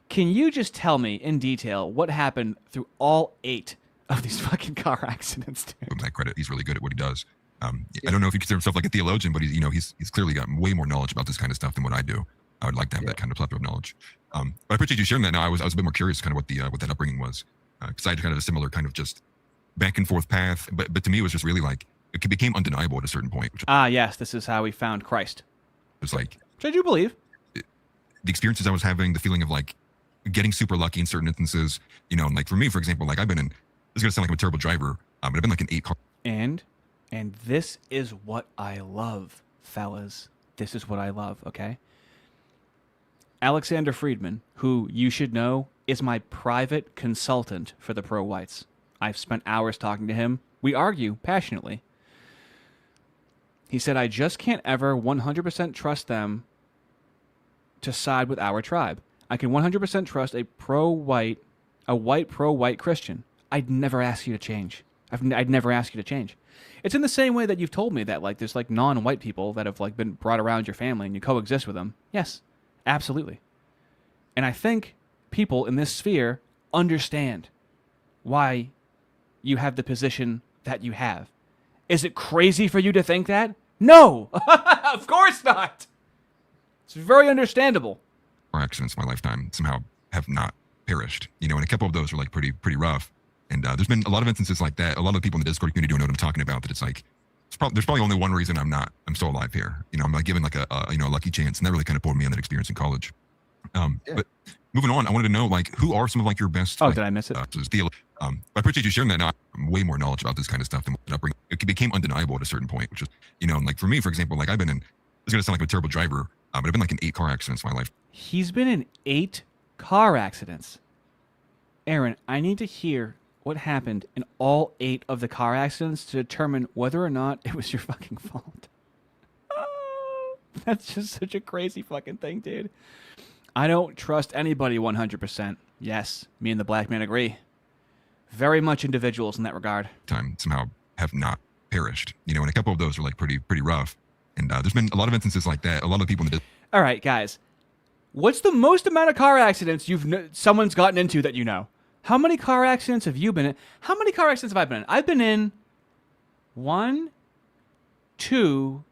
Can you just tell me in detail what happened through all 8 of these fucking car accidents, dude? Give him that credit. He's really good at what he does. I don't know if he considers himself like a theologian, but he's clearly got way more knowledge about this kind of stuff than what I do. I would like to have that kind of plethora of knowledge. But I appreciate you sharing that. Now I was a bit more curious kind of what that upbringing was, because I had kind of a similar kind of just back and forth path. But to me, it was just really like it became undeniable at a certain point. Which Yes, this is how we found Christ. was like, Which I do believe. The experiences I was having, the feeling of like getting super lucky in certain instances, you know, and like for me, for example, like I've been in, this is going to sound like I'm a terrible driver, but I've been like in 8 car. And this is what I love, fellas. This is what I love, okay? Alexander Friedman, who you should know is my private consultant for the pro-whites. I've spent hours talking to him. We argue passionately. He said, I just can't ever 100% trust them to side with our tribe. I can 100% trust a white pro-white Christian. I'd never ask you to change. I'd never ask you to change. It's in the same way that you've told me that like there's like non-white people that have like been brought around your family and you coexist with them. Yes, absolutely. And I think people in this sphere understand why you have the position that you have. Is it crazy for you to think that? No, of course not. It's very understandable. Accidents in my lifetime somehow have not perished, you know, and a couple of those are like pretty rough. And there's been a lot of instances like that. A lot of people in the Discord community don't know what I'm talking about. That it's like there's probably only one reason I'm still alive here. You know, I'm like given like a lucky chance, and that really kind of pulled me in that experience in college. But moving on, I wanted to know like who are some of like your best. Oh, did I miss it? I appreciate you sharing that. Now I have way more knowledge about this kind of stuff than what upbringing. It became undeniable at a certain point, which is, you know, like for me, for example, like I've been in. This is gonna sound like I'm a terrible driver, but I've been like in 8 car accidents in my life. He's been in 8 car accidents. Aaron, I need to hear what happened in all 8 of the car accidents to determine whether or not it was your fucking fault. That's just such a crazy fucking thing, dude. I don't trust anybody 100%. Yes, me and the black man agree. Very much individuals in that regard. Time somehow have not perished, you know, and a couple of those are like pretty rough. And there's been a lot of instances like that. A lot of people in the All right, guys. What's the most amount of car accidents someone's gotten into that you know? How many car accidents have you been in? How many car accidents have I been in? I've been in 1, 2,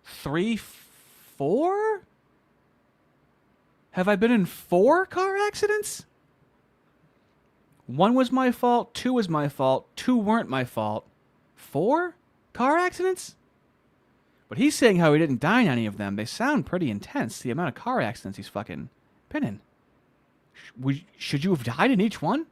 3, 4? Have I been in 4 car accidents? 1 was my fault, 2 was my fault, 2 weren't my fault. 4 car accidents? But he's saying how he didn't die in any of them. They sound pretty intense, the amount of car accidents he's fucking been in. Should you have died in each one?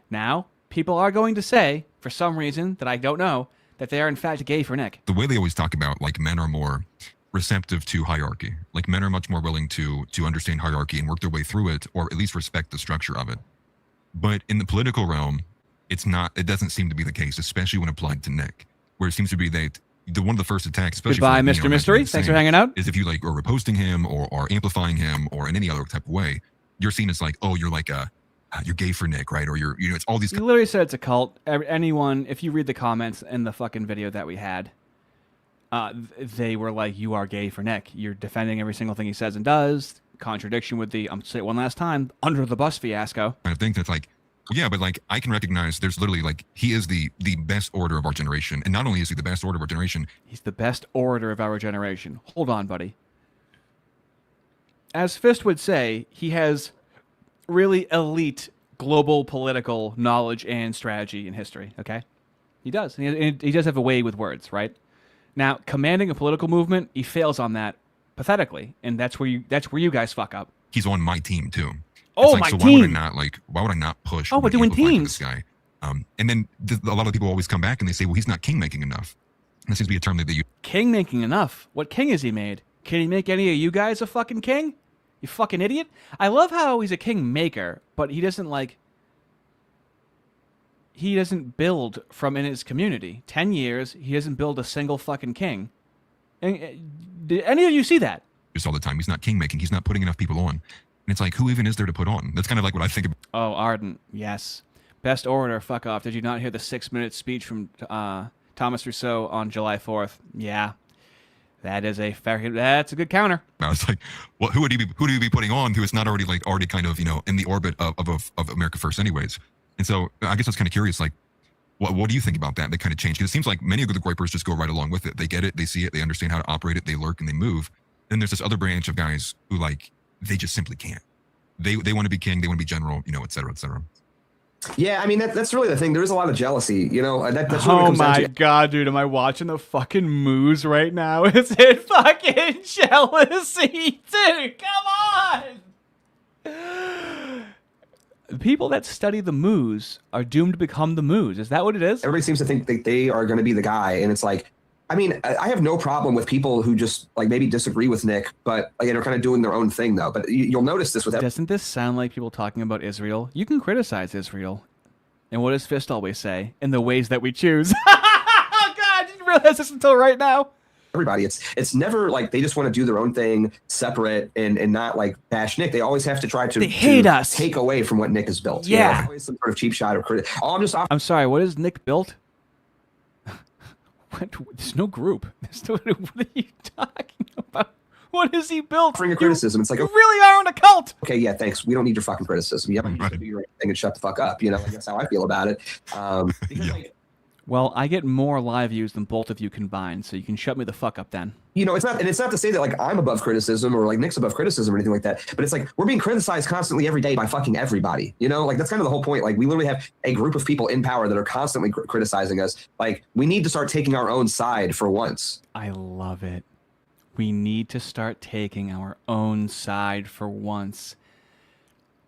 Now, people are going to say, for some reason that I don't know, that they are in fact gay for Nick. The way they always talk about, like, men are more receptive to hierarchy. Like, men are much more willing to understand hierarchy and work their way through it, or at least respect the structure of it. But in the political realm, it doesn't seem to be the case, especially when applied to Nick, where it seems to be that one of the first attacks, especially goodbye, Mr. Mystery. Thanks for hanging out. Is if you like are reposting him or amplifying him or in any other type of way, you're seen as like, oh, you're like you're gay for Nick, right? Or it's all these. He literally said it's a cult. Anyone, if you read the comments in the fucking video that we had, they were like, "You are gay for Nick. You're defending every single thing he says and does." Contradiction with the, I'm say it one last time, under the bus fiasco. Kind of thing that's like, yeah, but like I can recognize there's literally like he is the best orator of our generation, and not only is he the best orator of our generation, he's the best orator of our generation. Hold on, buddy. As Fist would say, he has really elite global political knowledge and strategy and history. Okay, he does. He does have a way with words, right? Now, commanding a political movement, he fails on that pathetically, and that's where you guys fuck up. He's on my team too. Oh, like, my so team. Why would I not push? Oh, we're doing teams. This guy. And then a lot of people always come back and they say, well, he's not king making enough. And that seems to be a term that they use. King making enough? What king has he made? Can he make any of you guys a fucking king? You fucking idiot. I love how he's a king maker, but he doesn't build from in his community. 10 years, he doesn't build a single fucking king. And, did any of you see that? Just all the time. He's not king making. He's not putting enough people on. And it's like, who even is there to put on? That's kind of like what I think about. Oh, Arden, yes. Best orator, fuck off. Did you not hear the 6-minute speech from Thomas Rousseau on July 4th? Yeah. That's a good counter. I was like, well, who would he be putting on who is not already kind of, in the orbit of America First anyways? And so I guess I was kind of curious, like, what do you think about that? They kind of change, because it seems like many of the Groypers just go right along with it. They get it, they see it, they understand how to operate it, they lurk and they move. Then there's this other branch of guys who they just simply can't. They want to be king, they want to be general, et cetera, et cetera. Yeah, I mean that's really the thing. There is a lot of jealousy, That's really oh my god, dude! Am I watching the fucking moose right now? Is it fucking jealousy, dude? Come on! The people that study the moose are doomed to become the moose. Is that what it is? Everybody seems to think that they are going to be the guy, and it's like, I mean, I have no problem with people who just maybe disagree with Nick, but are kind of doing their own thing though. But you'll notice this with Doesn't this sound like people talking about Israel? You can criticize Israel. And what does Fist always say? In the ways that we choose. Oh God, I didn't realize this until right now. Everybody, it's never like they just want to do their own thing separate and not bash Nick. They always have to try to hate us, take away from what Nick has built. Yeah, always some sort of cheap shot or credit. I'm sorry, what is Nick built? There's no group. What are you talking about? What has he built? Offering a criticism. It's like, you really are in a cult. Okay, yeah, thanks. We don't need your fucking criticism. You have to do your thing and shut the fuck up. That's how I feel about it. Well, I get more live views than both of you combined, so you can shut me the fuck up then. It's not to say that I'm above criticism or Nick's above criticism or anything like that, but it's like we're being criticized constantly every day by fucking everybody. That's kind of the whole point. We literally have a group of people in power that are constantly criticizing us. We need to start taking our own side for once. I love it. We need to start taking our own side for once.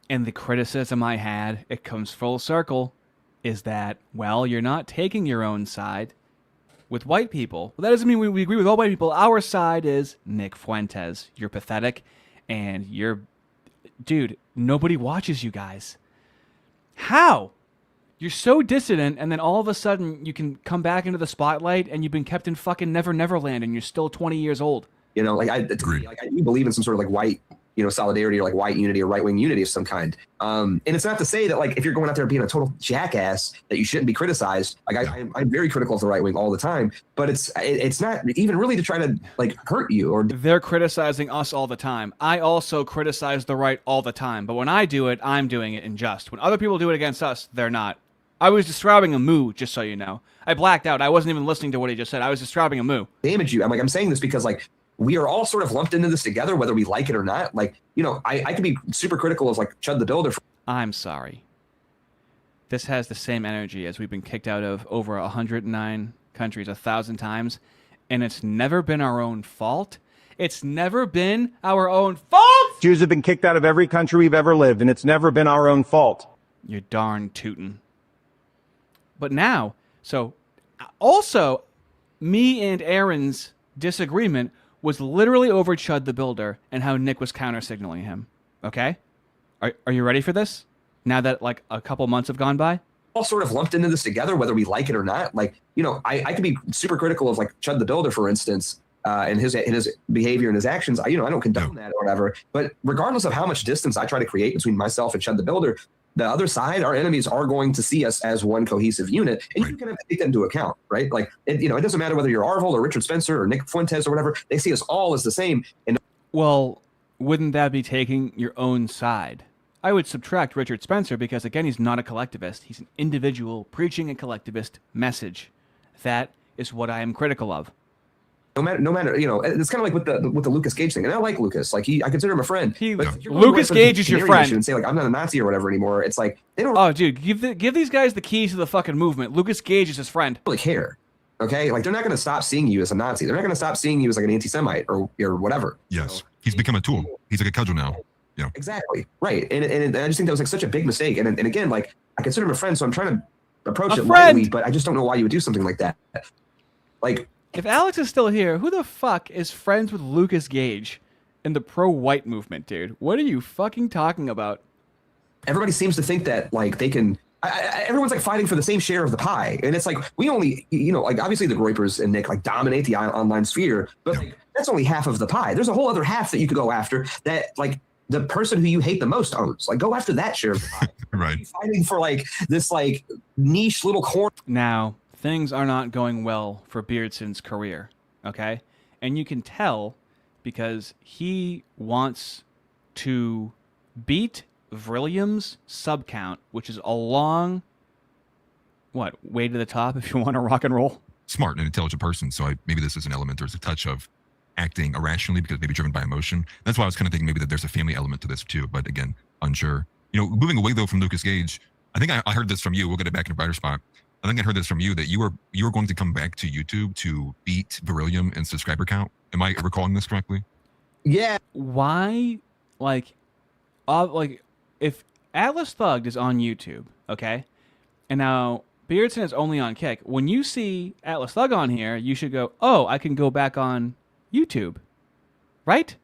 And the criticism I had, it comes full circle, is that, well, you're not taking your own side with white people. Well, that doesn't mean we agree with all white people. Our side is Nick Fuentes. You're pathetic, and dude, nobody watches you guys. How? You're so dissident, and then all of a sudden you can come back into the spotlight, and you've been kept in fucking Neverland, and you're still 20 years old. I do believe in some sort of white, solidarity or white unity or right-wing unity of some kind. And it's not to say that if you're going out there being a total jackass that you shouldn't be criticized. I'm very critical of the right wing all the time, but it's not even really to try to hurt you or. They're criticizing us all the time. I also criticize the right all the time, but when I do it, I'm doing it in just. When other people do it against us, they're not. I was describing a moo, just so you know. I blacked out. I wasn't even listening to what he just said. I was describing a moo. Damage you. I'm saying this because we are all sort of lumped into this together, whether we like it or not. I could be super critical of Chud the Builder. I'm sorry. This has the same energy as we've been kicked out of over 109 countries 1,000 times, and it's never been our own fault. It's never been our own fault! Jews have been kicked out of every country we've ever lived, and it's never been our own fault. You're darn tootin'. But now, so, also, me and Aaron's disagreement was literally over Chud the Builder and how Nick was counter-signaling him. Okay? Are you ready for this? Now that a couple months have gone by? All sort of lumped into this together, whether we like it or not. I could be super critical of Chud the Builder, for instance, and his behavior and his actions. I don't condone that or whatever. But regardless of how much distance I try to create between myself and Chud the Builder, the other side, our enemies are going to see us as one cohesive unit, and you can have to take that into account, right? Like, it doesn't matter whether you're Arvold or Richard Spencer or Nick Fuentes or whatever. They see us all as the same. And well, wouldn't that be taking your own side? I would subtract Richard Spencer because, again, he's not a collectivist. He's an individual preaching a collectivist message. That is what I am critical of. No matter, it's kind of like with the Lucas Gage thing. And I like Lucas. Like, I consider him a friend. Lucas Gage is your friend. And say, like, I'm not a Nazi or whatever anymore. It's like, they don't. Oh, dude, give these guys the keys to the fucking movement. Lucas Gage is his friend. Really care. Okay? Like, they're not going to stop seeing you as a Nazi. They're not going to stop seeing you as like an anti-Semite or whatever. Yes. He's become a tool. He's like a cudgel now. Yeah. Exactly. Right. And I just think that was like such a big mistake. And again, like, I consider him a friend, so I'm trying to approach it lightly, but I just don't know why you would do something like that. Like, if Alex is still here, who the fuck is friends with Lucas Gage in the pro-white movement, dude? What are you fucking talking about? Everybody seems to think that, like, they can... everyone's, like, fighting for the same share of the pie. And it's like, we only... like, obviously the Groypers and Nick, like, dominate the online sphere. But, like, that's only half of the pie. There's a whole other half that you could go after that, like, the person who you hate the most owns. Like, go after that share of the pie. Right. Fighting for, like, this, like, niche little corner. Now, things are not going well for Beardson's career, okay? And you can tell because he wants to beat Vrillium's sub count, which is a long, way to the top if you want to rock and roll. Smart and intelligent person, so maybe this is an element. There's a touch of acting irrationally because maybe driven by emotion. That's why I was kind of thinking maybe that there's a family element to this too, but again, unsure. Moving away though from Lucas Gage, I think I heard this from you. We'll get it back in a brighter spot. I think I heard this from you that you were going to come back to YouTube to beat Beryllium in subscriber count. Am I recalling this correctly? Yeah. Why, if Atlas Thugged is on YouTube, okay, and now Beardson is only on Kick, when you see Atlas Thug on here, you should go, oh, I can go back on YouTube, right?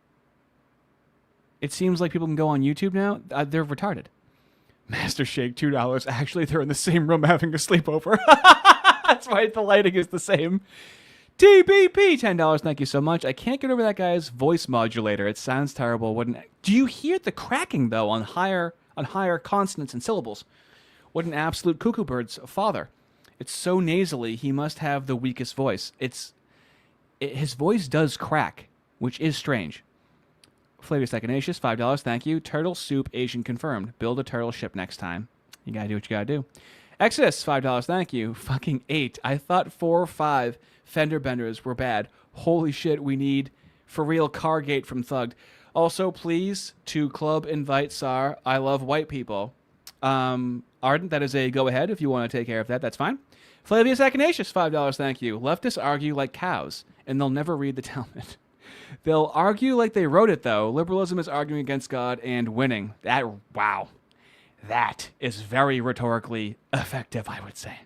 It seems like people can go on YouTube now. They're retarded. Master Shake, $2. Actually, they're in the same room having a sleepover. That's why the lighting is the same. TBP, $10. Thank you so much. I can't get over that guy's voice modulator. It sounds terrible. Do you hear the cracking though on higher consonants and syllables? What an absolute cuckoo bird's father. It's so nasally. He must have the weakest voice. His voice does crack, which is strange. Flavius Echinacea, $5. Thank you. Turtle Soup Asian confirmed. Build a turtle ship next time. You gotta do what you gotta do. Exodus, $5. Thank you. Fucking 8. I thought 4 or 5 fender benders were bad. Holy shit, we need for real Cargate from Thugged. Also, please, to club invite Sar. I love white people. Ardent, that is a go ahead if you want to take care of that. That's fine. Flavius Echinacea, $5. Thank you. Leftists argue like cows, and they'll never read the Talmud. They'll argue like they wrote it, though. Liberalism is arguing against God and winning. Wow. That is very rhetorically effective, I would say.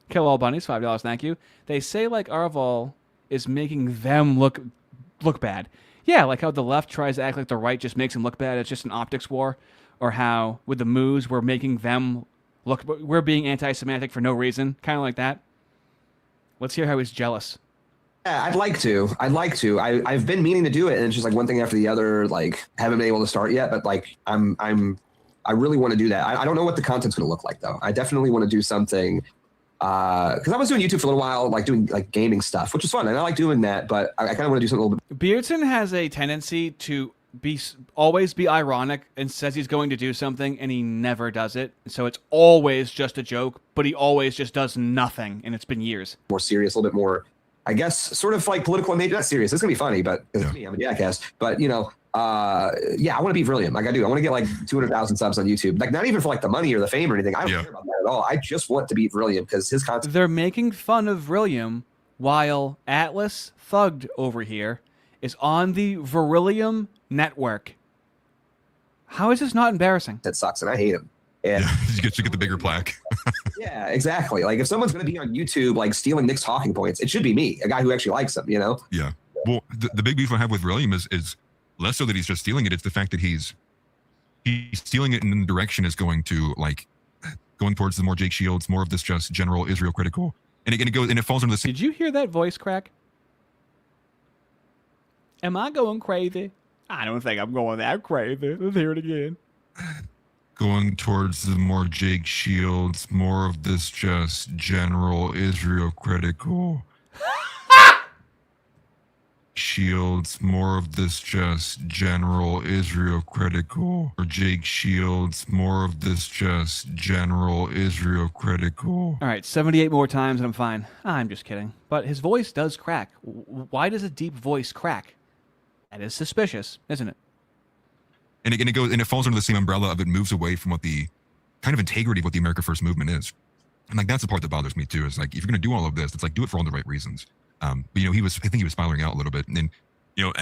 Kill All Bunnies, $5. Thank you. They say like Arval is making them look bad. Yeah, like how the left tries to act like the right just makes them look bad. It's just an optics war. Or how with the moos we're making them look... We're being anti-Semitic for no reason. Kind of like that. Let's hear how he's jealous. Yeah, I'd like to. I've been meaning to do it, and it's just like one thing after the other. Like, haven't been able to start yet, but like I really want to do that. I don't know what the content's going to look like though. I definitely want to do something because I was doing YouTube for a little while, like doing like gaming stuff, which is fun, and I like doing that. But I kind of want to do something a little bit. Beardson has a tendency to always be ironic and says he's going to do something, and he never does it. So it's always just a joke, but he always just does nothing, and it's been years. More serious, a little bit more. I guess sort of like political and maybe not serious. It's gonna be funny, but it's me. I'm a jackass. But I want to beat Brilliant. Like I do. I want to get like 200,000 subs on YouTube. Like not even for like the money or the fame or anything. I don't care about that at all. I just want to beat Brilliant because his content. They're making fun of Brillium while Atlas Thugged over here is on the Virillium network. How is this not embarrassing? That sucks, and I hate him. And you get the bigger plaque. Yeah, exactly. Like if someone's going to be on YouTube, like stealing Nick's talking points, it should be me, a guy who actually likes them. Yeah. Well, the big beef I have with William is less so that he's just stealing it. It's the fact that he's stealing it in the direction is going to like going towards the more Jake Shields, more of this just general Israel critical, and it falls into the. Did you hear that voice crack? Am I going crazy? I don't think I'm going that crazy. Let's hear it again. going towards the more Jake Shields, more of this just general Israel critical. Shields, more of this just general Israel critical. Or Jake Shields, more of this just general Israel critical. All right, 78 more times and I'm fine. I'm just kidding. But his voice does crack. Why does a deep voice crack? That is suspicious, isn't it? And it goes, and it falls under the same umbrella of it moves away from what the kind of integrity of what the America First movement is. And like, that's the part that bothers me too, is like, if you're going to do all of this, it's like, do it for all the right reasons. But, you know, I think he was spiraling out a little bit. And then, you know,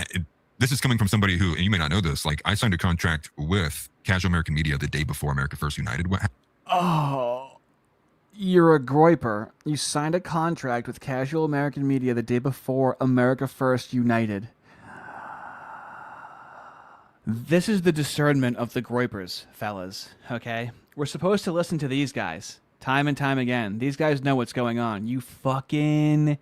this is coming from somebody who, and you may not know this, like, I signed a contract with Casual American Media the day before America First United. Oh, you're a Groyper. You signed a contract with Casual American Media the day before America First United. This is the discernment of the Groypers, fellas, okay? We're supposed to listen to these guys time and time again. These guys know what's going on. You fucking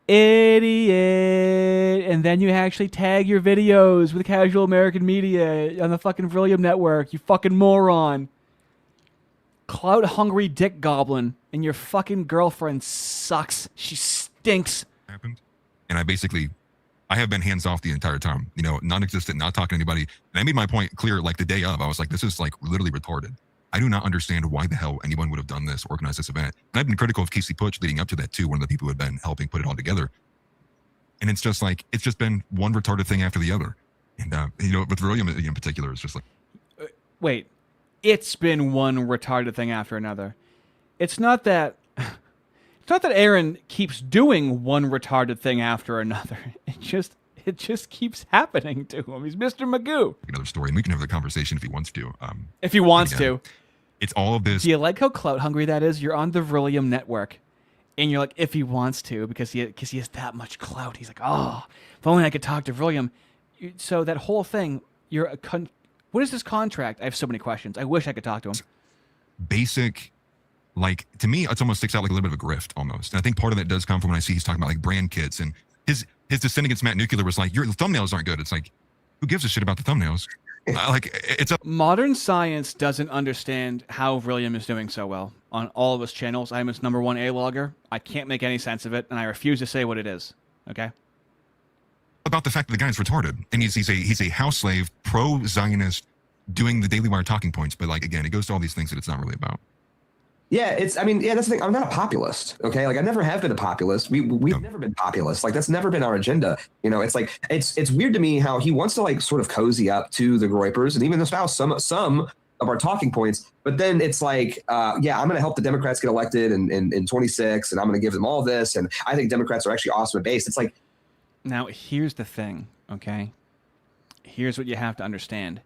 idiot. And then you actually tag your videos with Casual American Media on the fucking Vrillium Network. You fucking moron. Clout-hungry dick goblin. And your fucking girlfriend sucks. She stinks. Happened. And I have been hands off the entire time, you know, non-existent, not talking to anybody. And I made my point clear, like the day of, I was like, this is like literally retarded. I do not understand why the hell anyone would have done this, organized this event. And I've been critical of Casey Putsch leading up to that too, one of the people who had been helping put it all together. And it's just like, it's just been one retarded thing after the other. And, you know, with William in particular, it's just like. Wait, it's been one retarded thing after another. It's not that Aaron keeps doing one retarded thing after another. It just keeps happening to him. He's Mr. Magoo. Another story, and we can have the conversation if he wants to. If he wants to. It's all of this. Do you like how clout hungry that is? You're on the Vrillium Network, and you're like, if he wants to, because he has that much clout. He's like, oh, if only I could talk to Vrillium. So that whole thing, what is this contract? I have so many questions. I wish I could talk to him. Basic, like, to me, it's almost sticks out like a little bit of a grift almost. And I think part of that does come from when I see he's talking about like brand kits, and his dissent against Matt Nuclear was like, your thumbnails aren't good. It's like, who gives a shit about the thumbnails? Modern science doesn't understand how Vrillium is doing so well on all of his channels. I'm its #1 A-logger. I can't make any sense of it, and I refuse to say what it is. Okay? About the fact that the guy's retarded, and he's a house slave, pro-Zionist, doing the Daily Wire talking points. But like, again, it goes to all these things that it's not really about. Yeah, that's the thing. I'm not a populist, okay? Like, I never have been a populist. We've never been populist. Like, that's never been our agenda. You know, it's like, it's weird to me how he wants to, like, sort of cozy up to the Groypers and even espouse some of our talking points. But then it's like, yeah, I'm going to help the Democrats get elected in 26, and I'm going to give them all this. And I think Democrats are actually awesome at base. It's like. Now, here's the thing, okay? Here's what you have to understand.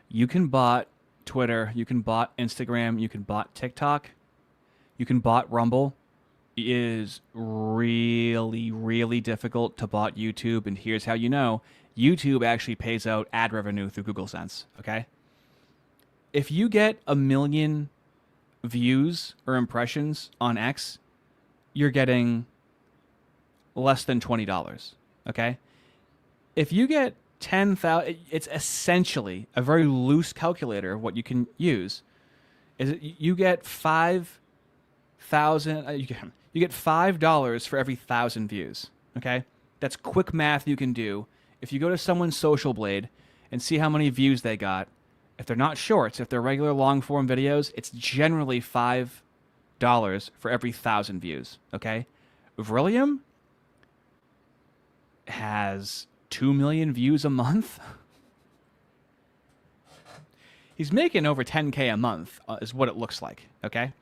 You can bot Twitter, you can bot Instagram, you can bot TikTok. You can bot Rumble. It is really, really difficult to bot YouTube, and here's how you know. YouTube actually pays out ad revenue through Google Sense, okay? If you get 1 million views or impressions on X, you're getting less than $20, okay? If you get 10,000, it's essentially a very loose calculator of what you can use. Is you get 5,000, you get $5 for every 1,000 views. Okay, that's quick math you can do. If you go to someone's social blade and see how many views they got, if they're not shorts, if they're regular long form videos, it's generally $5 for every 1,000 views. Okay, Vrillium has 2 million views a month. He's making over 10K a month, is what it looks like. Okay.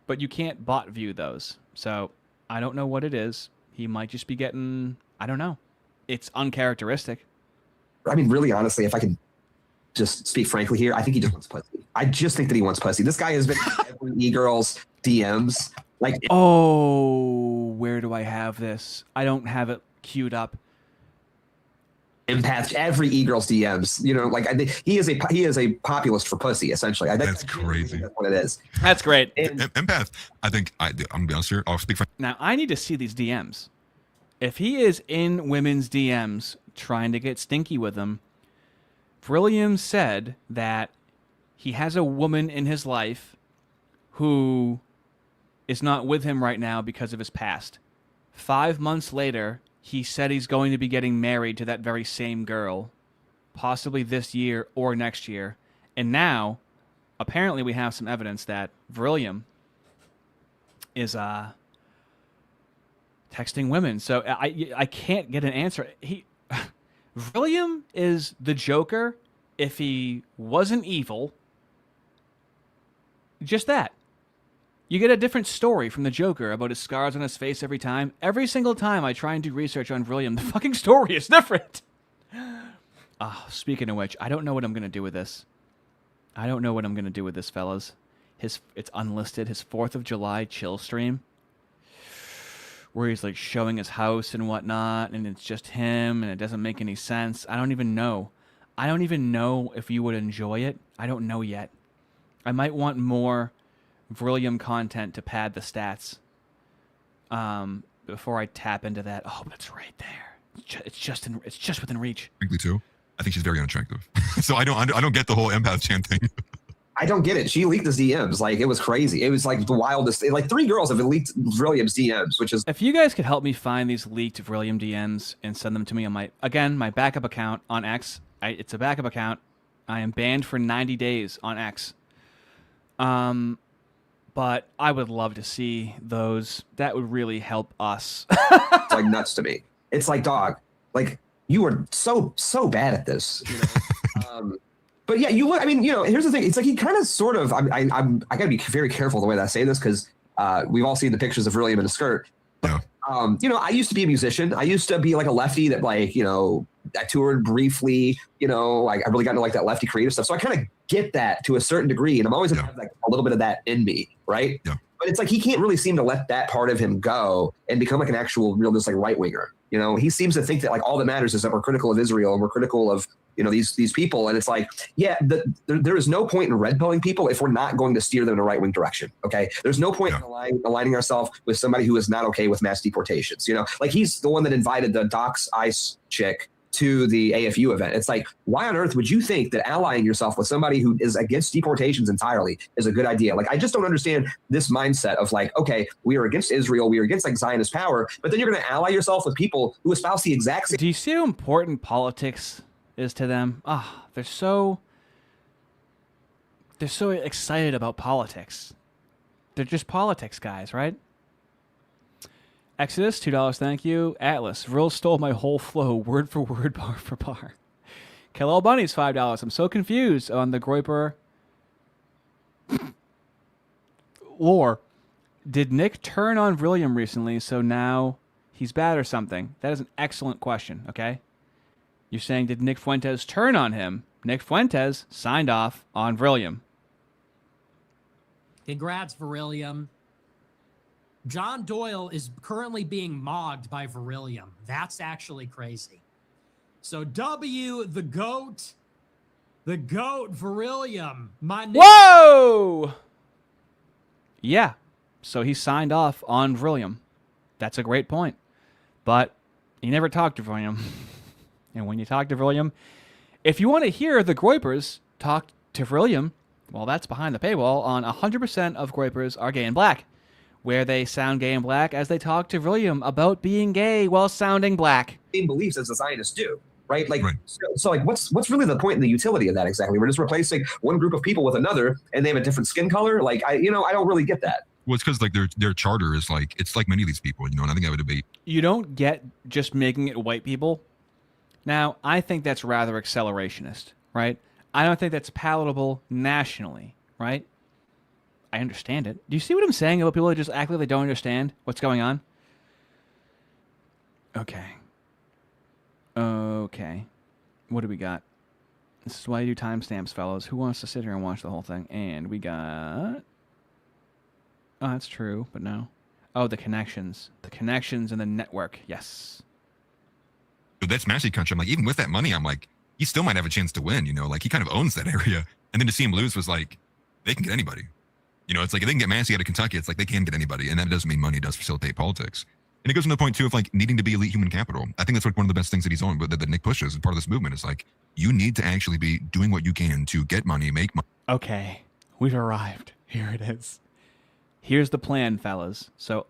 But you can't bot view those. So I don't know what it is. He might just be getting, I don't know. It's uncharacteristic. I mean, really, honestly, if I could just speak frankly here, I think he just wants pussy. I just think that he wants pussy. This guy has been every e-girl's DMs. Like, oh, where do I have this? I don't have it queued up. Empath, every e-girl's DMs. You know, like he is a populist for pussy, essentially. That's crazy. That's what it is. That's great. Empath. I think I'm gonna be honest here. I'll speak for. Now I need to see these DMs. If he is in women's DMs trying to get stinky with them, Vrillium said that he has a woman in his life who is not with him right now because of his past. 5 months later, he said he's going to be getting married to that very same girl, possibly this year or next year. And now, apparently we have some evidence that Virillium is texting women. So I can't get an answer. Virillium is the Joker if he wasn't evil. Just that. You get a different story from the Joker about his scars on his face every time. Every single time I try and do research on Virillium, the fucking story is different. Speaking of which, I don't know what I'm going to do with this. I don't know what I'm going to do with this, fellas. It's unlisted. His 4th of July chill stream, where he's like showing his house and whatnot, and it's just him, and it doesn't make any sense. I don't even know. I don't even know if you would enjoy it. I don't know yet. I might want more Virillium content to pad the stats before I tap into that. Oh, but it's right there. It's just within reach. Frankly, too, I think she's very unattractive. So I don't get the whole empath chant thing. I don't get it. She leaked his DMs. Like, it was crazy. It was like the wildest. Like 3 girls have leaked Virillium's DMs, which is. If you guys could help me find these leaked Virillium DMs and send them to me on my backup account on X. It's a backup account. I am banned for 90 days on X. But I would love to see those. That would really help us. It's like nuts to me. It's like, dog, like you are so bad at this. You know? But yeah, you look. I mean, you know, here's the thing. It's like he kind of sort of. I gotta be very careful the way that I say this because we've all seen the pictures of Virillium in a skirt. Yeah. You know, I used to be a musician. I used to be like a lefty that, like, you know, I toured briefly. You know, like I really got into like that lefty creative stuff. So I kind of get that to a certain degree, and I'm always gonna have like a little bit of that in me, right? Yeah. But it's like he can't really seem to let that part of him go and become like an actual real just like right winger. You know, he seems to think that like all that matters is that we're critical of Israel and we're critical of, you know, these people. And it's like, yeah, there is no point in red pilling people if we're not going to steer them in a right wing direction. Okay. There's no point in aligning ourselves with somebody who is not okay with mass deportations. You know, like he's the one that invited the Docs ICE chick to the AFU event. It's like, why on earth would you think that allying yourself with somebody who is against deportations entirely is a good idea? Like, I just don't understand this mindset of like, okay, we are against Israel, we are against like Zionist power, but then you're going to ally yourself with people who espouse the exact same. Do you see how important politics is to them? They're so excited about politics. They're just politics guys, right? Exodus, $2, thank you. Atlas, Vril stole my whole flow, word for word, bar for bar. Kellel Bunnies, $5. I'm so confused on the Groyper lore. Did Nick turn on Virillium recently, so now he's bad or something? That is an excellent question, okay? You're saying, did Nick Fuentes turn on him? Nick Fuentes signed off on Virillium. Congrats, Virillium. John Doyle is currently being mogged by Virillium. That's actually crazy. So W, the GOAT, Virillium. Whoa! Yeah. So he signed off on Virillium. That's a great point. But he never talked to Virillium. And when you talk to Virillium, if you want to hear the Groypers talk to Virillium, well, that's behind the paywall on 100% of Groypers Are Gay and Black, where they sound gay and black as they talk to Virillium about being gay while sounding black. Same beliefs as the Zionists do, right? Like, so like, what's really the point and the utility of that exactly? We're just replacing one group of people with another, and they have a different skin color. Like, I don't really get that. Well, it's because like their charter is like, it's like many of these people, you know, and I think I would debate. You don't get just making it white people. Now, I think that's rather accelerationist, right? I don't think that's palatable nationally, right? I understand it. Do you see what I'm saying about people that just act like they don't understand what's going on? Okay. What do we got? This is why you do timestamps, fellas. Who wants to sit here and watch the whole thing? And we got... Oh, that's true, but no. Oh, the connections. The connections in the network. Yes. But that's Massey country. I'm like, even with that money, I'm like, he still might have a chance to win, you know? Like, he kind of owns that area. And then to see him lose was like, they can get anybody. You know, it's like if they can get Massey out of Kentucky, it's like they can get anybody. And that doesn't mean money does facilitate politics. And it goes to the point too of like needing to be elite human capital. I think that's like one of the best things that he's on, but that Nick pushes, and part of this movement is like you need to actually be doing what you can to get money, make money. Okay, we've arrived. Here it is. Here's the plan, fellas. So,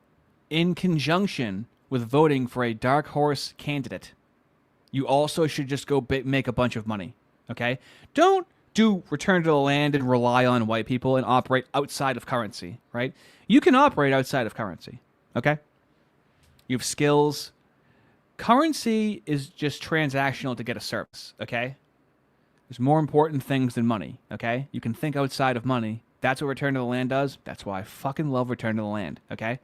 in conjunction with voting for a dark horse candidate, you also should just go make a bunch of money. Okay? Don't do return to the land and rely on white people and operate outside of currency, right? You can operate outside of currency. Okay? You have skills. Currency is just transactional to get a service, okay? There's more important things than money, okay? You can think outside of money. That's what Return to the Land does. That's why I fucking love Return to the Land, okay?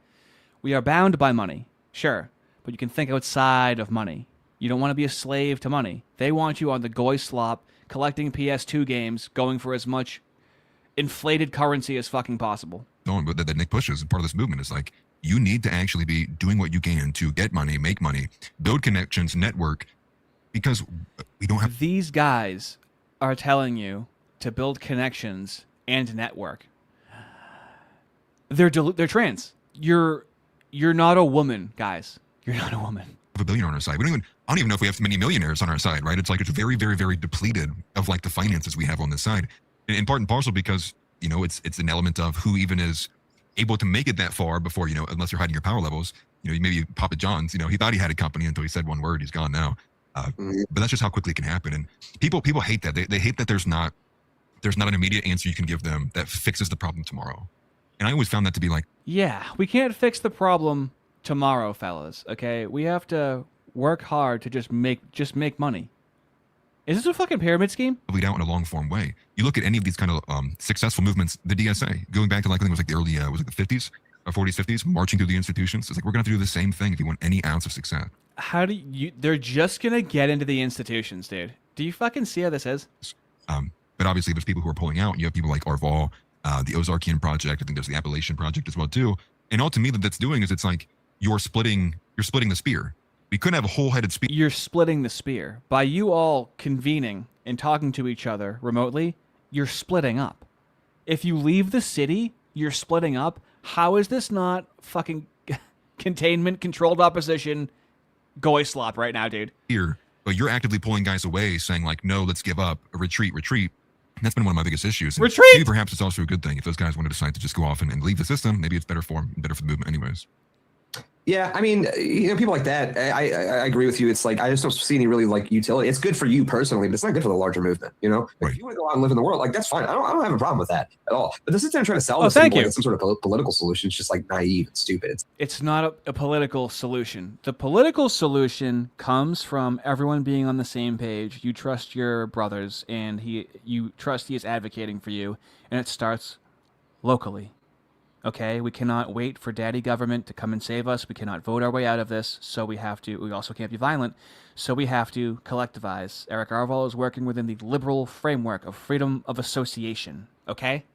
We are bound by money, sure, but you can think outside of money. You don't want to be a slave to money. They want you on the goy slop, collecting PS2 games, going for as much inflated currency as fucking possible. No, but that Nick pushes, and part of this movement is like you need to actually be doing what you can to get money, make money, build connections, network, because we don't have. These guys are telling you to build connections and network. They're trans. You're not a woman, guys. You're not a woman. A billion on our side. I don't even know if we have many millionaires on our side, right? It's like it's very, very, very depleted of like the finances we have on this side, in part and parcel because it's an element of who even is able to make it that far before unless you're hiding your power levels. Maybe Papa John's. He thought he had a company until he said one word. He's gone now. But that's just how quickly it can happen. And people hate that. They hate that there's not an immediate answer you can give them that fixes the problem tomorrow. And I always found that to be like, yeah, we can't fix the problem tomorrow, fellas. Okay, we have to work hard to just make money. Is this a fucking pyramid scheme? Lead out in a long form way. You look at any of these kind of successful movements, the DSA, going back to like I think it was like the early was it the 50s or 40s, 50s, marching through the institutions. It's like we're gonna have to do the same thing if you want any ounce of success. How do you? They're just gonna get into the institutions, dude. Do you fucking see how this is? But obviously, there's people who are pulling out. You have people like Arval, the Ozarkian Project. I think there's the Appalachian Project as well too. And all to me, that's doing is it's like you're splitting the spear. We couldn't have a whole-headed spear. You're splitting the spear by you all convening and talking to each other remotely. You're splitting up. If you leave the city, you're splitting up. How is this not fucking containment, controlled opposition, goy slop right now, dude? Here, but you're actively pulling guys away, saying like, "No, let's give up, retreat." And that's been one of my biggest issues. And retreat. Maybe perhaps it's also a good thing if those guys want to decide to just go off and leave the system. Maybe it's better for the movement, anyways. Yeah, I mean, people like that. I agree with you. It's like I just don't see any really like utility. It's good for you personally, but it's not good for the larger movement. Like, right. if you want to go out and live in the world, like that's fine. I don't have a problem with that at all. But to sit there and try to sell Oh, this thank like you. some sort of political solution is just like naive and stupid. It's not a political solution. The political solution comes from everyone being on the same page. You trust your brothers, and you trust he is advocating for you, and it starts locally. Okay, we cannot wait for daddy government to come and save us. We cannot vote our way out of this, so we also can't be violent, so we have to collectivize. Eric Arval is working within the liberal framework of freedom of association, okay?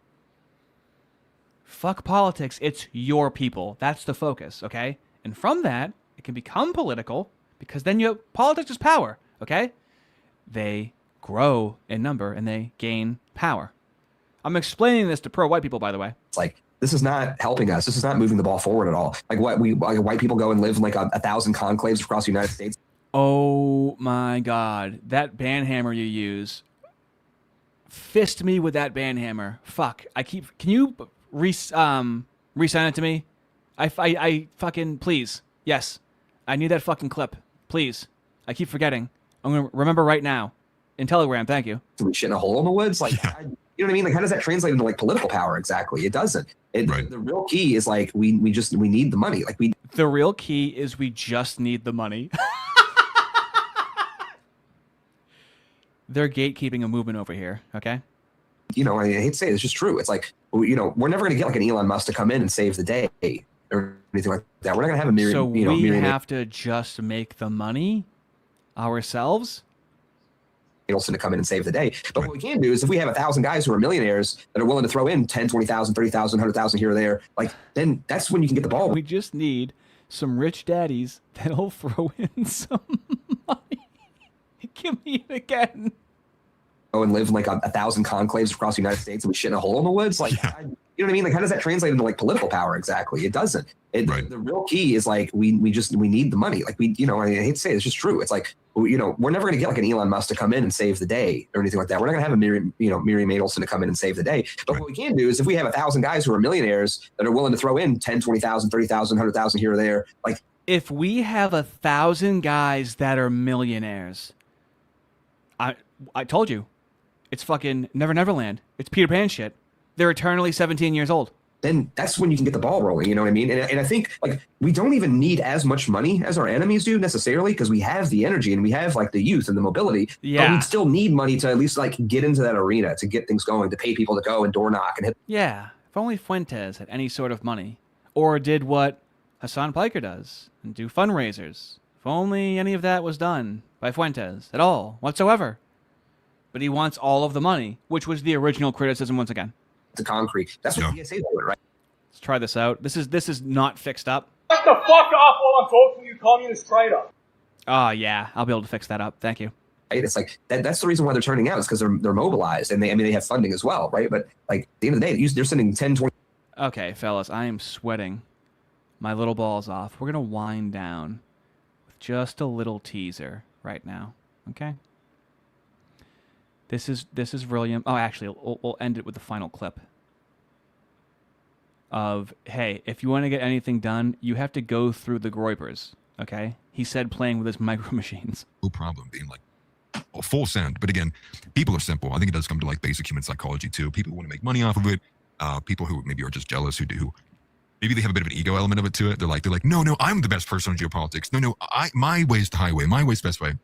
Fuck politics, it's your people. That's the focus, okay? And from that, it can become political, because then politics is power, okay? They grow in number, and they gain power. I'm explaining this to pro-white people, by the way. It's like, this is not helping us. This is not moving the ball forward at all. Like white people go and live in like 1,000 conclaves across the United States. Oh my God. That banhammer you use. Fist me with that banhammer. Fuck. Can you resend it to me? I fucking, please. Yes. I need that fucking clip. Please. I keep forgetting. I'm going to remember right now. In Telegram, thank you. To be shit in a hole in the woods? Like, you know what I mean? Like, how does that translate into like political power exactly? It doesn't. Right. The real key is like we need the money. Like the real key is we just need the money. They're gatekeeping a movement over here, okay? I hate to say it, it's just true. It's like, we're never going to get like an Elon Musk to come in and save the day or anything like that. We're not going to have a myriad. So we have to just make the money ourselves. To come in and save the day. But what we can do is if we have 1,000 guys who are millionaires that are willing to throw in 10, 20,000, 30,000, 100,000 here or there, like then that's when you can get the ball. We just need some rich daddies that'll throw in some money. Give me it again. Go and live in like 1,000 conclaves across the United States and we shit in a hole in the woods. Like, yeah. You know what I mean? Like, how does that translate into like political power exactly? It doesn't. Right. The real key is like we need the money. Like I hate to say it, it's just true. It's like, we're never going to get like an Elon Musk to come in and save the day or anything like that. We're not going to have a Miriam Adelson to come in and save the day. But what we can do is if we have 1,000 guys who are millionaires that are willing to throw in 10, 20,000, 30,000, 100,000 here or there, like if we have 1,000 guys that are millionaires, I told you, it's fucking Never Neverland. It's Peter Pan shit. They're eternally 17 years old. Then that's when you can get the ball rolling. You know what I mean? And I think like we don't even need as much money as our enemies do necessarily because we have the energy and we have like the youth and the mobility. Yeah. But we still need money to at least like get into that arena, to get things going, to pay people to go and door knock and hit. Yeah. If only Fuentes had any sort of money, or did what Hassan Piker does and do fundraisers. If only any of that was done by Fuentes at all whatsoever. But he wants all of the money, which was the original criticism once again. To concrete. That's what the PSA is, right? Let's try this out. This is not fixed up. Shut the fuck up while I'm talking, you communist traitor. Oh, yeah. I'll be able to fix that up. Thank you. Right? It's like that's the reason why they're turning out is because they're mobilized and they have funding as well, right? But like at the end of the day, they're sending 10, 20. Okay, fellas, I am sweating my little balls off. We're going to wind down with just a little teaser right now. Okay? This is William. Oh, actually, we'll end it with the final clip of, hey, if you want to get anything done, you have to go through the Groypers, okay? He said playing with his micro machines. No problem being like, oh, full send. But again, people are simple. I think it does come to like basic human psychology too. People who want to make money off of it. People who maybe are just jealous, who maybe they have a bit of an ego element of it to it. They're like, no, I'm the best person on geopolitics. No, my way's the highway. My way's the best way.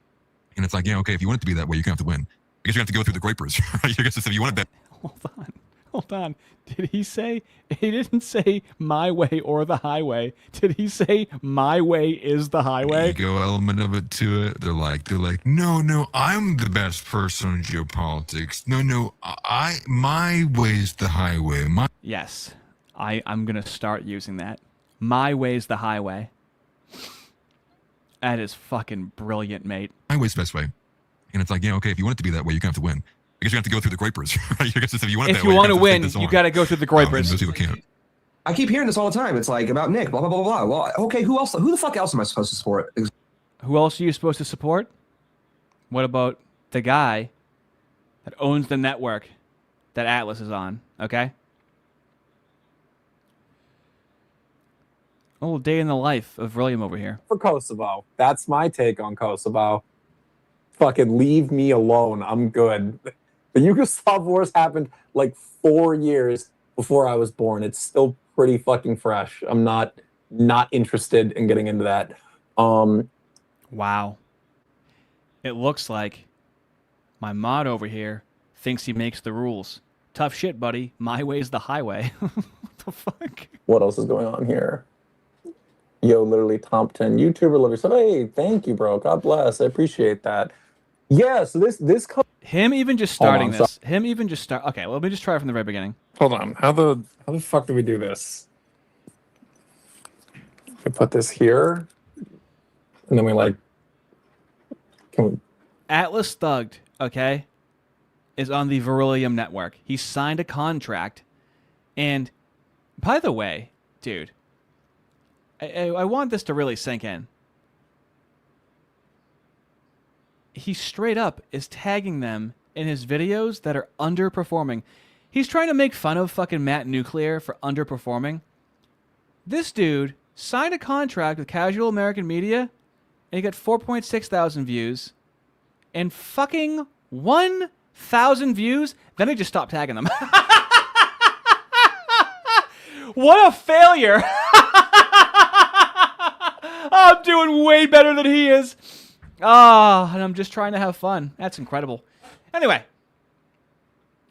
And it's like, yeah, okay, if you want it to be that way, you're gonna have to win. I guess you have to go through the Groypers. I guess if you wanted that. Hold on. Did he say, he didn't say my way or the highway. Did he say my way is the highway? Ego element of it to it. They're like, no, I'm the best person on geopolitics. No, my way's the highway. Yes, I'm going to start using that. My way's the highway. That is fucking brilliant, mate. My way's the best way. And it's like, yeah, okay, if you want it to be that way, you're going to have to win. I guess you have to go through the Groypers. I guess if you want it if that you way, want to win, you got to go through the Groypers. Most people can't. I keep hearing this all the time. It's like about Nick, blah, blah, blah, blah. Well, okay, who the fuck else am I supposed to support? Who else are you supposed to support? What about the guy that owns the network that Atlas is on, okay? A little day in the life of William over here. For Kosovo. That's my take on Kosovo. Fucking leave me alone. I'm good. The Yugoslav wars happened like 4 years before I was born. It's still pretty fucking fresh. I'm not interested in getting into that. Wow. It looks like my mod over here thinks he makes the rules. Tough shit, buddy. My way's the highway. What the fuck? What else is going on here? Yo, literally top 10 YouTuber literally said, hey, thank you, bro. God bless. I appreciate that. Yeah, so this him even just starting this. Him even just start. Okay, well, let me just try from the very beginning. Hold on. How the fuck do we do this? We put this here, and then we like. Can we? Atlas Thugged, okay, is on the Verillium network. He signed a contract, and by the way, dude, I want this to really sink in. He straight up is tagging them in his videos that are underperforming. He's trying to make fun of fucking Matt Nuclear for underperforming. This dude signed a contract with Casual American Media, and he got 4.6 thousand views, and fucking 1,000 views. Then he just stopped tagging them. What a failure! I'm doing way better than he is. And I'm just trying to have fun. That's incredible. Anyway,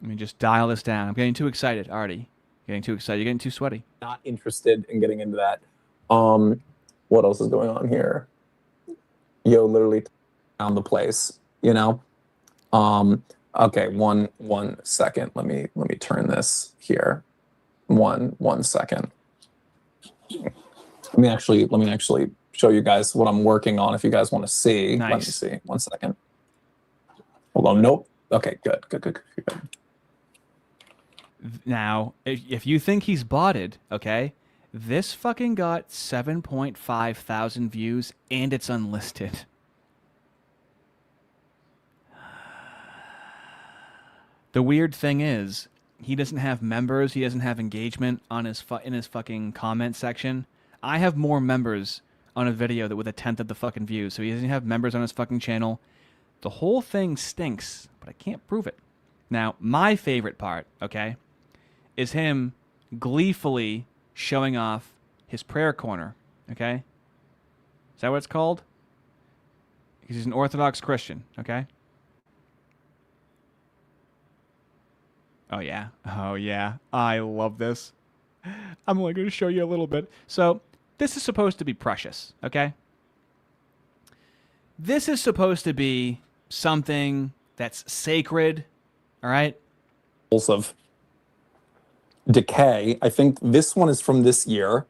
let me just dial this down. I'm getting too excited, Ardy. Getting too excited. You're getting too sweaty. Not interested in getting into that. What else is going on here? Yo, literally down the place, you know? Okay, one second. Let me turn this here. One second. Let me actually show you guys what I'm working on if you guys want to see. Nice. Let me see. 1 second. Hold on. Nope. Okay, good. Now, if you think he's botted, okay, this fucking got 7.5 thousand views and it's unlisted. The weird thing is, he doesn't have members. He doesn't have engagement on his in his fucking comment section. I have more members on a video that with 1/10 of the fucking views. So he doesn't have members on his fucking channel. The whole thing stinks, but I can't prove it. Now, my favorite part, okay, is him gleefully showing off his prayer corner, okay? Is that what it's called? Because he's an Orthodox Christian, okay? Oh, yeah. Oh, yeah. I love this. I'm only going to show you a little bit. So, this is supposed to be precious, okay? This is supposed to be something that's sacred, all right? Of decay. I think this one is from this year,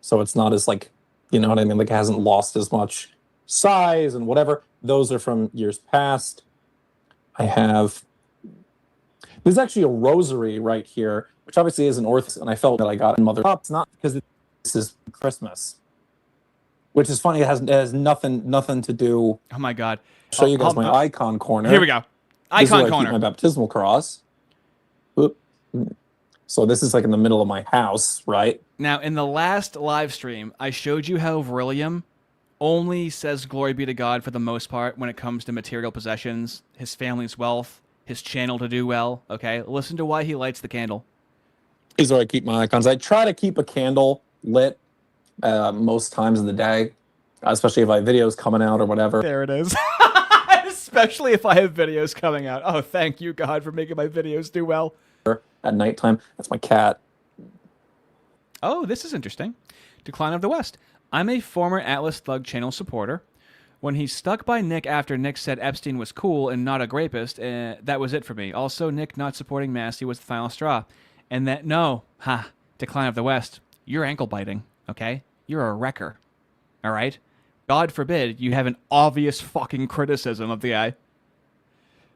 so it's not as like, you know what I mean? Like it hasn't lost as much size and whatever. Those are from years past. I have... There's actually a rosary right here, which obviously is an Orthodox, and I felt that I got in Mother It's not because this is Christmas, which is funny. It has nothing to do. Oh my God! Show you guys my icon corner. Here we go. Icon corner. My baptismal cross. Oop. So this is like in the middle of my house, right? Now, in the last live stream, I showed you how Virillium only says glory be to God for the most part when it comes to material possessions, his family's wealth, his channel to do well, okay? Listen to why he lights the candle. These are where I keep my icons. I try to keep a candle lit most times of the day, especially if I have videos coming out or whatever. There it is. Especially if I have videos coming out. Oh, thank you, God, for making my videos do well. At nighttime. That's my cat. Oh, this is interesting. Decline of the West. I'm a former Atlas Thug channel supporter. When he stuck by Nick after Nick said Epstein was cool and not a rapist, that was it for me. Also, Nick not supporting Massey was the final straw. And that, no, Decline of the West, you're ankle biting, okay? You're a wrecker, all right? God forbid you have an obvious fucking criticism of the guy.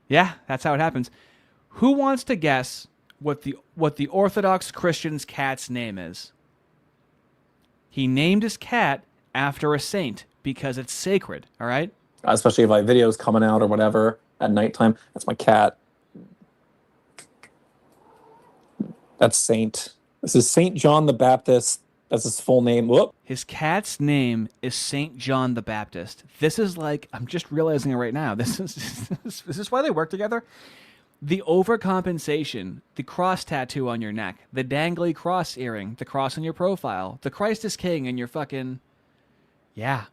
Yeah, that's how it happens. Who wants to guess what the Orthodox Christian's cat's name is? He named his cat after a saint because it's sacred, all right? Especially if I have videos coming out or whatever at nighttime. That's my cat. That's Saint. This is Saint John the Baptist. That's his full name. Whoop. His cat's name is Saint John the Baptist. This is like, I'm just realizing it right now. This is why they work together. The overcompensation, the cross tattoo on your neck, the dangly cross earring, the cross on your profile, the Christ is King, and your fucking... Yeah.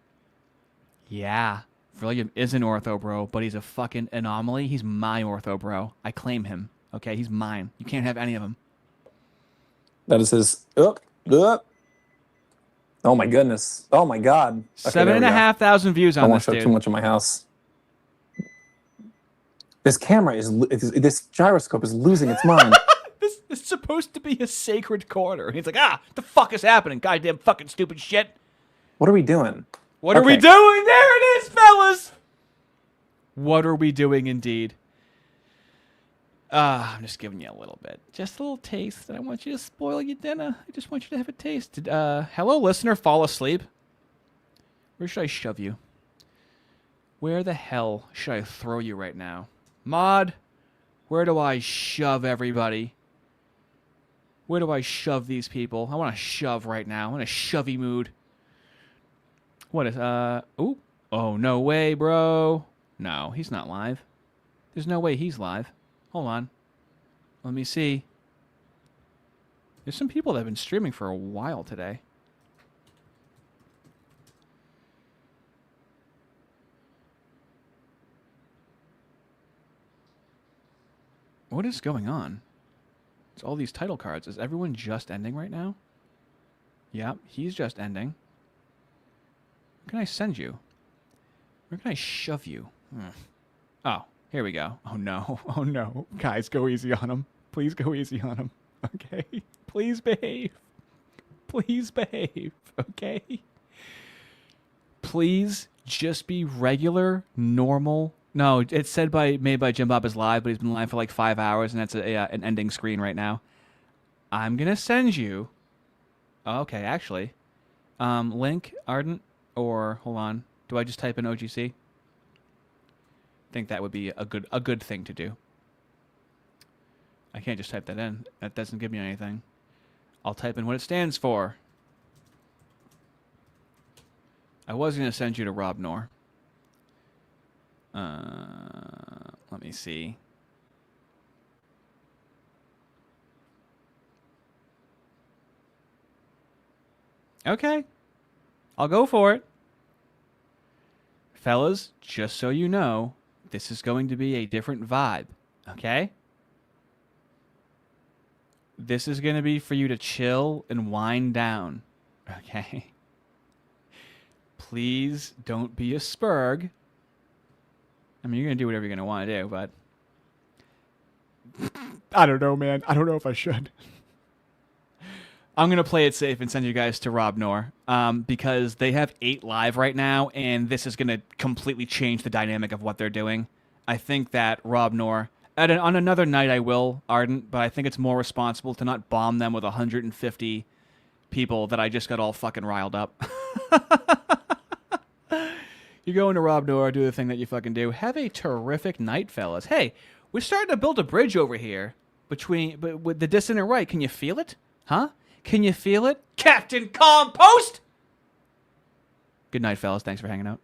William is an ortho bro, but he's a fucking anomaly. He's my ortho bro. I claim him. Okay, he's mine. You can't have any of them. That is his... Oh my goodness. Oh my God. Okay, 7,500 views on this, dude. I don't want to show too much of my house. This camera this gyroscope is losing its mind. This is supposed to be a sacred corner. He's like, the fuck is happening? Goddamn fucking stupid shit. What are we doing? What are we doing? There it is, fellas. What are we doing indeed? I'm just giving you a little bit. Just a little taste. And I want you to spoil your dinner. I just want you to have a taste. Hello, listener. Fall asleep. Where should I shove you? Where the hell should I throw you right now? Mod, where do I shove everybody? Where do I shove these people? I want to shove right now. I'm in a shovey mood. What is, ooh. Oh, no way, bro. No, he's not live. There's no way he's live. Hold on. Let me see. There's some people that have been streaming for a while today. What is going on? It's all these title cards. Is everyone just ending right now? Yeah, he's just ending. Where can I send you? Where can I shove you? Oh, here we go. Oh no. Oh no. Guys, go easy on him. Please go easy on him. Okay? Please behave. Please behave. Okay? Please just be regular, normal. No, it's said made by Jim Bob is live, but he's been live for like 5 hours, and that's an ending screen right now. I'm going to send you. Okay, actually. Link, Ardent, or hold on. Do I just type in OGC? I think that would be a good thing to do. I can't just type that in. That doesn't give me anything. I'll type in what it stands for. I was going to send you to Rob Noor. Let me see. Okay. I'll go for it. Fellas, just so you know, this is going to be a different vibe. Okay? This is going to be for you to chill and wind down. Okay? Please don't be a spurg. I mean, you're going to do whatever you're going to want to do, but I don't know, man. I don't know if I should. I'm going to play it safe and send you guys to Rob Noor because they have 8 live right now, and this is going to completely change the dynamic of what they're doing. I think that Rob Noor, on another night I will, Ardent, but I think it's more responsible to not bomb them with 150 people that I just got all fucking riled up. You go into Rob Noor, do the thing that you fucking do. Have a terrific night, fellas. Hey, we're starting to build a bridge over here with the dissonant right. Can you feel it? Huh? Can you feel it? Captain Compost! Good night, fellas. Thanks for hanging out.